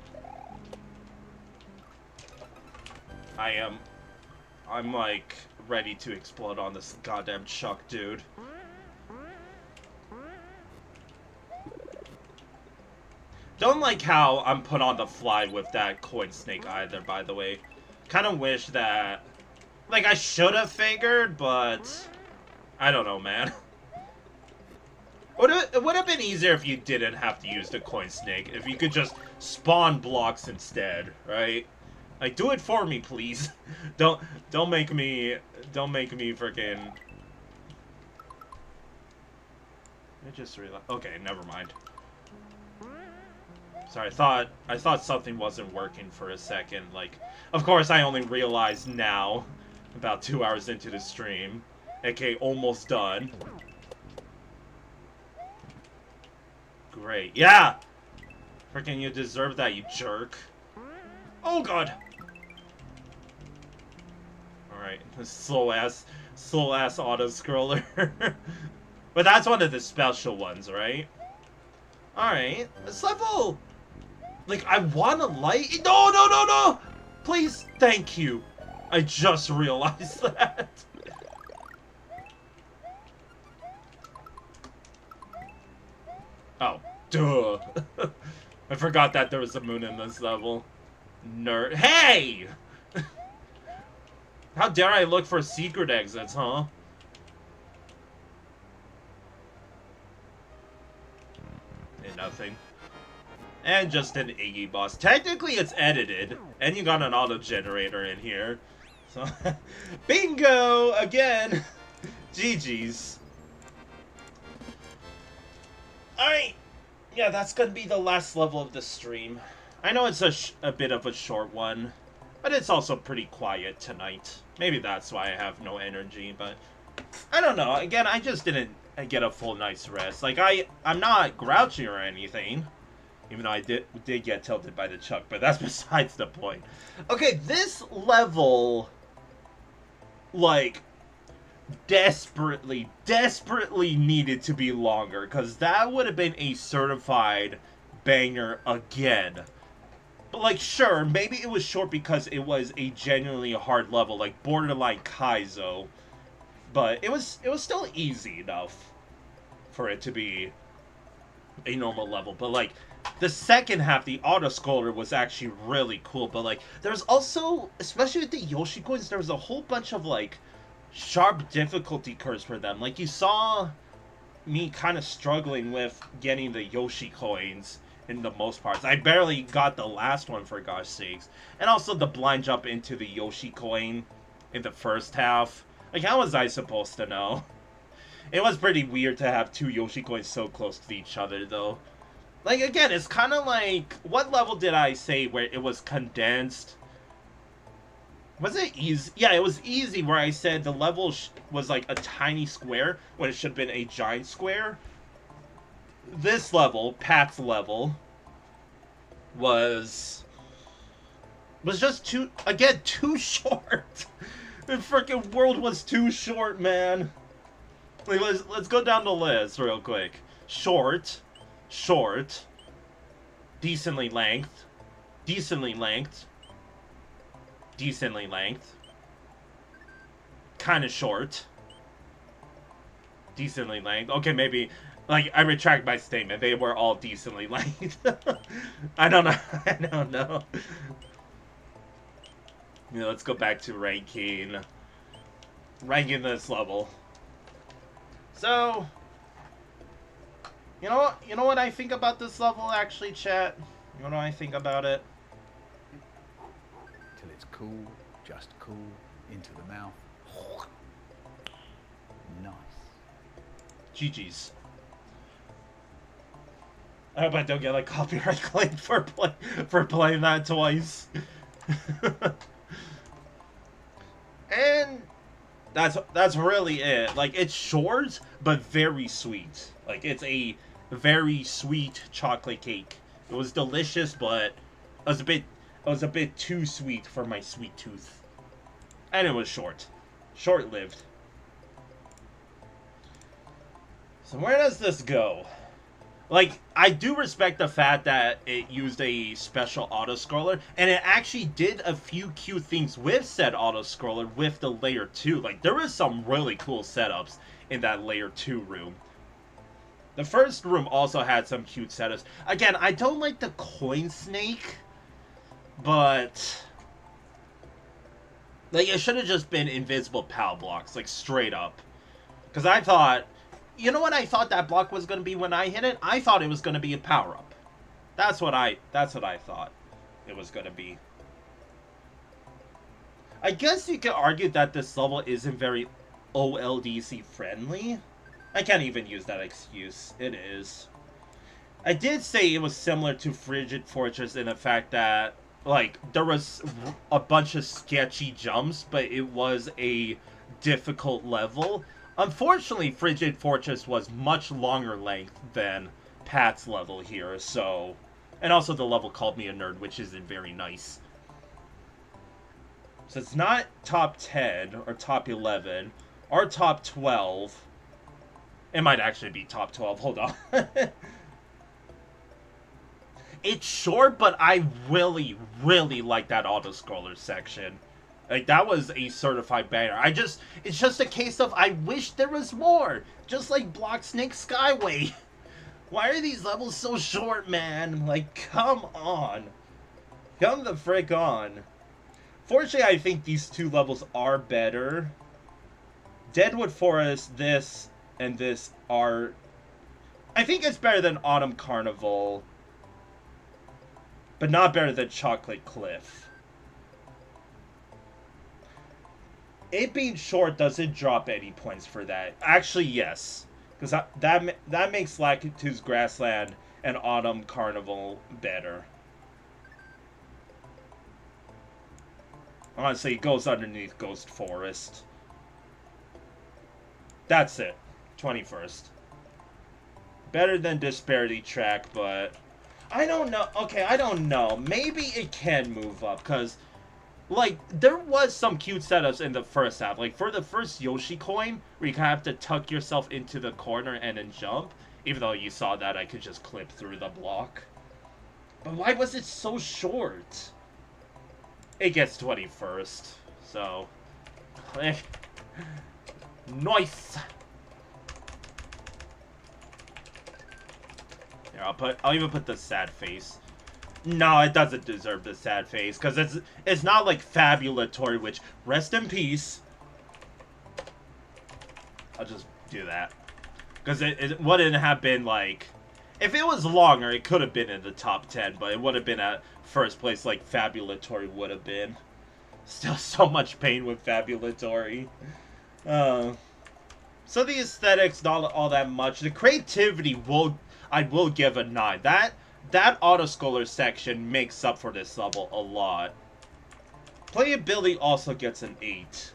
Speaker 1: I'm like ready to explode on this goddamn Chuck, dude. Don't like how I'm put on the fly with that coin snake either, by the way. Kind of wish that... Like, I should have figured, but... I don't know, man. It would have been easier if you didn't have to use the coin snake. If you could just spawn blocks instead, right? Like, do it for me, please. Don't make me freaking... I just realized... Okay, never mind. Sorry, I thought something wasn't working for a second. Like, of course, I only realized now, about 2 hours into the stream. aka almost done. Great. Yeah! Freaking you deserve that, you jerk. Oh god! Alright, this slow-ass auto-scroller. But that's one of the special ones, right? Alright, this level... Like, I wanna light... No, no, no, no! Please, thank you. I just realized that. Oh, duh. I forgot that there was a moon in this level. Nerd. Hey! How dare I look for secret exits, huh? And nothing. And just an Iggy boss. Technically, it's edited. And you got an auto-generator in here. So, bingo! Again! GG's. Alright. Yeah, that's gonna be the last level of the stream. I know it's a bit of a short one. But it's also pretty quiet tonight. Maybe that's why I have no energy, but... I don't know. Again, I just didn't get a full night's rest. Like, I'm not grouchy or anything. Even though I did get tilted by the chuck, but that's besides the point. Okay, this level... like... desperately needed to be longer, because that would have been a certified banger again. But, like, sure, maybe it was short because it was a genuinely hard level, like borderline Kaizo. But it was still easy enough for it to be a normal level. But, like, the second half, the auto-scroller, was actually really cool. But, like, there's also, especially with the Yoshi coins, there was a whole bunch of, like, sharp difficulty curves for them. Like, you saw me kind of struggling with getting the Yoshi coins in the most parts. I barely got the last one, for gosh sakes. And also the blind jump into the Yoshi coin in the first half. Like, how was I supposed to know? It was pretty weird to have two Yoshi coins so close to each other, though. Like, again, it's kind of like... what level did I say where it was condensed? Was it easy? Yeah, it was easy where I said the level was like a tiny square when it should have been a giant square. This level, Pat's level, was just too short. The freaking world was too short, man. Like, let's go down the list real quick. Short, decently length, kind of short, decently length. Okay, maybe, like, I retract my statement. They were all decently length. I don't know. You know, let's go back to ranking this level. So, you know what I think about this level, actually, chat? You know what I think about it?
Speaker 3: Till it's cool, just cool, into the mouth. Nice.
Speaker 1: GG's. I hope I don't get a copyright claim for playing that twice. And that's really it. Like, it's short but very sweet. Like, it's a very sweet chocolate cake. It was delicious, but it was a bit too sweet for my sweet tooth. And it was short-lived. So where does this go? Like, I do respect the fact that it used a special auto-scroller, and it actually did a few cute things with said auto-scroller with the Layer 2. Like, there was some really cool setups in that Layer 2 room. The first room also had some cute setups. Again, I don't like the coin snake, but... like, it should have just been invisible POW blocks, like, straight up. Because I thought... you know what I thought that block was going to be when I hit it? I thought it was going to be a power-up. That's what I thought it was going to be. I guess you could argue that this level isn't very OLDC friendly. I can't even use that excuse. It is. I did say it was similar to Frigid Fortress in the fact that, like, there was a bunch of sketchy jumps, but it was a difficult level. Unfortunately, Frigid Fortress was much longer length than Pat's level here, so... and also the level called me a nerd, which isn't very nice. So it's not top 10, or top 11, or top 12. It might actually be top 12, hold on. It's short, but I really, really like that auto-scroller section. Like, that was a certified banger. It's just a case of, I wish there was more. Just like Block Snake Skyway. Why are these levels so short, man? Like, come on. Come the frick on. Fortunately, I think these two levels are better. Deadwood Forest, this, and this are... I think it's better than Autumn Carnival. But not better than Chocolate Cliff. It being short doesn't drop any points for that. Actually, yes. Because that makes Lakitu's Grassland and Autumn Carnival better. Honestly, it goes underneath Ghost Forest. That's it. 21st. Better than Disparity Track, but... I don't know. Okay, I don't know. Maybe it can move up, because... Like, there was some cute setups in the first half. Like, for the first Yoshi coin, where you kind of have to tuck yourself into the corner and then jump. Even though you saw that I could just clip through the block. But why was it so short? It gets 21st. So, click. Nice! Here, I'll even put the sad face. No, it doesn't deserve the sad face, because it's not like Fabulatory, which, rest in peace. I'll just do that. Because it wouldn't have been like... If it was longer, it could have been in the top 10, but it would have been at first place like Fabulatory would have been. Still so much pain with Fabulatory. So the aesthetics, not all that much. The creativity, I will give a 9. That Autoscaler section makes up for this level a lot. Playability also gets an 8.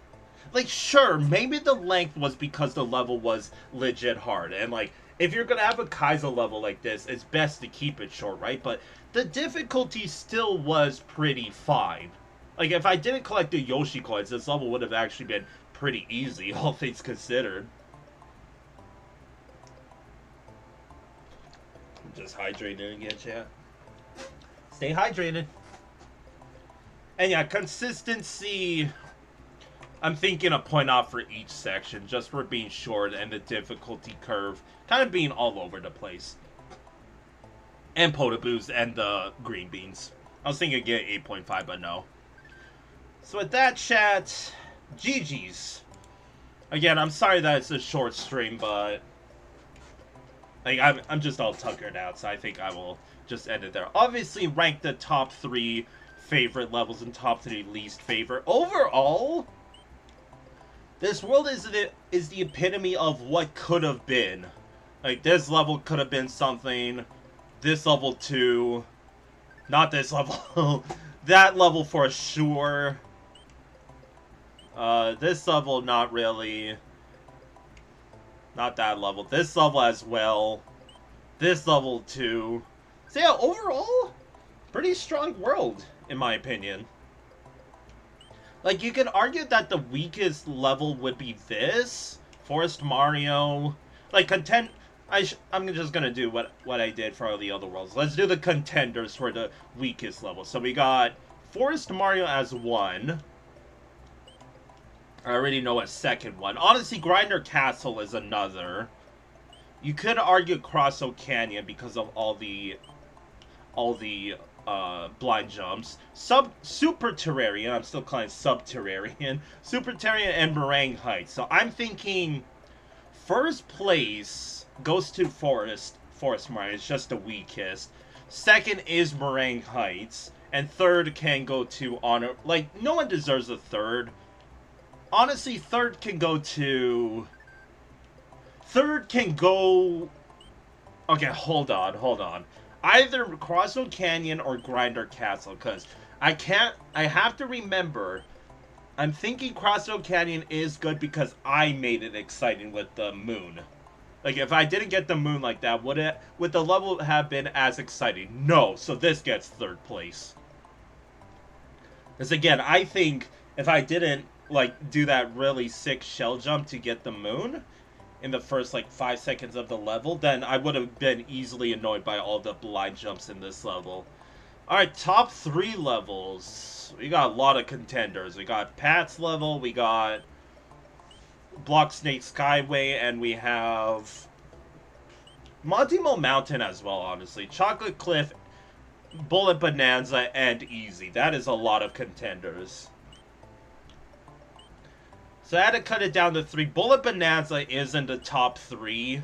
Speaker 1: Like, sure, maybe the length was because the level was legit hard. And, like, if you're gonna have a Kaizo level like this, it's best to keep it short, right? But the difficulty still was pretty fine. Like, if I didn't collect the Yoshi coins, this level would have actually been pretty easy, all things considered. Just hydrated again, chat. Stay hydrated. And yeah, consistency... I'm thinking a point off for each section, just for being short and the difficulty curve kind of being all over the place. And Potaboos and the green beans. I was thinking get 8.5, but no. So with that, chat, GG's. Again, I'm sorry that it's a short stream, but... Like, I'm just all tuckered out, so I think I will just end it there. Obviously, rank the top 3 favorite levels and top 3 least favorite. Overall, this world is the epitome of what could have been. Like, this level could have been something. This level too. Not this level. That level for sure. This level, not really. Not that level. This level as well. This level too. So yeah, overall, pretty strong world, in my opinion. Like, you could argue that the weakest level would be this. Forest Mario. Like, I'm just gonna do what I did for all the other worlds. Let's do the contenders for the weakest level. So we got Forest Mario as 1. I already know a second one. Honestly, Grinder Castle is another. You could argue Crossroad Canyon because of all the blind jumps. Super Terrarian, I'm still calling it Subterranean. Super Terrarian and Meringue Heights. So I'm thinking first place goes to Forest Mario. It's just the weakest. Second is Meringue Heights. And third can go to Honor. Like, no one deserves a third. Honestly, third can go... Okay, hold on. Either Crossroad Canyon or Grinder Castle, because I have to remember, I'm thinking Crossroad Canyon is good because I made it exciting with the moon. Like, if I didn't get the moon like that, would the level have been as exciting? No, so this gets third place. Because again, I think if I didn't like do that really sick shell jump to get the moon in the first like 5 seconds of the level, then I would have been easily annoyed by all the blind jumps in this level. Alright, top 3 levels. We got a lot of contenders. We got Pat's level, we got Block Snake Skyway, and we have Monty Mountain as well, honestly. Chocolate Cliff, Bullet Bonanza, and EAZY. That is a lot of contenders. So I had to cut it down to 3. Bullet Bonanza is in the top 3.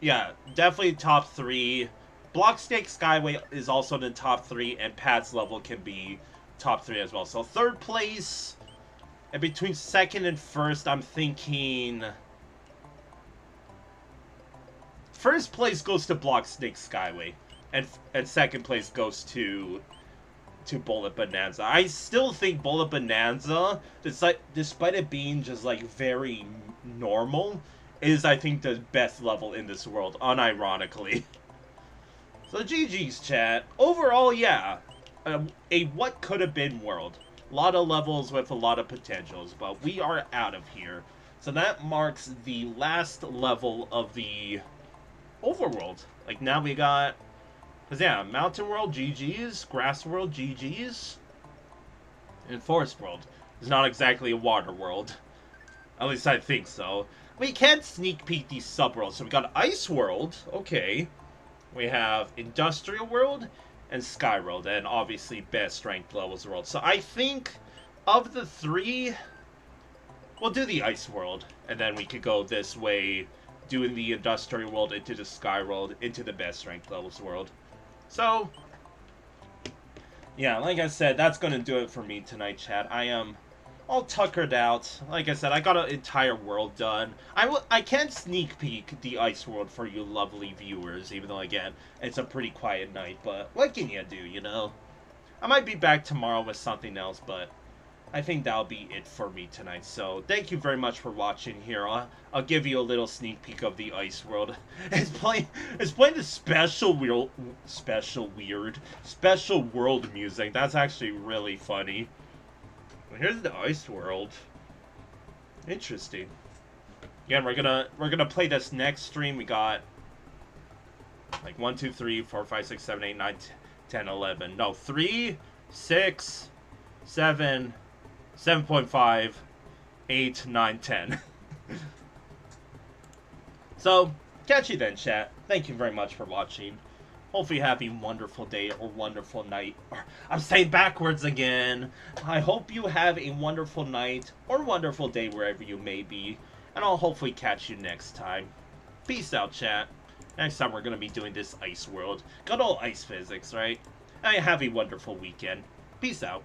Speaker 1: Yeah, definitely top 3. Blockstake Skyway is also in the top 3, and Pat's level can be top 3 as well. So 3rd place, and between 2nd and 1st, I'm thinking... 1st place goes to Blockstake Skyway, and 2nd place goes to Bullet Bonanza. I still think Bullet Bonanza, despite it being just like very normal, is I think the best level in this world, unironically. So GG's, chat. Overall, yeah, a what could have been world. A lot of levels with a lot of potentials, but we are out of here. So that marks the last level of the overworld. Like, now we got... Because, yeah, Mountain World, GG's. Grass World, GG's. And Forest World is not exactly a water world. At least I think so. We can sneak peek these sub-worlds. So we got Ice World. Okay. We have Industrial World and Sky World. And obviously best ranked levels world. So I think of the 3, we'll do the Ice World. And then we could go this way, doing the Industrial World into the Sky World, into the best ranked levels world. So, yeah, like I said, that's going to do it for me tonight, chat. I am all tuckered out. Like I said, I got an entire world done. I can sneak peek the Ice World for you lovely viewers, even though, again, it's a pretty quiet night. But what can you do, you know? I might be back tomorrow with something else, but I think that'll be it for me tonight. So, thank you very much for watching here. I'll give you a little sneak peek of the Ice World. It's playing the special world music. That's actually really funny. Here's the Ice World. Interesting. Again, we're gonna play this next stream. We got like 1, 2, 3, 4, 5, 6, 7, 8, 9, 10, 11. No, 3, 6, 7, 7.5, 8, 9, 10. So, catch you then, chat. Thank you very much for watching. Hopefully you have a wonderful day or wonderful night. I'm saying backwards again. I hope you have a wonderful night or wonderful day wherever you may be. And I'll hopefully catch you next time. Peace out, chat. Next time we're going to be doing this Ice World. Good old ice physics, right? I have a wonderful weekend. Peace out.